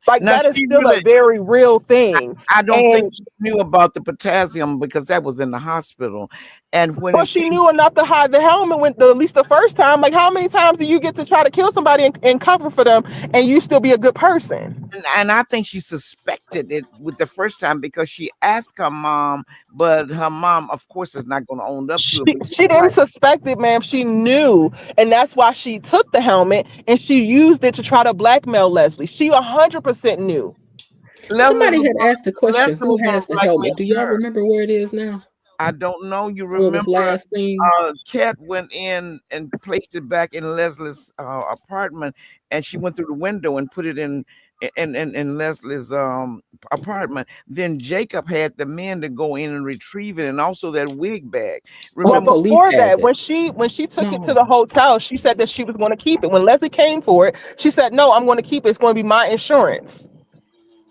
Like Now that is she still a really very real thing. I don't think And she knew about the potassium because that was in the hospital. And when but it she came, knew enough to hide the helmet when at least the first time. Like how many times do you get to try to kill somebody and cover for them and you still be a good person? and I think she suspected it with the first time because she asked her mom, but her mom, of course, is not going to own up to it. But She right, didn't suspect it, ma'am. She knew, and that's why she took the helmet and she used it to try to blackmail Leslie. She 100% knew. Leslie Somebody was had asked the question, Leslie who was going to has the helmet? blackmail Do y'all her. remember where it is now? I don't know. You Where it was remember, last seen? Kat went in and placed it back in Leslie's apartment, and she went through the window and put it in Leslie's apartment. Then Jacob had the men to go in and retrieve it, and also that wig bag. Oh, the But Remember, police before has that, it. when she took it to No. the hotel, she said that she was going to keep it. When Leslie came for it, she said, "No, I'm going to keep it. It's going to be my insurance."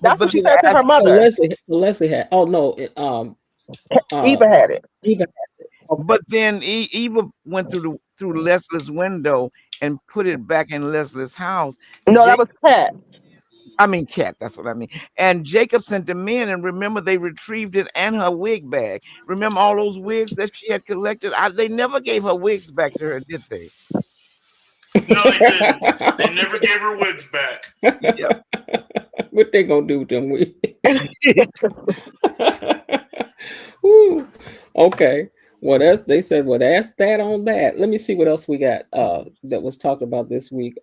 That's but what she they said to her asked, So mother. Leslie had. Oh no. Uh, Eva had it. Eva. Okay. but then Eva went through Leslie's window and put it back in Leslie's house. No, that was Cat. I mean, Cat, that's what I mean. And Jacob sent them in, and remember, they retrieved it and her wig bag. Remember all those wigs that she had collected? They never gave her wigs back to her, did they? No, they didn't. They never gave her wigs back. Yeah. What they gonna do with them? Woo. Okay. Well, they said. Well, that's that on that. Let me see what else we got. That was talked about this week.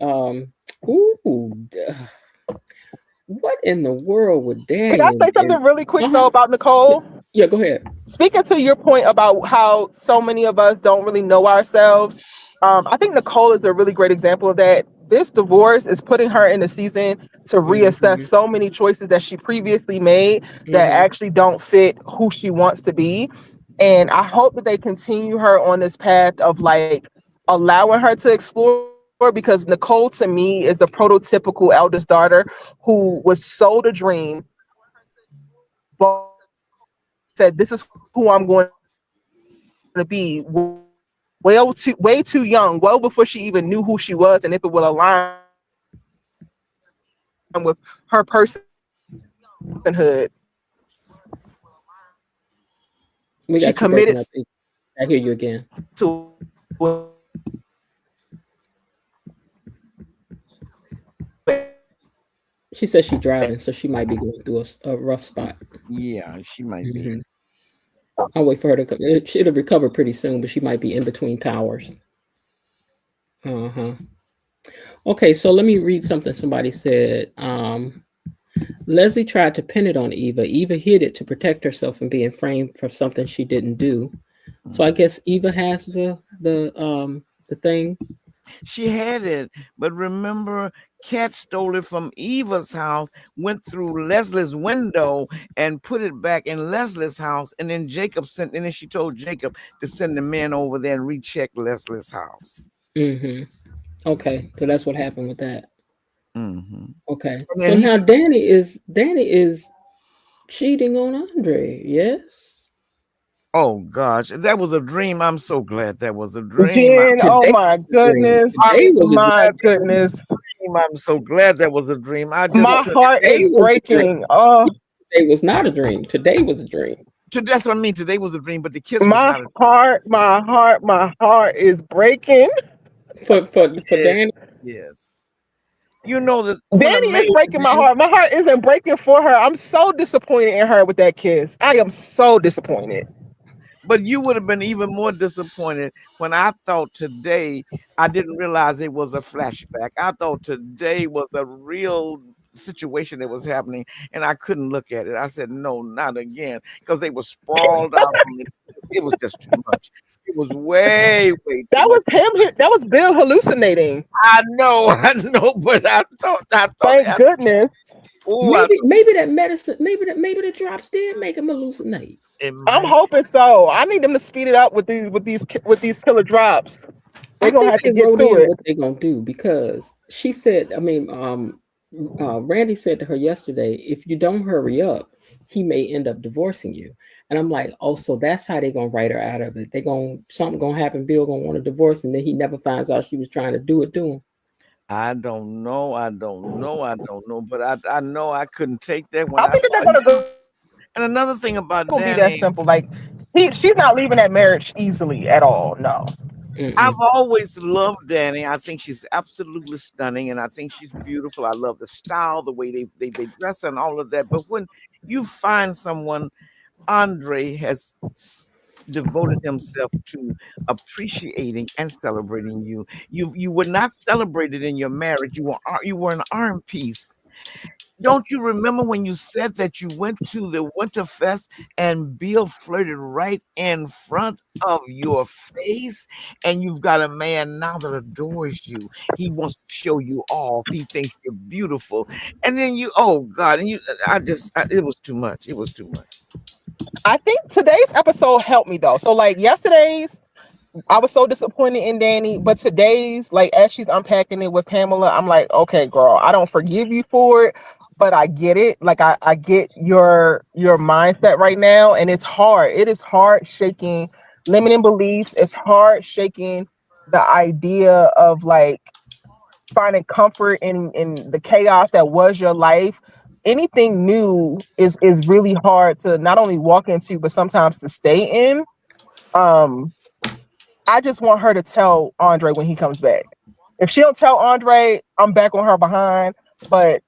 What in the world with Can Daddy I say and something really quick though uh-huh. about Nicole? Yeah, go ahead. Speaking to your point about how so many of us don't really know ourselves, I think Nicole is a really great example of that. This divorce is putting her in a season to reassess Mhm. so many choices that she previously made that Mhm. actually don't fit who she wants to be. And I hope that they continue her on this path of like allowing her to explore because Nicole to me is the prototypical eldest daughter who was sold a dream, but said, "This is who I'm going to be," way too young, well before she even knew who she was and if it would align with her personhood. We She got you breaking committed up. I hear you again. to She says she's driving, so she might be going through a rough spot. Yeah, she might be. Mhm. I'll wait for her to come. It'll recover pretty soon, but she might be in between towers. Uh-huh. Okay, so let me read something somebody said. Leslie tried to pin it on Eva. Eva hid it to protect herself from being framed for something she didn't do. So I guess Eva has the thing. She had it, but remember, Cat stole it from Eva's house, went through Leslie's window, and put it back in Leslie's house. And then and then she told Jacob to send the men over there and recheck Leslie's house. Mm-hmm. Okay, so that's what happened with that. Mm-hmm. Okay, so now Danny is cheating on Andre. Yes. Oh gosh, that was a dream. I'm so glad that was a dream. Jen, oh my goodness. My goodness. I'm so glad that was a dream. My heart is breaking. Oh, today was not a dream. Today was a dream. That's what I mean. Today was a dream, but the kiss was my not a heart is breaking. For Danny. Yes. You know that Danny is breaking my heart. My heart isn't breaking for her. I'm so disappointed in her with that kiss. I am so disappointed. But you would have been even more disappointed when I thought today, I didn't realize it was a flashback. I thought today was a real situation that was happening, and I couldn't look at it. I said, no, not again, because they were sprawled out. It was just too much. It was way too much. That was Bill hallucinating. I know, but I thought. Thank goodness. Maybe that medicine, maybe the drops did make him hallucinate. I'm hoping so. I need them to speed it up with these killer drops. They're gonna have to get to it. What they're gonna do, because she said, Randy said to her yesterday, if you don't hurry up, he may end up divorcing you. And I'm like, oh, so that's how they're gonna write her out of it. Something gonna happen. Bill gonna want a divorce, and then he never finds out she was trying to do it to him. I don't know, but I know I couldn't take that when I think they're gonna go. And another thing about Danny, be that simple. Like she's not leaving that marriage easily at all. No. I've always loved Danny. I think she's absolutely stunning, and I think she's beautiful. I love the style, the way they dress, and all of that. But when you find someone, Andre has devoted himself to appreciating and celebrating you. You were not celebrated in your marriage. You were an arm piece. Don't you remember when you said that you went to the Winterfest and Bill flirted right in front of your face? And you've got a man now that adores you. He wants to show you off. He thinks you're beautiful. And then oh God, and it was too much. It was too much. I think today's episode helped me though. So like yesterday's, I was so disappointed in Danny, but today's, like as she's unpacking it with Pamela, I'm like, okay, girl, I don't forgive you for it, but I get it. Like I get your mindset right now, and it's hard. It is hard shaking limiting beliefs. It's hard shaking the idea of like finding comfort in the chaos that was your life. Anything new is really hard to not only walk into, but sometimes to stay in. I just want her to tell Andre when he comes back. If she don't tell Andre, I'm back on her behind. But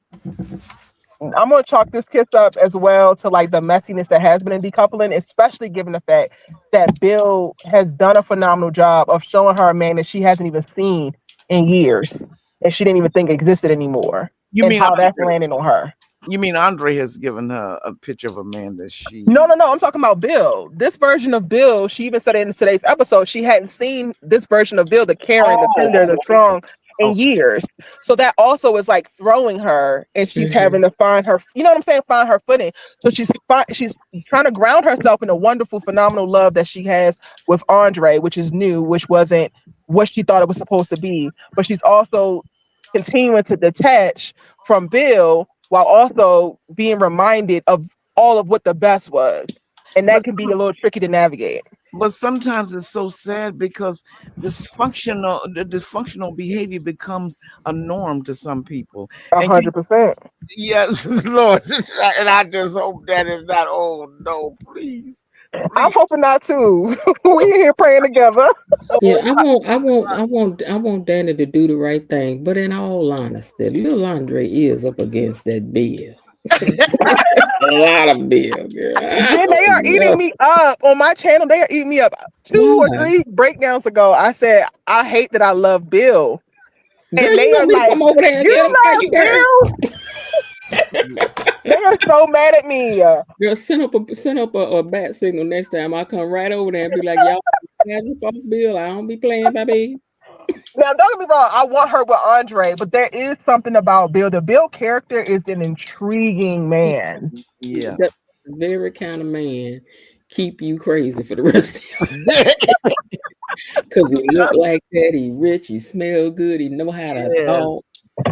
I'm going to chalk this kiss up as well to like the messiness that has been in decoupling, especially given the fact that Bill has done a phenomenal job of showing her a man that she hasn't even seen in years, and she didn't even think existed anymore. You mean how that's landing on her? You mean Andre has given her a picture of a man that she... No. I'm talking about Bill. This version of Bill, she even said it in today's episode, she hadn't seen this version of Bill, the caring, the tender, the strong, in years. So that also is like throwing her, and she's having to find her, you know what I'm saying? Find her footing. So she's trying to ground herself in the wonderful, phenomenal love that she has with Andre, which is new, which wasn't what she thought it was supposed to be. But she's also continuing to detach from Bill, while also being reminded of all of what the best was. And that can be a little tricky to navigate. But sometimes it's so sad because dysfunctional behavior becomes a norm to some people. 100%. Yes, Lord. And I just hope that is not, oh no, please. I'm hoping not too. We're here praying together. Yeah, I want Danny to do the right thing, but in all honesty, little Andre is up against that Bill. A lot of Bill, girl. Jen, they are eating me up on my channel. They are eating me up. 2 or 3 breakdowns ago, I said I hate that I love Bill, girl, and they are like, come over there and you love Bill. They are so mad at me. Girl, send up a bat signal next time. I'll come right over there and be like, y'all guys up off Bill. I don't be playing, baby. Now, don't get me wrong. I want her with Andre, but there is something about Bill. The Bill character is an intriguing man. Yeah. That's the very kind of man keep you crazy for the rest of your life. Because he look like that, he rich, he smell good, he know how to Yes. talk.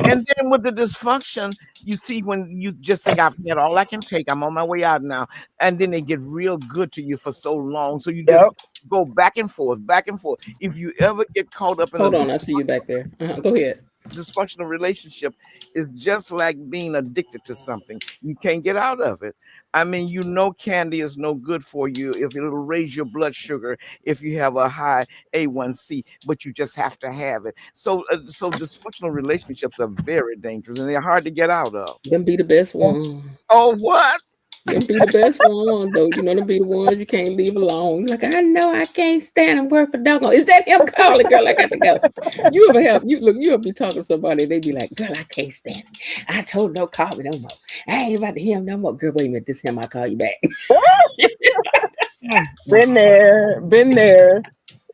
And then with the dysfunction, you see when you just think I've had all I can take, I'm on my way out now, and then they get real good to you for so long, so you just go back and forth, back and forth. If you ever get caught up in Hold on, I see you back there. Go ahead. dysfunctional relationship, is just like being addicted to something. You can't get out of it. I mean, you know, candy is no good for you if it'll raise your blood sugar if you have a high A1C, but you just have to have it. So, so dysfunctional relationships are very dangerous and they're hard to get out of. Them be the best one. Oh, what? Them be the best one, though. You know, them be the ones you can't leave alone. Like, I know I can't stand and work for doggone. Is that him calling, girl? I got to go. You ever be talking to somebody, they be like, girl, I can't stand it. I told him don't call me no more. I ain't about to hear him no more. Girl, wait a minute, this him, I'll call you back. Been there.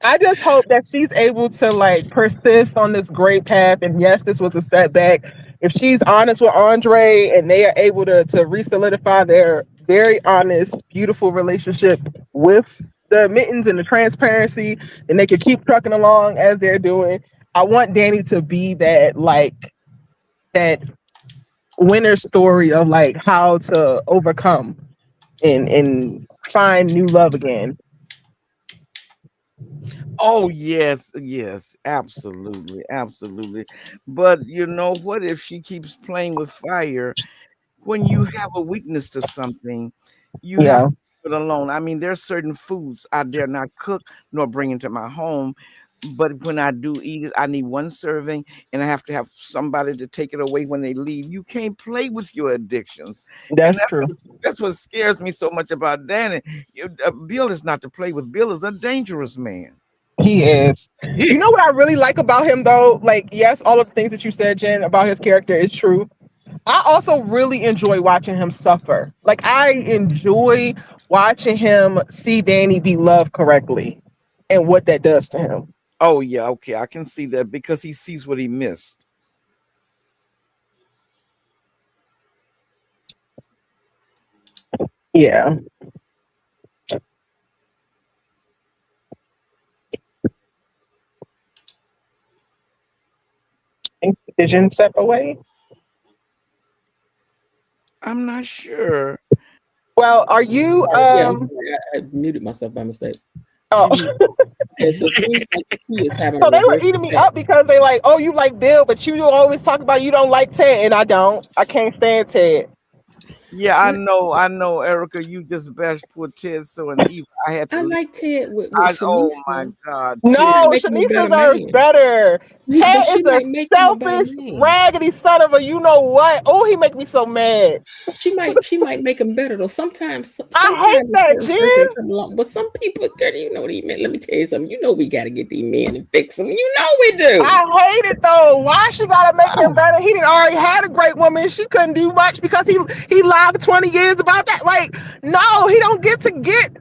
I just hope that she's able to like persist on this great path. And yes, this was a setback. If she's honest with Andre and they are able to re-solidify their very honest, beautiful relationship with the admittance and the transparency, and they can keep trucking along as they're doing. I want Danny to be that winner story of like how to overcome and find new love again. Oh yes, yes, absolutely, absolutely. But you know what? If she keeps playing with fire, when you have a weakness to something, you have to leave it alone. I mean, there's certain foods I dare not cook nor bring into my home. But when I do eat it, I need one serving, and I have to have somebody to take it away when they leave. You can't play with your addictions. That's true. That's what scares me so much about Danny. Bill is not to play with. Bill is a dangerous man. He is. You know what I really like about him though? Like, yes, all of the things that you said, Jen, about his character is true. I also really enjoy watching him suffer. Like, I enjoy watching him see Danny be loved correctly and what that does to him. Oh yeah, okay, I can see that because he sees what he missed. Yeah. Vision step away. I'm not sure. Well, are you I muted myself by mistake. Oh. Okay, so it seems like he is having So they were eating me up because they like, oh, you like Bill, but you always talk about you don't like Ted, and I don't. I can't stand Ted. Yeah, I know, Erica. You just bashed poor Ted so and evil. I had to. I like Ted with oh my God! No, Shanice deserves better. Ted is a selfish, raggedy son of a you know what. Oh, he make me so mad. She might make him better though. Sometimes I hate that, Jen. But some people, girl, you know what he meant. Let me tell you something. You know we got to get these men and fix them. You know we do. I hate it though. Why she gotta make him better? He didn't already had a great woman. She couldn't do much because he lied for 20 years about that. Like, no, he don't get to get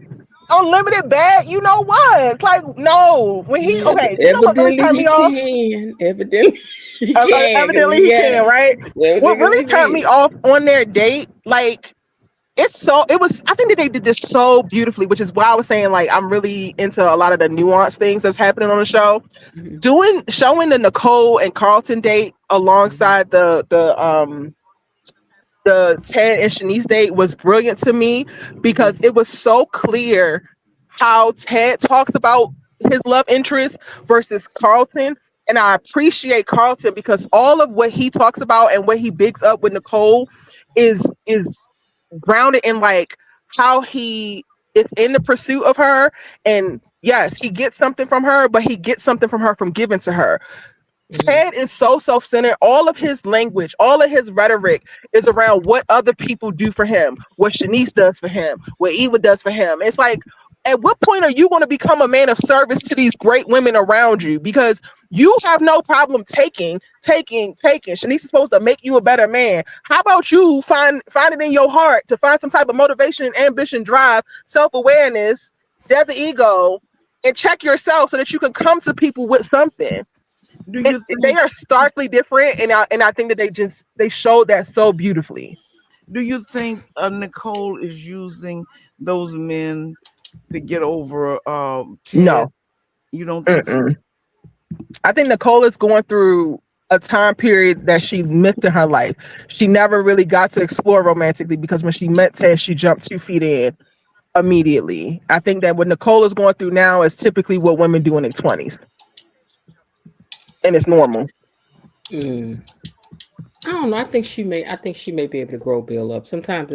unlimited bad. You know what? It's like, no. When he you know what really turned me off? Evidently he can, right? What really turned me off on their date, like, I think that they did this so beautifully, which is why I was saying, like, I'm really into a lot of the nuanced things that's happening on the show. Showing the Nicole and Carlton date alongside the Ted and Shanice date was brilliant to me because it was so clear how Ted talks about his love interest versus Carlton. And I appreciate Carlton because all of what he talks about and what he bigs up with Nicole is grounded in like how he is in the pursuit of her. And yes, he gets something from her, but he gets something from her from giving to her. Ted is so self-centered. All of his language, all of his rhetoric is around what other people do for him, what Shanice does for him, what Eva does for him. It's like, at what point are you going to become a man of service to these great women around you? Because you have no problem taking. Shanice is supposed to make you a better man. How about you find it in your heart to find some type of motivation, ambition, drive, self-awareness, death the ego, and check yourself so that you can come to people with something. Do you think They are starkly different, and I think that they showed that so beautifully. Do you think Nicole is using those men to get over Ted? No. You don't think so? I think Nicole is going through a time period that she missed in her life. She never really got to explore romantically because when she met Ted, she jumped 2 feet in immediately. I think that what Nicole is going through now is typically what women do in their 20s. And it's normal. I don't know. I think she may be able to grow Bill up. Sometimes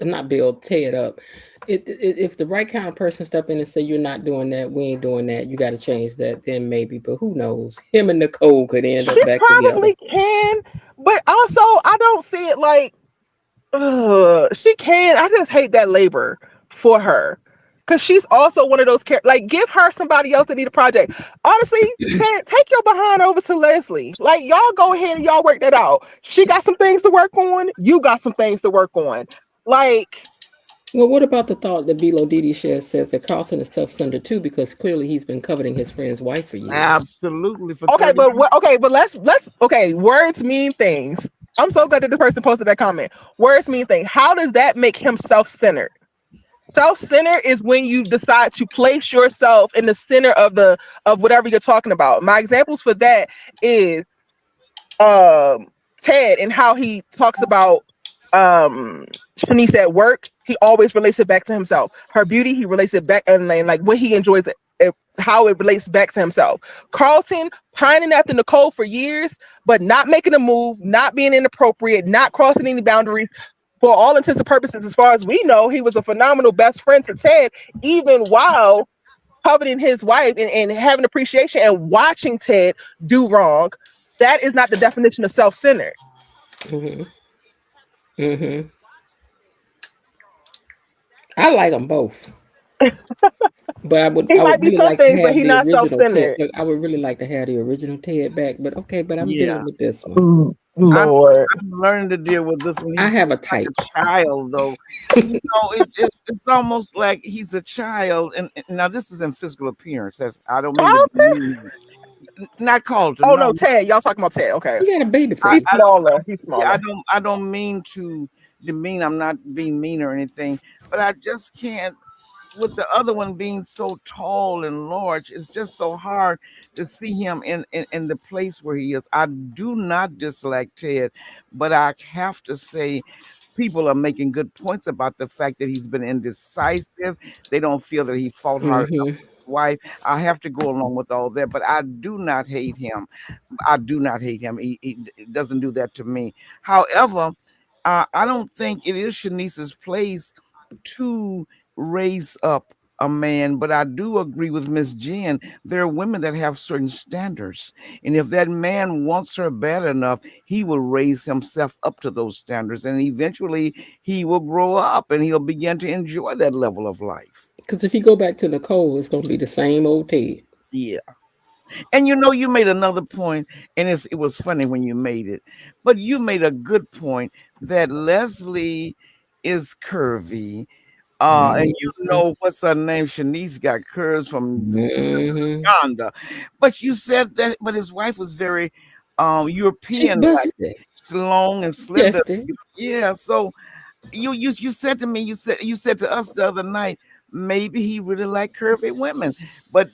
not build Ted up. If the right kind of person step in and say you're not doing that, we ain't doing that, you got to change that, then maybe. But who knows? Him and Nicole could end up back together. She probably can, but also I don't see it like she can. I just hate that labor for her. Because she's also one of those characters. Like, give her somebody else that need a project. Honestly, Ted, take your behind over to Leslie. Like, y'all go ahead and y'all work that out. She got some things to work on. You got some things to work on. Like, well, what about the thought that Bilo Didi says that Carlton is self-centered too, because clearly he's been coveting his friend's wife for years. Absolutely. Okay, words mean things. I'm so glad that the person posted that comment. Words mean things. How does that make him self-centered? Self-centered is when you decide to place yourself in the center of whatever you're talking about. My examples for that is Ted and how he talks about Shanice at work. He always relates it back to himself. Her beauty, he relates it back, and like what he enjoys, how it relates back to himself. Carlton pining after Nicole for years, but not making a move, not being inappropriate, not crossing any boundaries. For all intents and purposes, as far as we know, he was a phenomenal best friend to Ted, even while coveting his wife and having appreciation and watching Ted do wrong. That is not the definition of self-centered. I like them both. But I would really like to have the original Ted. I would really like to have the original Ted back, but I'm dealing with this one. Lord. I'm learning to deal with this one. I have a type. Child, though. It's almost like he's a child. And now this is in physical appearance. I don't mean not Carlton. Oh no, Ted. Y'all talking about Ted? Okay. He got a baby face. He's smaller. He's smaller. Yeah, I don't mean to demean. I'm not being mean or anything, but I just can't. With the other one being so tall and large, it's just so hard to see him in the place where he is. I do not dislike Ted, but I have to say people are making good points about the fact that he's been indecisive. They don't feel that he fought hard enough with his wife. I have to go along with all that, but I do not hate him. He doesn't do that to me. However, I don't think it is Shanice's place to raise up a man, but I do agree with Miss Jen. There are women that have certain standards, and if that man wants her bad enough, he will raise himself up to those standards, and eventually he will grow up and he'll begin to enjoy that level of life. Because if you go back to Nicole, it's going to be the same old Ted. Yeah. And you made another point, and it was funny when you made it, but you made a good point that Leslie is curvy. And what's her name? Shanice got curves from Uganda. But you said that, but his wife was very European, like long and slender. Yeah. So you said to me, you said to us the other night, maybe he really liked curvy women, but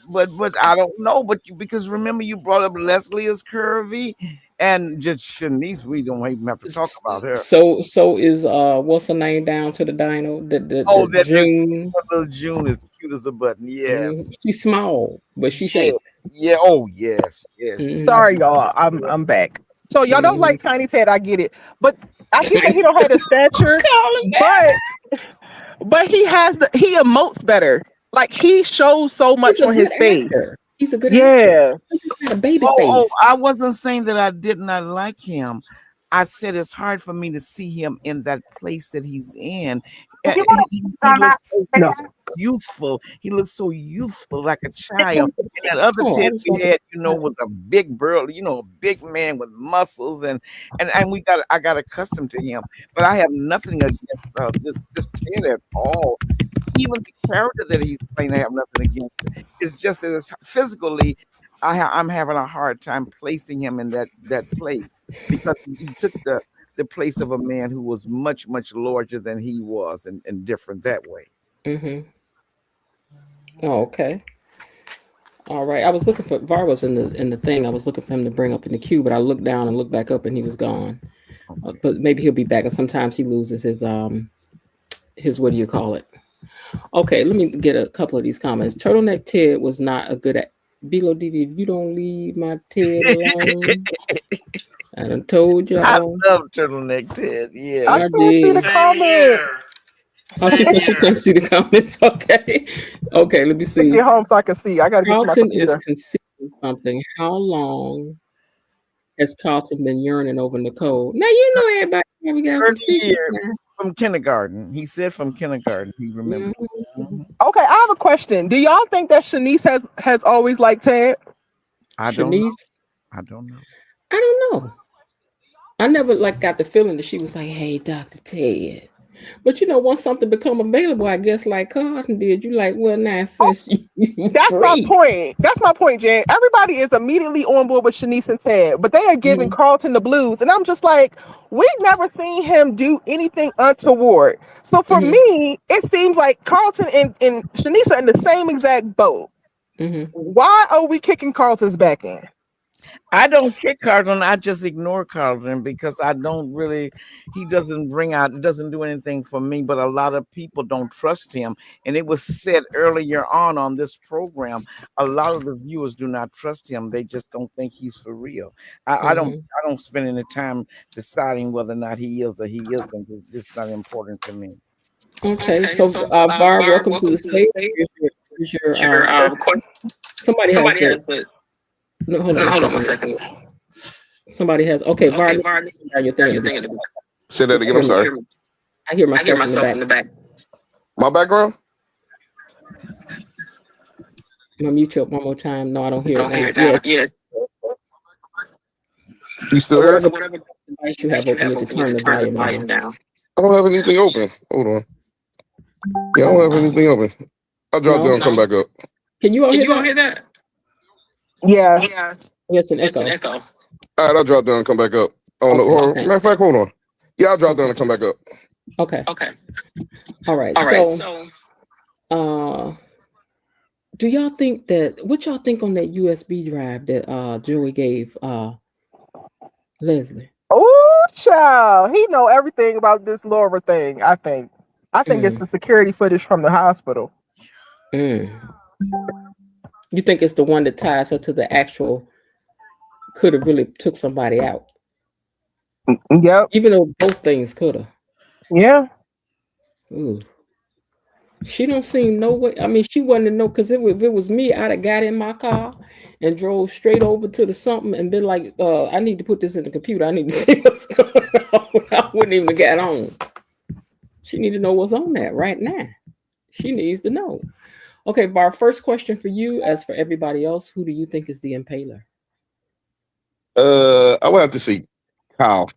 I don't know. But because remember you brought up Leslie is curvy. And just Shanice, we don't even have to talk about her. So is what's her name down to the dino? That June. Little June is cute as a button. Yes, she's small, but she's shaped. Yeah. Oh yes. Sorry, y'all. I'm back. So y'all don't like Tiny Ted. I get it, but I get that he don't have the stature. But he emotes better. Like he shows so much on his face. He's a good actor. He's got a baby face. I wasn't saying that I did not like him. I said it's hard for me to see him in that place that he's in. And he looks so youthful. He looks so youthful, like a child. And that other Oh, I Ted just we want had, was a big burly, a big man with muscles, and I got accustomed to him. But I have nothing against this Ted at all. Even the character that he's playing, I have nothing against it. It's just that physically, I'm having a hard time placing him in that place because he took the place of a man who was much, much larger than he was and different that way. Mm-hmm. Oh, okay. All right. I was looking for Var was in the thing. I was looking for him to bring up in the queue, but I looked down and looked back up and he was gone. Okay. But maybe he'll be back. And sometimes he loses his what do you call it? Okay, let me get a couple of these comments. Turtleneck Ted was not a good at Bilo Didi. If you don't leave my Ted alone, I done told I y'all. love Turtleneck Ted. Yeah. I I can't see did. the Same comment. here. Oh, she Same said she here. can't see the comments. Okay. Okay, let me Let's see. get home so I can see. I gotta get to my Carlton is computer. concealing something. How long has Carlton been yearning over Nicole? Now you know everybody we got some 30 secrets years now. from kindergarten. He said from kindergarten. He remembered. Mhm. Okay, I have a question. Do y'all think that Shanice has always liked Ted? I don't know. Shanice, I don't know. I don't know. I never got the feeling that she was like, "Hey, Dr. Ted." But once something become available, I guess like Carlton did, you like, well, now since you That's my free. point. That's my point, Jen. Everybody is immediately on board with Shanice and Ted, but they are giving Carlton the blues. And I'm just like, we've never seen him do anything untoward. So for me, it seems like Carlton and Shanice are in the same exact boat. Why are we kicking Carlton's back in? I don't kick Carlton. I just ignore Carlton because I don't really. He doesn't doesn't do anything for me. But a lot of people don't trust him, and it was said earlier on this program. A lot of the viewers do not trust him. They just don't think he's for real. I don't. I don't spend any time deciding whether or not he is or he isn't. It's just not important to me. Okay, so Barb, welcome to the stage. Here's your question. Somebody has the. No, hold on a second. Somebody has. Okay, Var, your thing. Say that again. I'm sorry. I hear myself in the back. My background? I'm gonna mute you up one more time. No, I don't hear it now. Yes. You still there? Whatever device you have open, you to turn the volume down. I don't have anything open. Hold on. Yeah, I don't have anything open. I'll drop down and come back up. Can you all hear that? Yeah. Yes, an echo. All right, I'll drop down and come back up. Oh, no. Matter of fact, hold on. Yeah, I'll drop down and come back up. Okay. All right. So, do y'all think what y'all think on that USB drive that Joey gave Leslie? Oh, child. He know everything about this Laura thing, I think. It's the security footage from the hospital. You think it's the one that ties her to the actual could have really took somebody out? Yep. Even though both things could have. Yeah. Ooh. She don't seem no way. I mean, she wasn't know because if it was me, I'd have got in my car and drove straight over to the something and been like, I need to put this in the computer. I need to see what's going on. I wouldn't even get on. She need to know what's on that right now. She needs to know. Okay, Bar, first question for you, as for everybody else, who do you think is the impaler? I would have to say Kyle.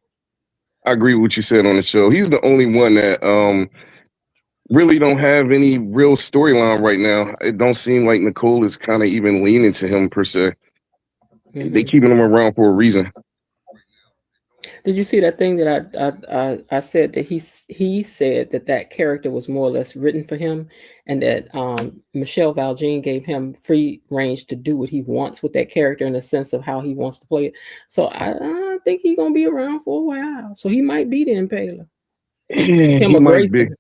I agree with what you said on the show. He's the only one that really don't have any real storyline right now. It don't seem like Nicole is kind of even leaning to him per se. They keeping him around for a reason. Did you see that thing that I said that he said that character was more or less written for him, and that Michelle Valjean gave him free range to do what he wants with that character in the sense of how he wants to play it. So I think he's gonna be around for a while. So he might be the impaler. Him or Grayson.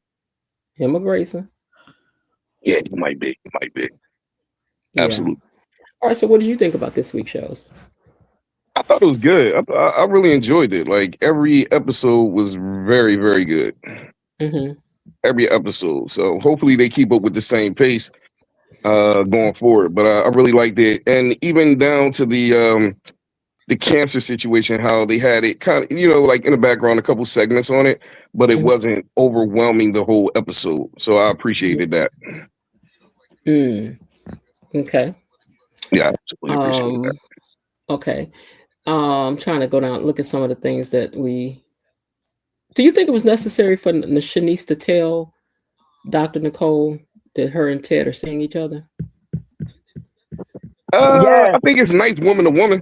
Him or Grayson. Yeah, he might be. He might be. Yeah. Absolutely. All right. So what did you think about this week's shows? I thought it was good. I really enjoyed it. Like every episode was very, very good. Every episode. So hopefully they keep up with the same pace going forward. But I really liked it, and even down to the the cancer situation, how they had it kind of, like in the background, a couple segments on it, but it wasn't overwhelming the whole episode. So I appreciated that. Okay. Yeah, I absolutely appreciate that. Okay. I'm trying to go down and look at some of the things that we. Do you think it was necessary for Shanice to tell Dr. Nicole that her and Ted are seeing each other? Yes. I think it's nice woman to woman.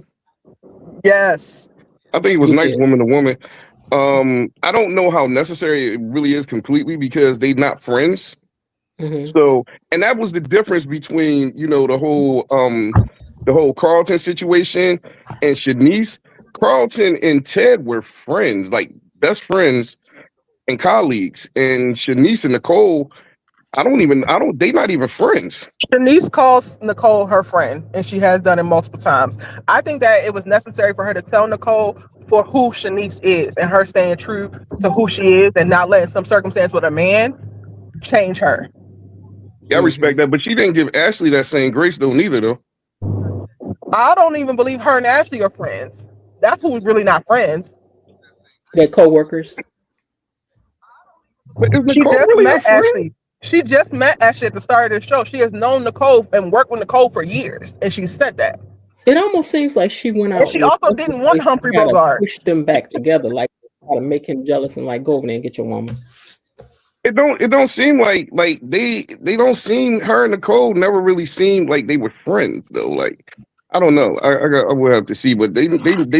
Yes. I think it was nice woman to woman. I don't know how necessary it really is completely because they're not friends. So, and that was the difference between, the whole Carlton situation and Shanice. Carlton and Ted were friends, like best friends and colleagues. And Shanice and Nicole, they're not even friends. Shanice calls Nicole her friend, and she has done it multiple times. I think that it was necessary for her to tell Nicole for who Shanice is and her staying true to who she is and not letting some circumstance with a man change her. Yeah, I respect that, but she didn't give Ashley that same grace though, neither though. I don't even believe her and Ashley are friends. That's who's really not friends. They're co-workers. But is She Nicole just really met Ashley. She just met Ashley at the start of the show. She has known Nicole and worked with Nicole for years, and she said that. It almost seems like she went out. And she also didn't want Humphrey Bogart. Push them back together, like try to make him jealous and like go over there and get your woman. It don't seem like they don't seem, her and Nicole never really seemed like they were friends though. Like I don't know. I will have to see, but they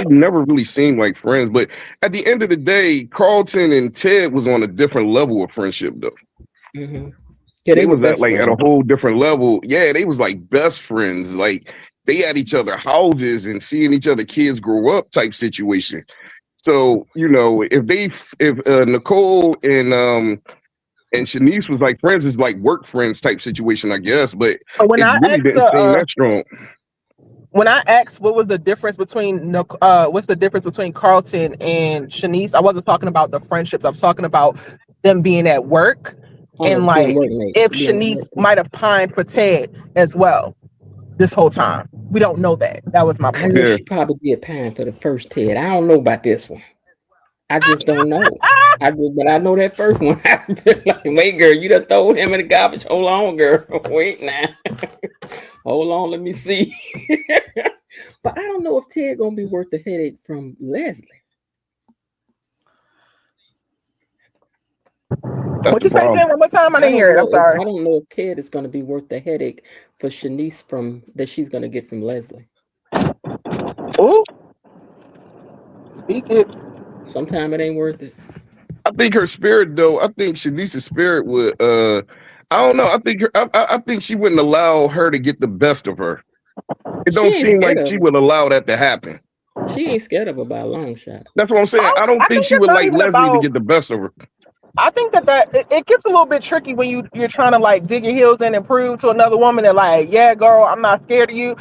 never really seemed like friends. But at the end of the day, Carlton and Ted was on a different level of friendship though. Yeah, they was at a whole different level. Yeah, they was like best friends. Like they had each other houses and seeing each other kids grow up type situation. So if Nicole and Shanice was like friends, is like work friends type situation, I guess. But when I really didn't seem that strong. When I asked what was the difference between what's the difference between Carlton and Shanice, I wasn't talking about the friendships. I was talking about them being at work and like if Shanice might have pined for Ted as well this whole time. We don't know that. That was my point. I know she probably did pine for the first Ted. I don't know about this one. I just don't know. But I know that first one. I've been like, wait, girl, you done throw him in the garbage. Hold on, girl. Wait now. Hold on, let me see. But I don't know if Ted gonna be worth the headache from Leslie. What you say, Jen? One more time? I didn't hear it. I'm sorry. I don't know if Ted is gonna be worth the headache for Shanice that she's gonna get from Leslie. Ooh. Speak it. Sometime it ain't worth it. I think her spirit, though. I think Shanice's spirit would. I don't know. I think she wouldn't allow her to get the best of her. It don't seem like she would allow that to happen. She ain't scared of her by a long shot. That's what I'm saying. I don't think she would like Leslie to get the best of her. I think that it gets a little bit tricky when you're trying to like dig your heels in and prove to another woman that like, yeah, girl, I'm not scared of you.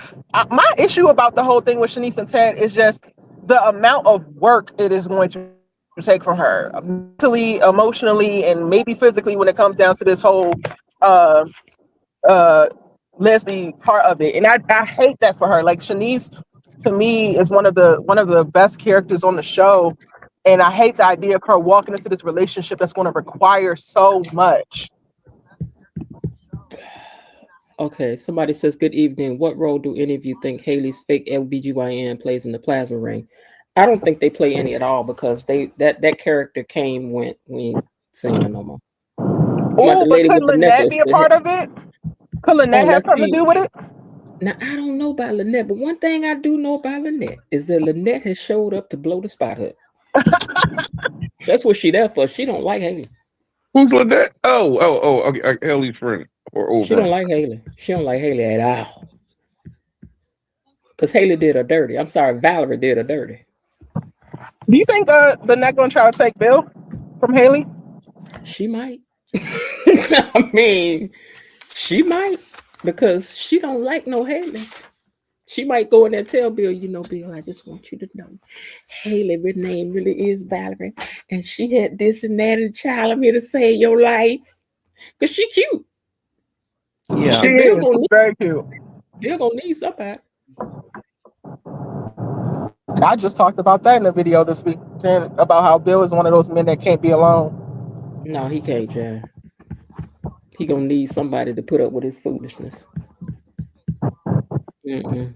My issue about the whole thing with Shanice and Ted is just the amount of work it is going to take from her mentally, emotionally, and maybe physically when it comes down to this whole Leslie part of it. And I hate that for her. Like Shanice to me is one of the best characters on the show. And I hate the idea of her walking into this relationship that's going to require so much. Okay, somebody says, good evening. What role do any of you think Haley's fake LBGYN plays in the plasma ring? I don't think they play any at all because that character came, went, we ain't seen her no more. Oh, but could Lynette be a part of it? Could Lynette have something to do with it? Now, I don't know about Lynette, but one thing I do know about Lynette is that Lynette has showed up to blow the spot up. That's what she there for. She don't like Haley. Who's Lynette? Oh, okay, Haley's friend or old She friend. don't like Haley. She don't like Haley at all. Because Haley did her dirty. I'm sorry, Valerie did her dirty. Do you think Lynette gonna try to take Bill from Haley? She might. I mean, she might because she don't like no Haley. She might go in there and tell Bill, Bill, I just want you to know Haley, her name really is Valerie. And she had this and that and child, I'm here to save your life. Because she cute. Yeah. She is very cute. Bill gonna need somebody. I just talked about that in a video this weekend about how Bill is one of those men that can't be alone. No, he can't, Chad. He gonna need somebody to put up with his foolishness. He'll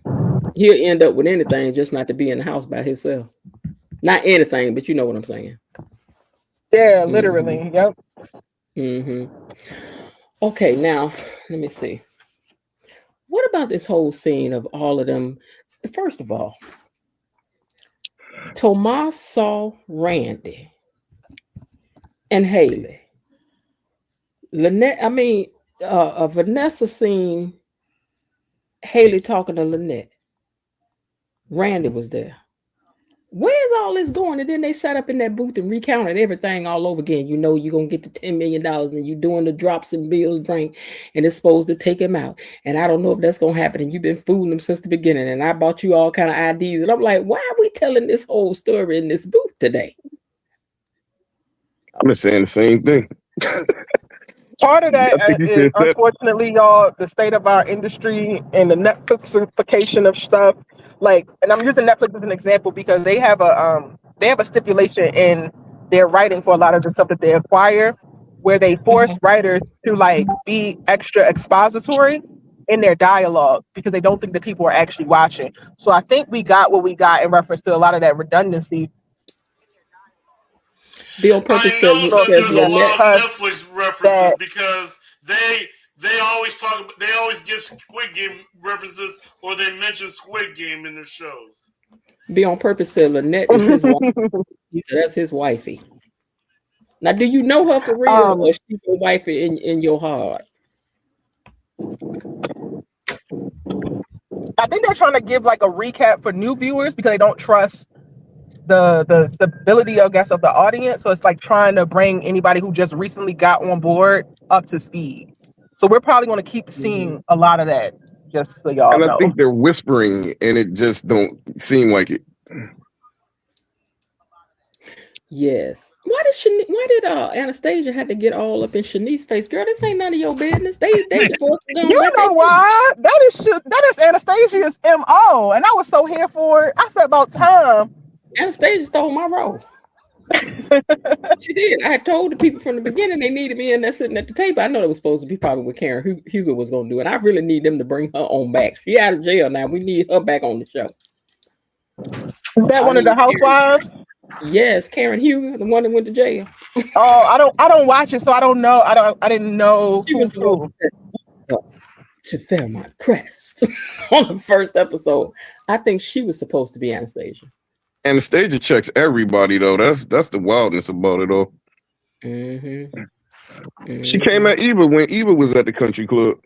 end up with anything, just not to be in the house by himself. Not anything, but you know what I'm saying. Yeah, literally. Yep. Okay, now let me see. What about this whole scene of all of them? First of all, Tomas saw Randy and Haley. Lynette, Vanessa seen Haley talking to Lynette. Randy was there. Where's all this going? And then they sat up in that booth and recounted everything all over again. You know, you're going to get the $10 million and you're doing the drops in Bill's drink and it's supposed to take him out. And I don't know if that's going to happen. And you've been fooling them since the beginning. And I bought you all kind of IDs. And I'm like, why are we telling this whole story in this booth today? I've been saying the same thing. Part of that is, unfortunately, y'all, the state of our industry and the Netflixification of stuff. Like, and I'm using Netflix as an example because they have a stipulation in their writing for a lot of the stuff that they acquire, where they force writers to like be extra expository in their dialogue because they don't think that people are actually watching. So I think we got what we got in reference to a lot of that redundancy. Be on purpose. I noticed that there's a lot of Netflix references because they always talk about, they always give Squid Game references or they mention Squid Game in their shows. Be on purpose said Lynette is his wife. He said that's his wifey. Now, do you know her for real or she's your wifey in your heart? I think they're trying to give like a recap for new viewers because they don't trust the stability, I guess, of the audience. So it's like trying to bring anybody who just recently got on board up to speed. So we're probably going to keep seeing a lot of that, just so y'all know. And I think they're whispering, and it just don't seem like it. Yes. Why did Anastasia had to get all up in Shanice's face? Girl, this ain't none of your business. They divorced. You know why? That is Anastasia's MO, and I was so here for it. I said about time. Anastasia stole my role. She did. I had told the people from the beginning they needed me in there sitting at the table. I know it was supposed to be probably what Karen Hugo was going to do, and I really need them to bring her on back. She out of jail now. We need her back on the show. Is that one of the housewives? Yes, Karen Hugo, the one that went to jail. Oh, I don't watch it, so I don't know. I didn't know who's who. To Fairmont Crest on the first episode. I think she was supposed to be Anastasia. Anastasia checks everybody though. That's the wildness about it all. She came at Eva when Eva was at the country club.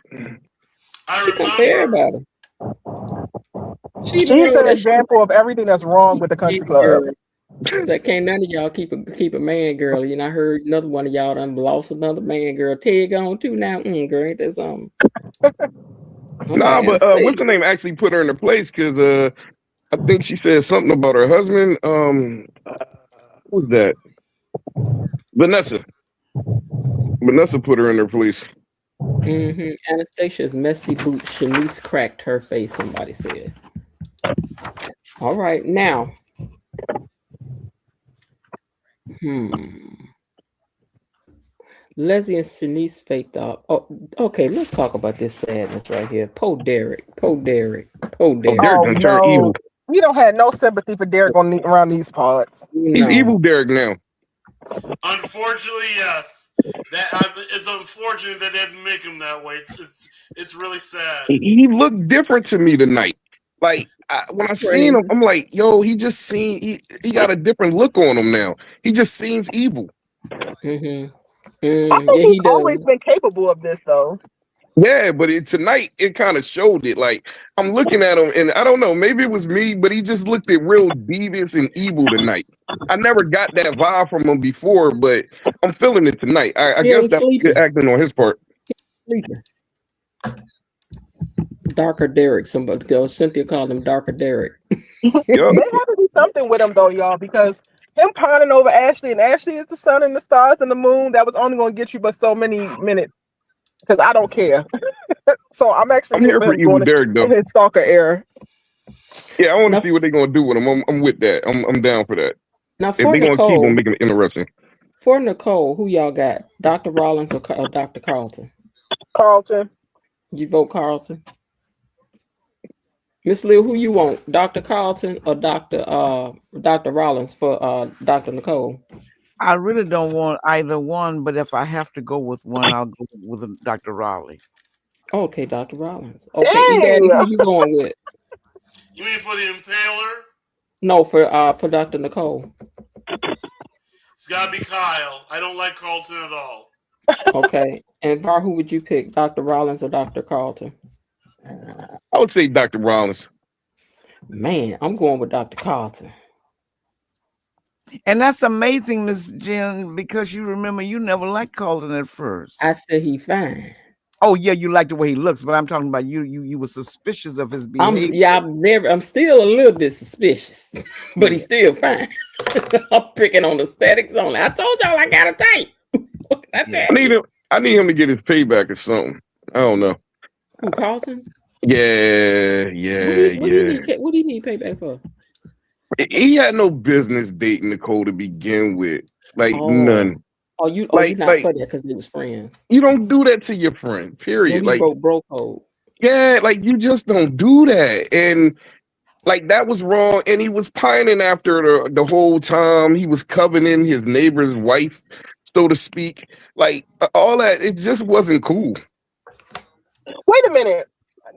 I remember everybody. She's an example of everything that's wrong with the country club. That can't none of y'all keep a man, girl. You know, I heard another one of y'all done lost another man, girl. Ted gone too now. Girl, ain't that something? Nah, but what's the name actually put her in her place? Because I think she said something about her husband. Who's that? Vanessa. Vanessa put her in her place. Anastasia's messy boot. Shanice cracked her face. Somebody said. All right, now. Leslie and Shanice faked up. Oh, okay. Let's talk about this sadness right here. Poor Derek. Derek done turned evil. We don't have no sympathy for Derek around these parts. He's evil Derek now. Unfortunately, yes. It's unfortunate that they had to make him that way. It's really sad. He looked different to me tonight. Like when I seen him, I'm like, yo, he got a different look on him now. He just seems evil. I think he's always been capable of this though. Yeah, but tonight it kind of showed it. Like I'm looking at him, and I don't know, maybe it was me, but he just looked at real devious and evil tonight. I never got that vibe from him before, but I'm feeling it tonight. I guess that's good acting on his part. Darker Derek. Somebody goes. Cynthia called him Darker Derek. There had to be something with him though, y'all, because him pining over Ashley, and Ashley is the sun and the stars and the moon. That was only going to get you but so many minutes. Because I don't care. So I'm actually here for evil Derek though. In his stalker era. Yeah, I want Now, to see what they're gonna do with him. I'm with that. I'm down for that. now If for they're gonna keep Nicole, on making it interesting. who y'all got? Dr. Rollins or Dr. Carlton? Carlton. You vote Carlton. Miss Lil, who you want? Dr. Carlton or Dr. Rollins for Dr. Nicole? I really don't want either one, but if I have to go with one, I'll go with Dr. Raleigh. Okay, Dr. Rollins. Okay, Hey, E-Daddy, who you going with? You mean for the Impaler? No, for Dr. Nicole. It's gotta be Kyle. I don't like Carlton at all. Okay, and Var, who would you pick? Dr. Rollins or Dr. Carlton? I would say Dr. Rollins. Man, I'm going with Dr. Carlton. And that's amazing, Miss Jen, because you remember you never liked Carlton at first. I said he fine. Oh yeah, you like the way he looks, but I'm talking about you were suspicious of his behavior. I'm still a little bit suspicious, but he's still fine. I'm picking on the aesthetics only. I told y'all I got a type. I need him to get his payback or something. I don't know. Who, Carlton? Yeah. What do you need payback for? He had no business dating Nicole to begin with. Like none. You're not for that because they was friends. You don't do that to your friend, period. He broke bro code. Yeah, like you just don't do that. And like that was wrong. And he was pining after the whole time. He was coveting his neighbor's wife, so to speak. Like all that, it just wasn't cool. Wait a minute.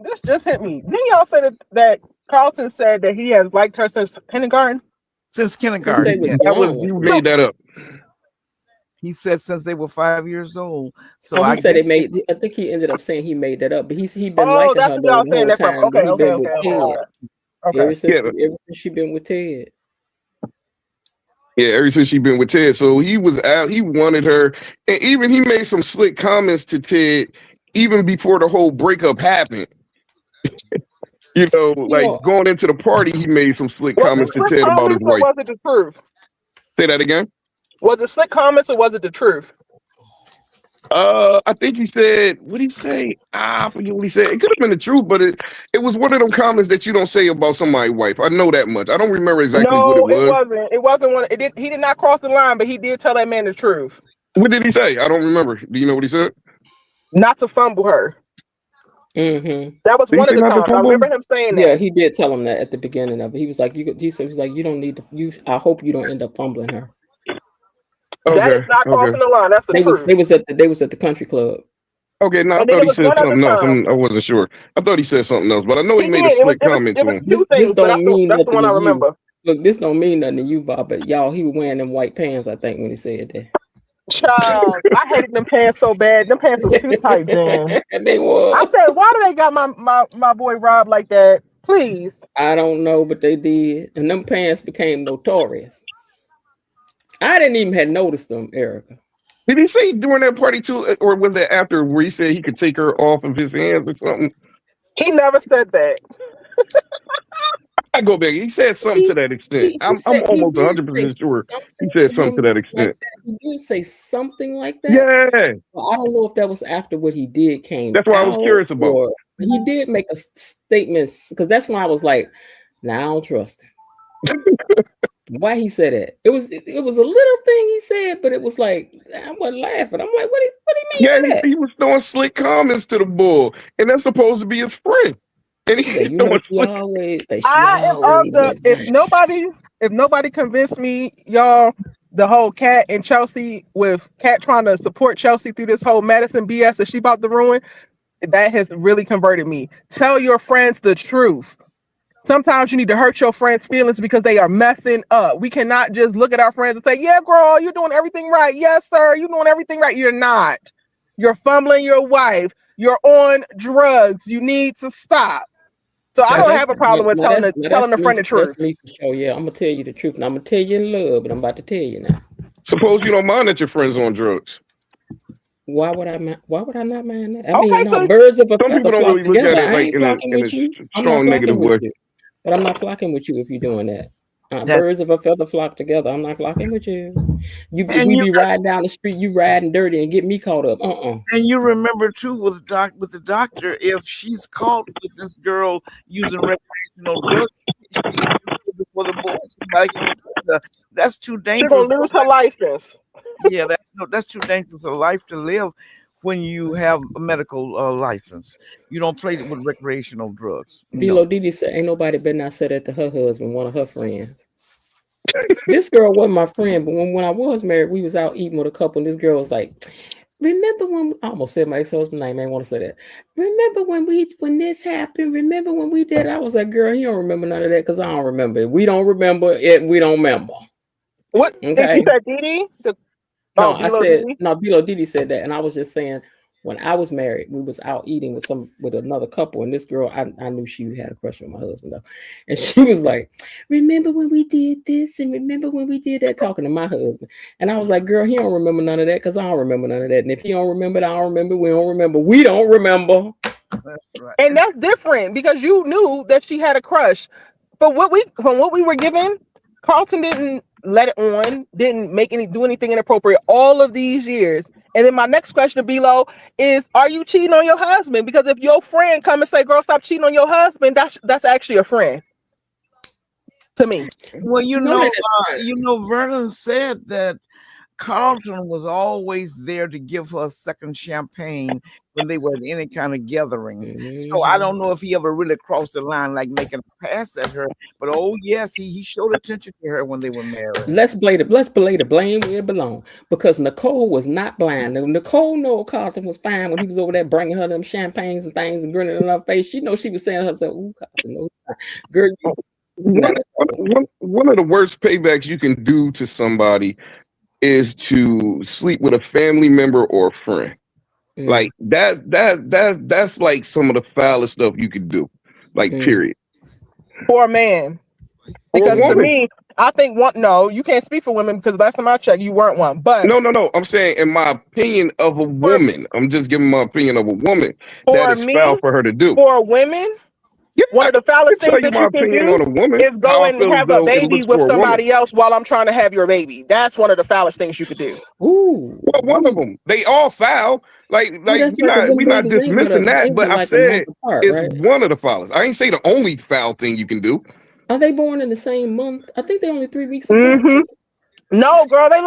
This just hit me. Didn't y'all say that Carlton said that he has liked her since kindergarten? Since kindergarten. You made that up. He said since they were 5 years old. So I think he ended up saying he made that up, but he been liking that's her what y'all saying the that whole from. time. Okay. Ever since she been with Ted. Yeah, ever since she been with Ted. So he was out, he wanted her, and even he made some slick comments to Ted even before the whole breakup happened. Going into the party, he made some slick comments to Ted about his wife. Was it the truth? Say that again. Was it slick comments or was it the truth? I think he said, what did he say? I forget what he said. It could have been the truth, but it was one of them comments that you don't say about somebody's wife. I know that much. I don't remember exactly what it was. It wasn't one. He did not cross the line, but he did tell that man the truth. What did he say? I don't remember. Do you know what he said? Not to fumble her. Mm-hmm. That was one of the times. I remember him saying that. Yeah, he did tell him that at the beginning of it. He was like, you don't need to. I hope you don't end up fumbling her. That is not crossing the line. That's the truth. They was at the country club. Okay, no, I thought he said something else. I wasn't sure. I thought he said something else, but I know he made a slick comment to him. This don't mean that's the one I remember. Look, this don't mean nothing to you, Bob, but y'all, he was wearing them white pants, I think, when he said that. Child, I hated them pants so bad. Them pants was too tight, man. They were. I said, why do they got my boy Rob like that? Please. I don't know, but they did. And them pants became notorious. I didn't even have noticed them, Erica. Did he say during that party too, or was that after where he said he could take her off of his hands or something? He never said that. I go back. He said something to that extent. I'm almost 100% sure he said something to that extent. He did say something like that. Yeah. Well, I don't know if that was after what he did came. That's what I was curious about. He did make a statement because that's when I was like, "Nah, I don't trust him." Why he said that? It was a little thing he said, but it was like I wasn't laughing. I'm like, what do you mean? Yeah, he was throwing slick comments to the bull, and that's supposed to be his friend. And he's throwing slick. If nobody convinced me, y'all, the whole Cat and Chelsea with Cat trying to support Chelsea through this whole Madison BS that she about to ruin, that has really converted me. Tell your friends the truth. Sometimes you need to hurt your friends' feelings because they are messing up. We cannot just look at our friends and say, yeah, girl, you're doing everything right. Yes, sir, you're doing everything right. You're not. You're fumbling your wife. You're on drugs. You need to stop. So I don't have a problem with telling a friend the truth. Me for sure. Yeah, I'm going to tell you the truth. And I'm going to tell you in love, but I'm about to tell you now. Suppose you don't mind that your friend's on drugs. Why would I not mind that? I mean, birds of a feather. Some people don't really look at it like in a strong negative way. But I'm not flocking with you if you're doing that. That's Birds of a feather flock together. I'm not flocking with you. and We you be riding down the street, you riding dirty and get me caught up. and you remember too with the doctor, if she's caught with this girl using recreational drugs, she before the board, somebody can report her. That's too She's gonna dangerous. lose her license. Yeah, that's too dangerous a life to live when you have a medical license. You don't play with recreational drugs. Bilo No. Didi said, ain't nobody better not say that to her husband, one of her friends. This girl wasn't my friend, but when I was married, we was out eating with a couple, and this girl was like, remember when I almost said my ex-husband's name, I didn't want to say that. Remember when this happened? Remember when we did? I was like, girl, you don't remember none of that because I don't remember it. We don't remember it, we don't remember. What? Okay. You said Didi? No, I said Didi? no, Bilo Didi said that, and I was just saying when I was married, we was out eating with another couple, and this girl, I knew she had a crush on my husband though, and she was like, "Remember when we did this, and remember when we did that?" Talking to my husband, and I was like, "Girl, he don't remember none of that because I don't remember none of that, and if he don't remember it, I don't remember. We don't remember. We don't remember." That's right. And that's different because you knew that she had a crush. But from what we were given, Carlton didn't let it on, didn't do anything inappropriate all of these years. And then my next question to Bilo is, are you cheating on your husband? Because if your friend come and say, girl, stop cheating on your husband, that's actually a friend to me. Well, Vernon said that Carlton was always there to give her a second champagne when they were at any kind of gatherings. So I don't know if he ever really crossed the line, like making a pass at her. But oh yes, he showed attention to her when they were married. Let's lay the blame where it belongs, because Nicole was not blind. Nicole knew Carlton was fine when he was over there bringing her them champagnes and things and grinning in her face. She know she was saying to herself, "Ooh, Carlton, no, girl." One of the worst paybacks you can do to somebody is to sleep with a family member or a friend. Like that's like some of the foulest stuff you could do. Like period. For a man. Because to me, I think you can't speak for women because last time I checked, you weren't one. But no. I'm saying in my opinion of a woman. I'm just giving my opinion of a woman that is foul for her to do. For women, one of the foulest things that you can do on a woman, is go and have a baby with somebody else while I'm trying to have your baby. That's one of the foulest things you could do. Ooh. Well, one of them. They all foul. Like we're not dismissing that, but I said it's one of the foulest. I ain't say the only foul thing you can do. Are they born in the same month? I think they're only 3 weeks apart. No, girl, they're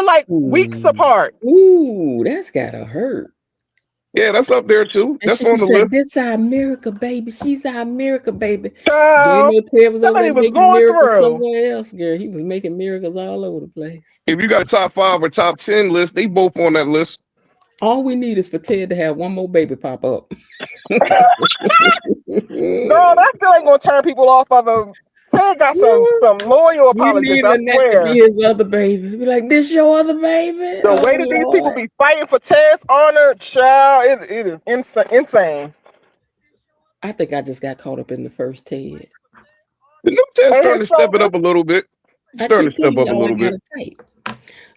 like weeks apart. Ooh, that's gotta hurt. Yeah, that's up there too. And that's on the list. This our America, baby. She's our America, baby. Girl, Ted was over there making miracles somewhere else, girl. He was making miracles all over the place. If you got a top 5 or top 10 list, they both on that list. All we need is for Ted to have one more baby pop up. Girl, that still ain't gonna turn people off of him. Ted got some loyal apologists. I swear. To be his other baby. Be like, this your other baby? The way that these people be fighting for Ted's honor, child, it is insane. I think I just got caught up in the first Ted. The new Ted's starting to step it up a little bit. Starting to step up a little bit.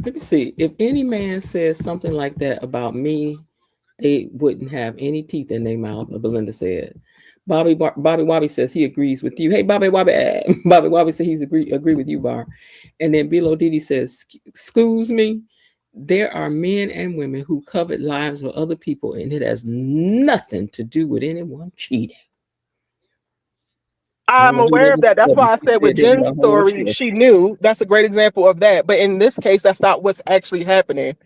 Let me see. If any man says something like that about me, they wouldn't have any teeth in their mouth, Belinda said. Bobby Wobby says he agrees with you. Hey, Bobby Wobby says he's agree with you, Bar. And then Bilo Didi says, excuse me, there are men and women who covet lives of other people, and it has nothing to do with anyone cheating. I'm aware of that. That's why I said with Jen's story, she knew. That's a great example of that. But in this case, that's not what's actually happening.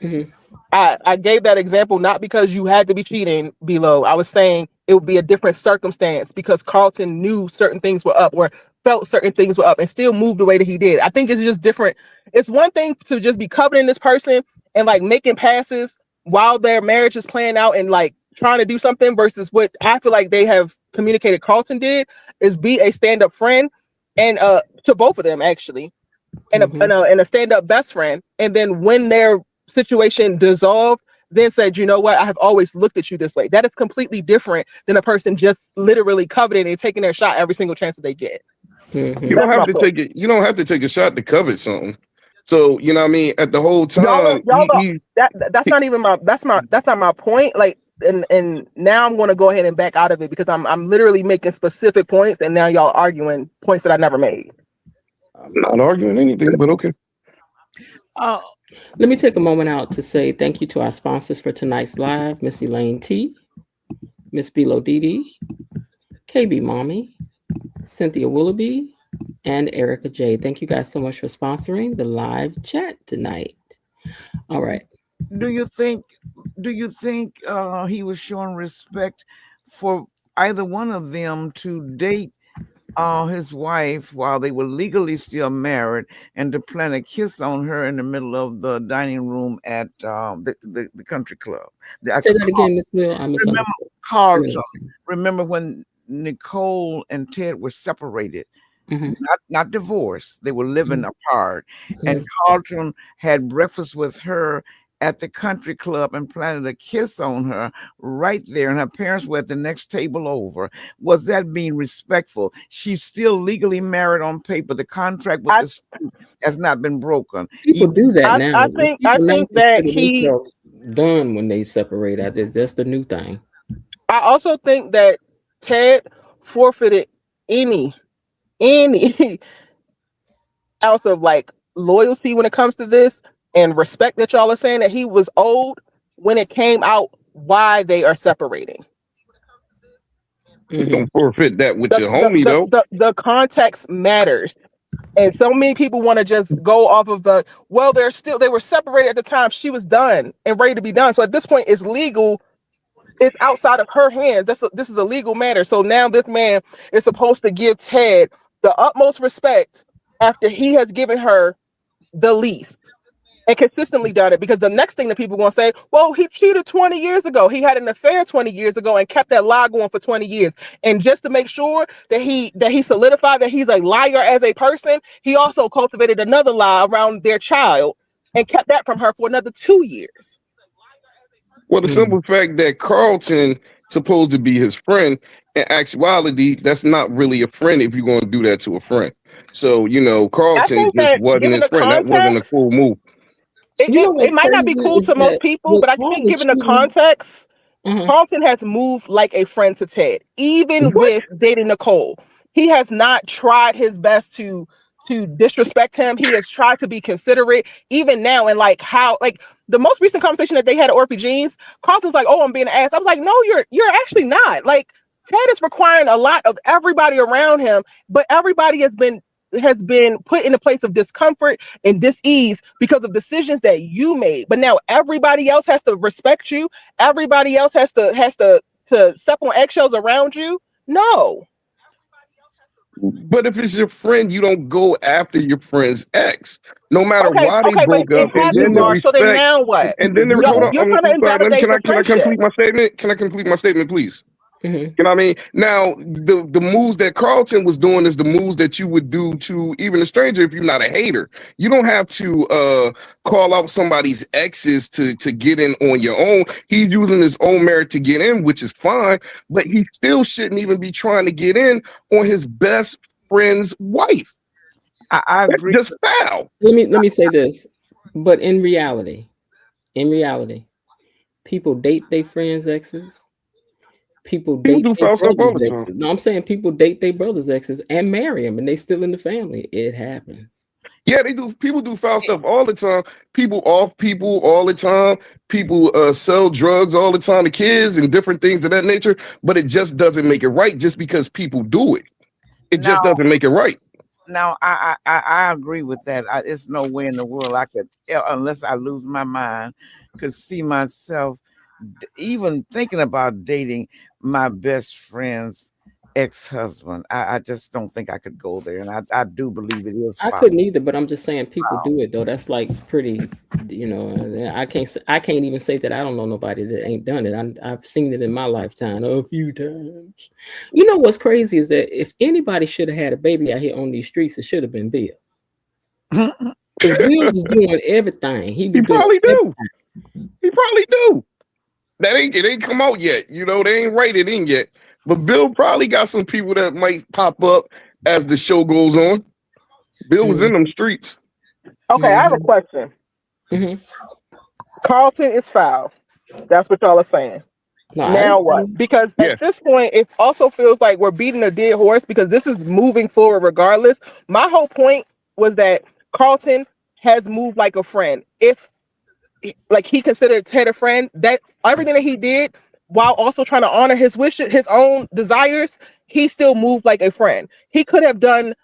Mm-hmm. I gave that example not because you had to be cheating, Bilo. I was saying it would be a different circumstance because Carlton knew certain things were up or felt certain things were up and still moved the way that he did. I think it's just different. It's one thing to just be coveting this person and like making passes while their marriage is playing out and like trying to do something versus what I feel like they have communicated Carlton did is be a stand-up friend and to both of them actually and a stand-up best friend. And then when their situation dissolved, then said, you know what, I have always looked at you this way. That is completely different than a person just literally coveting and taking their shot every single chance that they get. Mm-hmm. You don't have to take it. You don't have to take a shot to covet something. So you know what I mean. At the whole time, that's not my point. Like, and now I'm going to go ahead and back out of it because I'm literally making specific points, and now y'all arguing points that I never made. I'm not arguing anything, but okay. Oh, Let me take a moment out to say thank you to our sponsors for tonight's live, Miss Elaine T, Miss Bilo Didi, KB Mommy, Cynthia Willoughby, and Erica J. Thank you guys so much for sponsoring the live chat tonight. All right. do you think he was showing respect for either one of them to date his wife while they were legally still married and to plant a kiss on her in the middle of the dining room at the country club? Say that again, Miss Will. I misunderstood. Remember Carlton. Remember when Nicole and Ted were separated? Mhm. Not divorced. They were living apart. And Carlton had breakfast with her at the country club and planted a kiss on her right there. And her parents were at the next table over. Was that being respectful? She's still legally married on paper. The contract with the state has not been broken. People do that now. I think People that consider he. themselves done when they separate. That's the new thing. I also think that Ted forfeited any ounce of like loyalty when it comes to this and respect that y'all are saying that he was owed when it came out why they are separating. Don't forfeit that with your homie though. The context matters. And so many people want to just go off of they were separated at the time. She was done and ready to be done. So at this point, it's legal. It's outside of her hands. This is a legal matter. So now this man is supposed to give Ted the utmost respect after he has given her the least and consistently done it. Because the next thing that people want to say, well, he cheated 20 years ago. He had an affair 20 years ago and kept that lie going for 20 years. And just to make sure that he solidified that he's a liar as a person, he also cultivated another lie around their child and kept that from her for another 2 years. Well, the simple fact that Carlton supposed to be his friend, in actuality, that's not really a friend if you're going to do that to a friend. So, Carlton just wasn't his friend. That wasn't a cool move. It might not be cool to most people, but I think given the context, Carlton has moved like a friend to Ted, even with dating Nicole. He has not tried his best to disrespect him. He has tried to be considerate, even now. And the most recent conversation that they had at Orphy Jeans, Carlton's like, "Oh, I'm being an ass." I was like, "No, you're actually not." Like, Ted is requiring a lot of everybody around him, but everybody has been put in a place of discomfort and dis-ease because of decisions that you made. But now everybody else has to respect you. Everybody else has to step on eggshells around you. No. But if it's your friend, you don't go after your friend's ex, no matter why they broke up. And then the respect. So then now what? And then you're trying to invalidate the can I complete my statement? Can I complete my statement, please? You know what I mean? Now, the moves that Carlton was doing is the moves that you would do to even a stranger if you're not a hater. You don't have to call out somebody's exes to get in on your own. He's using his own merit to get in, which is fine, but he still shouldn't even be trying to get in on his best friend's wife. I agree. That's just foul. Let me say this, but in reality, people date their friends' exes. People date do foul stuff all the time. No, I'm saying people date their brother's exes and marry them, and they still in the family. It happens. Yeah, they do. People do foul stuff all the time. People off people all the time. People sell drugs all the time to kids and different things of that nature. But it just doesn't make it right just because people do it. It just doesn't make it right. Now, I agree with that. It's no way in the world I could, unless I lose my mind, could see myself even thinking about dating my best friend's ex-husband. I just don't think I could go there, and I do believe it is. I couldn't either, but I'm just saying people do it though. That's like pretty, I can't even say that I don't know nobody that ain't done it. I've seen it in my lifetime a few times. You know what's crazy is that if anybody should have had a baby out here on these streets, it should have been Bill. Because Bill was doing everything. He probably do. He probably do. It ain't come out yet. They ain't rated in yet. But Bill probably got some people that might pop up as the show goes on. Bill was in them streets. Okay, I have a question. Carlton is foul. That's what y'all are saying. Now what? Because at this point, it also feels like we're beating a dead horse because this is moving forward regardless. My whole point was that Carlton has moved like a friend. If like he considered Ted a friend, that everything that he did while also trying to honor his wishes, his own desires, he still moved like a friend. He could have done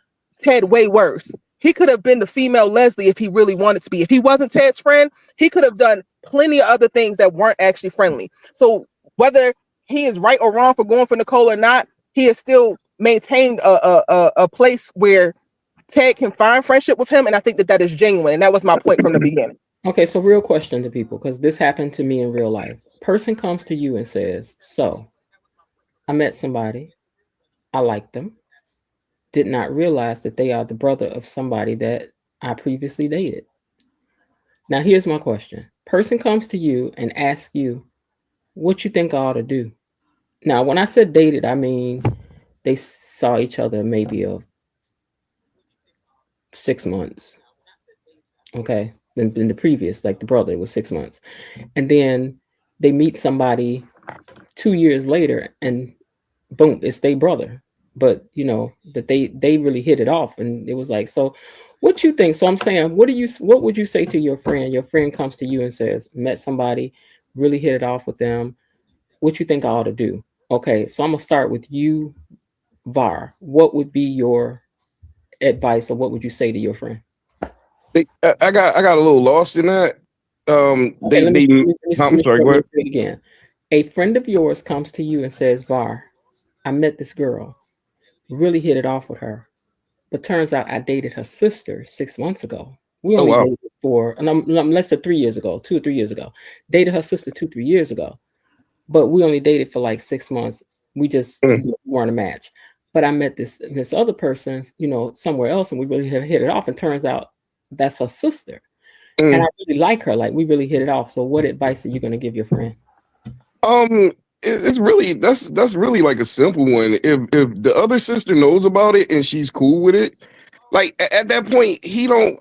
Ted way worse. He could have been the female Leslie if he really wanted to be. If he wasn't Ted's friend, he could have done plenty of other things that weren't actually friendly. So whether he is right or wrong for going for Nicole or not, he has still maintained a place where Ted can find friendship with him, and I think that is genuine, and that was my point from the beginning. Okay, so real question to people, because this happened to me in real life. Person comes to you and says, so I met somebody, I like them, did not realize that they are the brother of somebody that I previously dated. Now, here's my question. Person comes to you and asks you, what you think I ought to do? Now, when I said dated, I mean they saw each other maybe 6 months. Okay. Then the previous, like the brother, it was 6 months. And then they meet somebody 2 years later and boom, it's their brother. But but they really hit it off, and it was like, so what you think? So I'm saying, what would you say to your friend? Your friend comes to you and says, met somebody, really hit it off with them. What you think I ought to do? Okay, so I'm gonna start with you, Var. What would be your advice, or what would you say to your friend? I got a little lost in that. Okay, let I'm sorry, go ahead. say it again. A friend of yours comes to you and says, Var, I met this girl, really hit it off with her, but turns out I dated her sister 6 months ago. We only dated for, let's say 3 years ago, 2 or 3 years ago. Dated her sister 2-3 years ago, but we only dated for like 6 months. We just weren't a match. But I met this other person, somewhere else, and we really hit it off. And turns out that's her sister, and I really like her. Like, we really hit it off. So, what advice are you going to give your friend? It's really that's really like a simple one. If the other sister knows about it and she's cool with it, like at that point he don't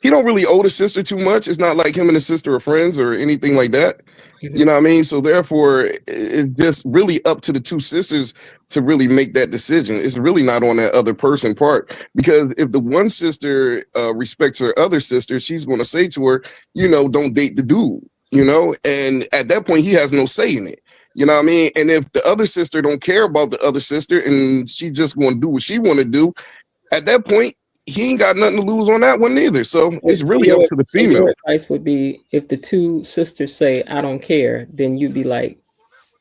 really owe the sister too much. It's not like him and his sister are friends or anything like that. You know what I mean? So therefore, it's just really up to the two sisters to really make that decision. It's really not on that other person part, because if the one sister respects her other sister, she's going to say to her, don't date the dude. And at that point, he has no say in it. You know what I mean? And if the other sister don't care about the other sister and she just going to do what she want to do, at that point, he ain't got nothing to lose on that one either. So it's really up to the female. Your advice would be, if the two sisters say, I don't care, then you'd be like,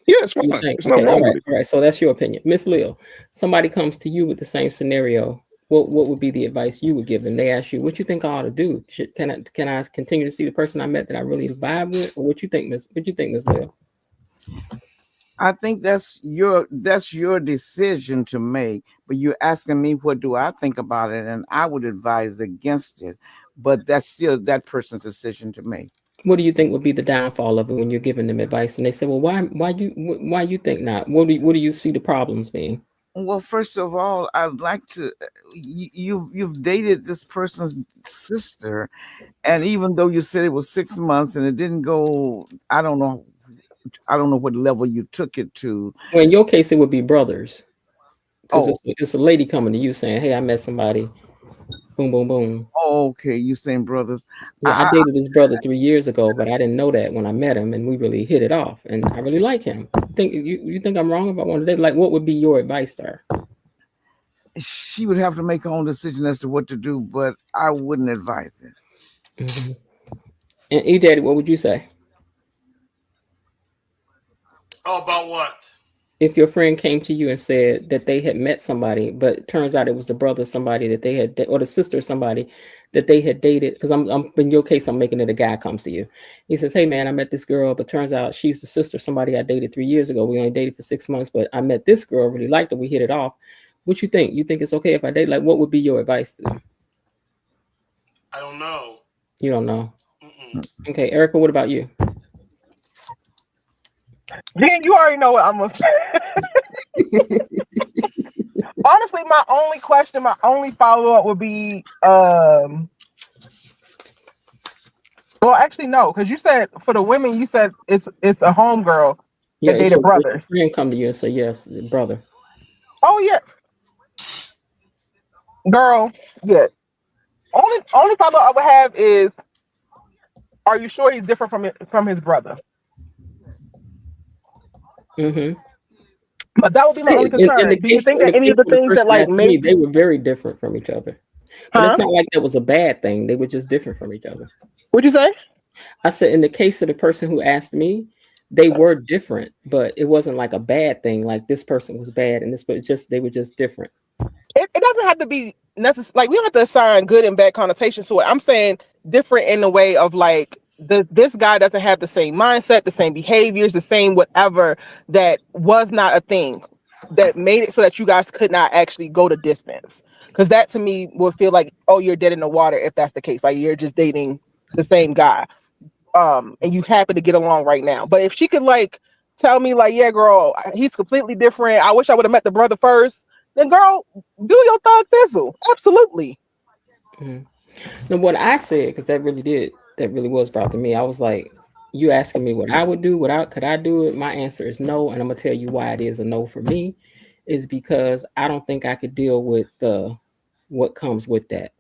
yeah, it's fine. It's not wrong with it. All right. So that's your opinion. Miss Lil, somebody comes to you with the same scenario. What would be the advice you would give them? They ask you, what you think I ought to do? Can I continue to see the person I met that I really vibe with? Or what you think, Miss Lil? I think that's your decision to make, but you're asking me what do I think about it, and I would advise against it, but that's still that person's decision to make. What do you think would be the downfall of it when you're giving them advice and they say, well, why you think not? What do you see the problems being? Well, first of all, I'd like to, you've dated this person's sister, and even though you said it was 6 months and it didn't go, I don't know what level you took it to. Well, in your case, it would be brothers. It's a lady coming to you saying, hey, I met somebody. Boom, boom, boom. Oh, okay. You saying brothers? Yeah, I dated this brother 3 years ago, but I didn't know that when I met him, and we really hit it off, and I really like him. You think I'm wrong about one of them? Like, what would be your advice to her? She would have to make her own decision as to what to do, but I wouldn't advise it. Mm-hmm. And E-Daddy, what would you say? Oh, about what? If your friend came to you and said that they had met somebody, but it turns out it was the brother of somebody that they had, or the sister of somebody that they had dated, because I'm in your case, I'm making it a guy comes to you. He says, hey man, I met this girl, but turns out she's the sister of somebody I dated 3 years ago. We only dated for 6 months, but I met this girl, really liked her, we hit it off. What you think? You think it's okay if I date? Like, what would be your advice to them? I don't know. You don't know? Okay, Erica, what about you? Dan, you already know what I'm gonna say. Honestly, my only follow-up would be well, actually no, because you said for the women, you said it's a homegirl that dated brothers. Friend come to you and say, yes, brother. Oh yeah. Girl, yeah. Only follow I would have is, are you sure he's different from his brother? Mm-hmm. But that would be my only In concern. the Do you case, think in that the any of case the where the things that person like asked me, made, they were very different from each other. But it's huh? not like that was a bad thing. They were just different from each other. What'd you say? I said in the case of the person who asked me, they were different, but it wasn't like a bad thing. Like this person was bad, and this, but just they were just different. It doesn't have to be necessary. Like we don't have to assign good and bad connotations to it. I'm saying different in the way of like this guy doesn't have the same mindset, the same behaviors, the same whatever that was not a thing that made it so that you guys could not actually go the distance. Because that to me would feel like, oh, you're dead in the water if that's the case. Like you're just dating the same guy. And you happen to get along right now. But if she could like tell me like, yeah, girl, he's completely different. I wish I would have met the brother first. Then, girl, do your thug thistle. Absolutely. Mm-hmm. Now, what I said, because that really was brought to me. I was like, you asking me what I would do, could I do it? My answer is no, and I'm gonna tell you why it is a no for me, is because I don't think I could deal with what comes with that,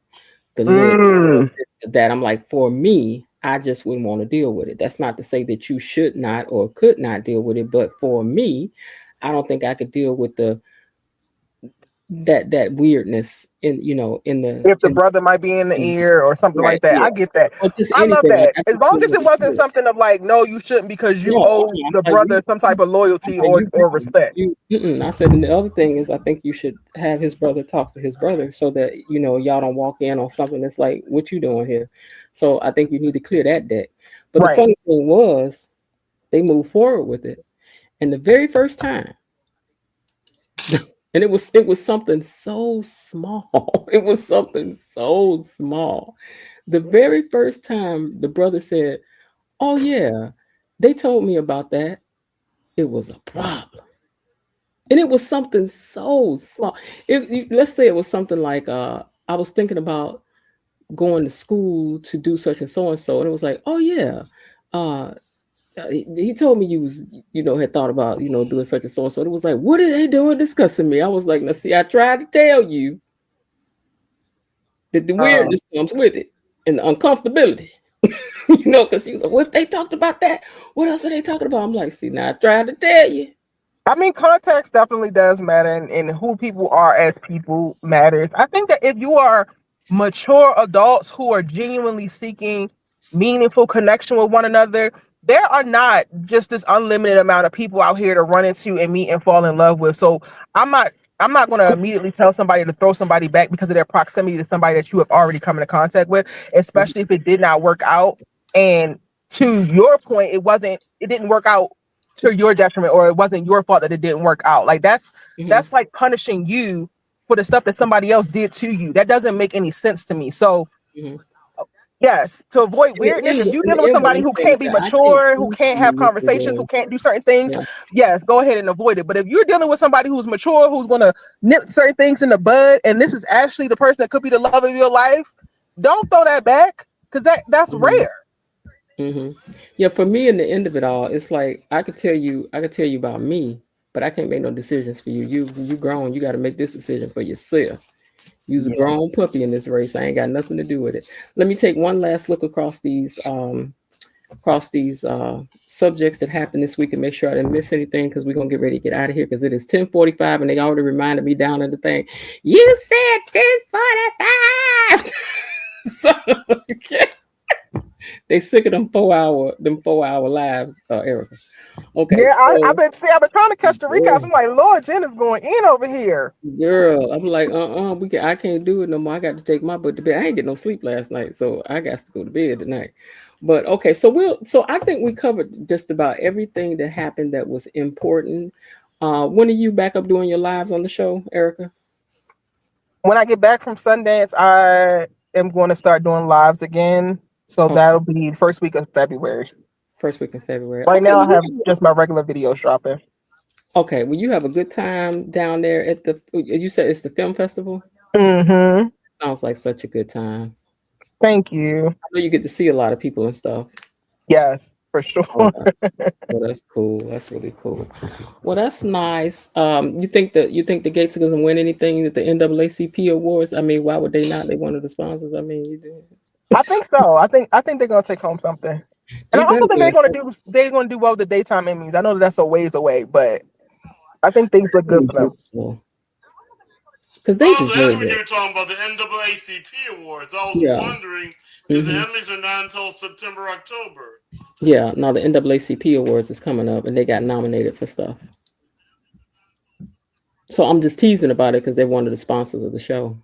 the look, Mm. that I'm like, for me, I just wouldn't want to deal with it. That's not to say that you should not or could not deal with it, but for me, I don't think I could deal with that weirdness in the If the brother might be in the ear or something right, like that, yeah, I get that. or just I love anything. Like that. I As think long you as it wasn't something of like, no, you shouldn't because you no, owe I'm the like brother some type of loyalty like, or respect. I said, and the other thing is, I think you should have his brother talk to his brother so that y'all don't walk in on something that's like, what you doing here? So I think you need to clear that deck. But the Right. funny thing was, they moved forward with it, and the very first time, and it was something so small. It was something so small. The very first time, the brother said, "Oh yeah, they told me about that." It was a problem. And it was something so small. Let's say it was something like I was thinking about going to school to do such and so and so, and it was like, oh yeah, uh, he told me you was had thought about doing such and so and so. It was like, what are they doing discussing me? I was like, now see, I tried to tell you that the weirdness comes with it and the uncomfortability. Because she was like, what if they talked about that? What else are they talking about? I'm like, see, now I tried to tell you. I mean, context definitely does matter, and who people are as people matters. I think that if you are mature adults who are genuinely seeking meaningful connection with one another, there are not just this unlimited amount of people out here to run into and meet and fall in love with. So I'm not going to immediately tell somebody to throw somebody back because of their proximity to somebody that you have already come into contact with, especially if it did not work out. And to your point, it didn't work out to your detriment, or it wasn't your fault that it didn't work out. Like that's like punishing you for the stuff that somebody else did to you. That doesn't make any sense to me. So yes, to avoid weirdness, if you're In the dealing with end, what somebody I'm who saying is can't be that I can't mature, who choose can't have you, Mr. conversations, who Williams. can't do certain things, Yeah. yes, go ahead and avoid it. But if you're dealing with somebody who's mature, who's going to nip certain things in the bud, and this is actually the person that could be the love of your life, don't throw that back, because that's rare. Yeah, for me, in the end of it all, it's like I could tell you about me, but I can't make no decisions for you. You grown. You got to make this decision for yourself. You's a grown puppy in this race. I ain't got nothing to do with it. Let me take one last look across these subjects that happened this week and make sure I didn't miss anything, because we're gonna get ready to get out of here because it is 10:45 and they already reminded me down in the thing. You said 10:45. So they sick of them 4 hour live, Erica. Okay, Yeah, I've so been trying to catch the recaps. I'm like, Lord, Jen is going in over here. girl, I'm like, I can't do it no more. I got to take my butt to bed. I ain't get no sleep last night, so I got to go to bed tonight. But okay, so I think we covered just about everything that happened that was important. When are you back up doing your lives on the show, Erica? When I get back from Sundance, I am going to start doing lives again. So Okay, that'll be first week of February. first week in February. Right Okay, now, I have just my regular videos dropping. okay. Well, you have a good time down there at the. You said it's the film festival. Mm-hmm. Sounds like such a good time. Thank you. I know you get to see a lot of people and stuff. Yes. for sure. Well, that's cool. That's really cool. Well, that's nice. You think the Gates are gonna win anything at the NAACP awards? I mean, why would they not? They one of the sponsors. I mean, you do. I think so. I think they're gonna take home something. And You I also better think they're gonna do well with the daytime Emmys. I know that's a ways away, but I think things look good for them. Because they Also, that's deserve what you it. were talking about, the NAACP awards. I was Yeah. wondering, because Mhm. the Emmys are not until September, October. Yeah, no, the NAACP awards is coming up, and they got nominated for stuff. So I'm just teasing about it because they're one of the sponsors of the show.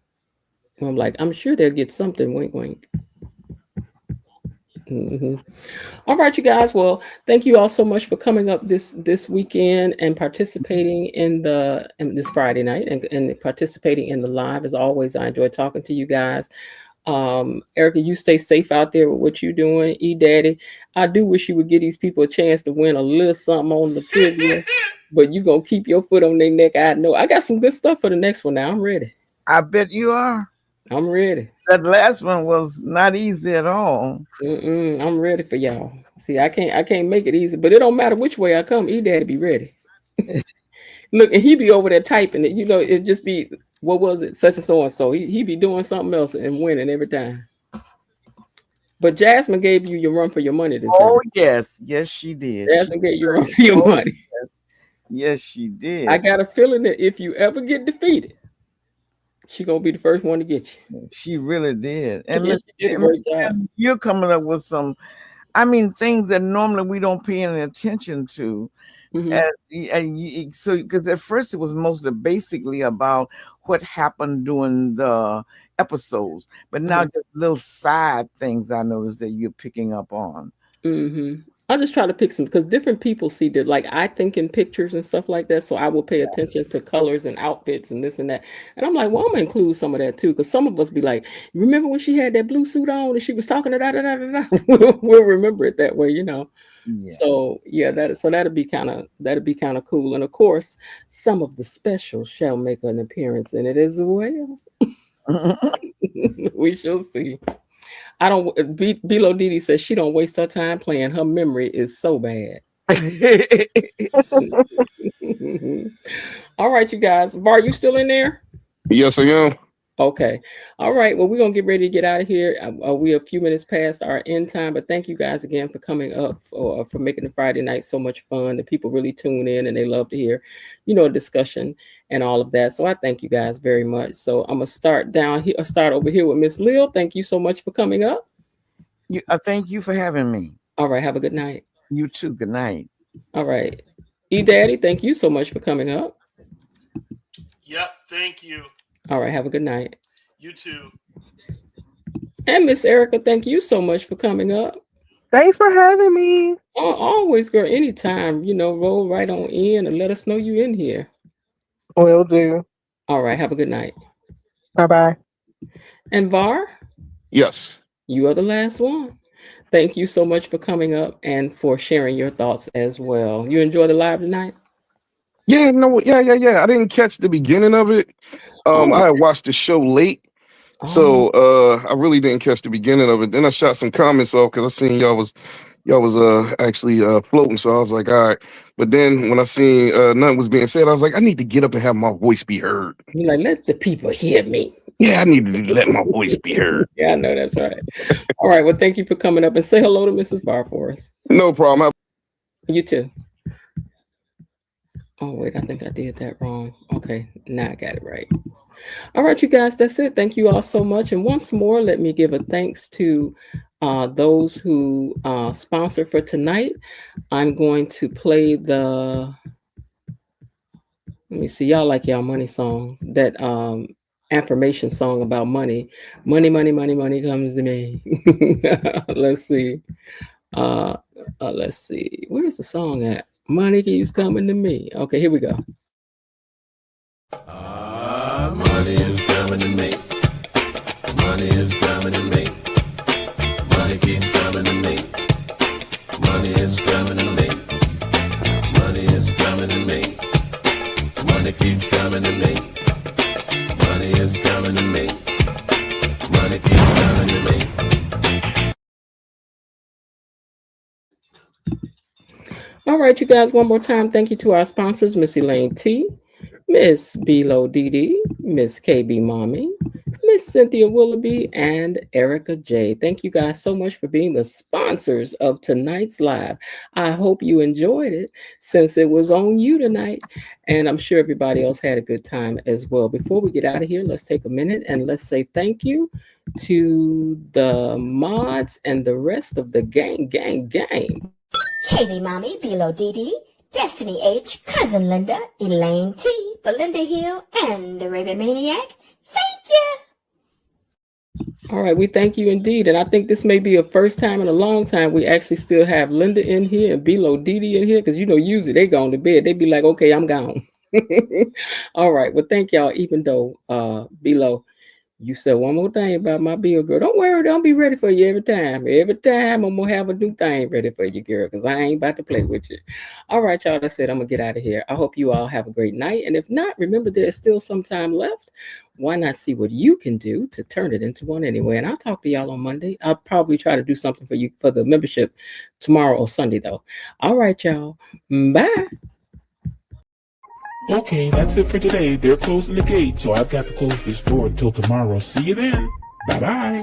And I'm like, I'm sure they'll get something. Wink, wink. hmm All right, you guys. Well, thank you all so much for coming up this weekend and participating in this Friday night and participating in the live. As always, I enjoy talking to you guys. Erica, you stay safe out there with what you're doing. Daddy, I do wish you would give these people a chance to win a little something on the trivia, but you gonna keep your foot on their neck. I know. I got some good stuff for the next one. Now I'm ready. I bet you are. I'm ready. That last one was not easy at all. I'm ready for y'all. See, I can't make it easy, but it don't matter which way I come. Daddy be ready. Look, and he be over there typing it. You know, it just be what was it, such and so and so. He be doing something else and winning every time. But Jasmine gave you your run for your money this time. Oh yes, yes she did. Jasmine gave you run for your money. Yes, she did. I got a feeling that if you ever get defeated, she gonna be the first one to get you. She really did. And Yeah, she did a great job. you're coming up with some, things that normally we don't pay any attention to. So because at first it was mostly basically about what happened during the episodes, but now just little side things I noticed that you're picking up on. I just try to pick some because different people see that, like I think in pictures and stuff like that. So I will pay attention to colors and outfits and this and that. And I'm like, well, I'm gonna include some of that too, because some of us be like, remember when she had that blue suit on and she was talking to da da da da da. We'll remember it that way, you know. Yeah. So yeah, that'd be kind of cool. And of course, some of the specials shall make an appearance in it as well. We shall see. I don't. Bilo Didi says she don't waste her time playing. Her memory is so bad. All right, you guys. Var, you still in there? Yes, I am. Okay. All right. Well, we're gonna get ready to get out of here. We're a few minutes past our end time, but thank you guys again for coming up for making the Friday night so much fun. The people really tune in and they love to hear, discussion and all of that. So I thank you guys very much. So I'm gonna start down here. Start over here with Miss Lil. Thank you so much for coming up. Thank you for having me. All right. Have a good night. You too. Good night. All right. Daddy, thank you so much for coming up. Yep. Thank you. All right. Have a good night. You too. And Miss Erica, thank you so much for coming up. Thanks for having me. Oh, always, girl. Anytime, roll right on in and let us know you in here. Will do. All right. Have a good night. Bye-bye. And Var? Yes. You are the last one. Thank you so much for coming up and for sharing your thoughts as well. You enjoyed the live tonight? Yeah. I didn't catch the beginning of it. I had watched the show late. So I really didn't catch the beginning of it. Then I shot some comments off because I seen y'all was actually floating. So I was like, all right. But then when I seen nothing was being said, I was like, I need to get up and have my voice be heard. You're like, let the people hear me. Yeah, I need to let my voice be heard. Yeah, I know that's right. All right. Well, thank you for coming up and say hello to Mrs. Var for us. No problem. You too. Oh, wait, I think I did that wrong. Okay, now I got it right. All right, you guys, that's it. Thank you all so much. And once more, let me give a thanks to those who sponsor for tonight. I'm going to play let me see, y'all like y'all money song, that affirmation song about money. Money, money, money, money comes to me. Let's see. Let's see. Where's the song at? Money keeps coming to me. Okay, here we go. Money is coming to me. Money is coming to me. Money keeps coming to me. Money is coming to me. Money is coming to me. Money keeps coming to me. Money is coming to me. Money keeps coming to me. All right, you guys, one more time. Thank you to our sponsors, Miss Elaine T, Miss Belo DD, Miss KB Mommy, Miss Cynthia Willoughby, and Erica J. Thank you guys so much for being the sponsors of tonight's live. I hope you enjoyed it since it was on you tonight. And I'm sure everybody else had a good time as well. Before we get out of here, let's take a minute and let's say thank you to the mods and the rest of the gang. KB Mommy, Bilo Dee, Destiny H, Cousin Linda, Elaine T, Belinda Hill, and the Raven Maniac. Thank you. All right, we thank you indeed. And I think this may be a first time in a long time we actually still have Linda in here and Bilo Dee in here, because usually they go to bed. They be like, okay, I'm gone. All right, well, thank y'all, even though Bilo, you said one more thing about my bill, girl. Don't worry, don't be ready for you every time. Every time I'm gonna have a new thing ready for you, girl, because I ain't about to play with you. All right, y'all. That's it. I'm gonna get out of here. I hope you all have a great night. And if not, remember there's still some time left. Why not see what you can do to turn it into one anyway? And I'll talk to y'all on Monday. I'll probably try to do something for you for the membership tomorrow or Sunday, though. All right, y'all. Bye. Okay, that's it for today. They're closing the gate, so I've got to close this door until tomorrow. See you then. Bye-bye.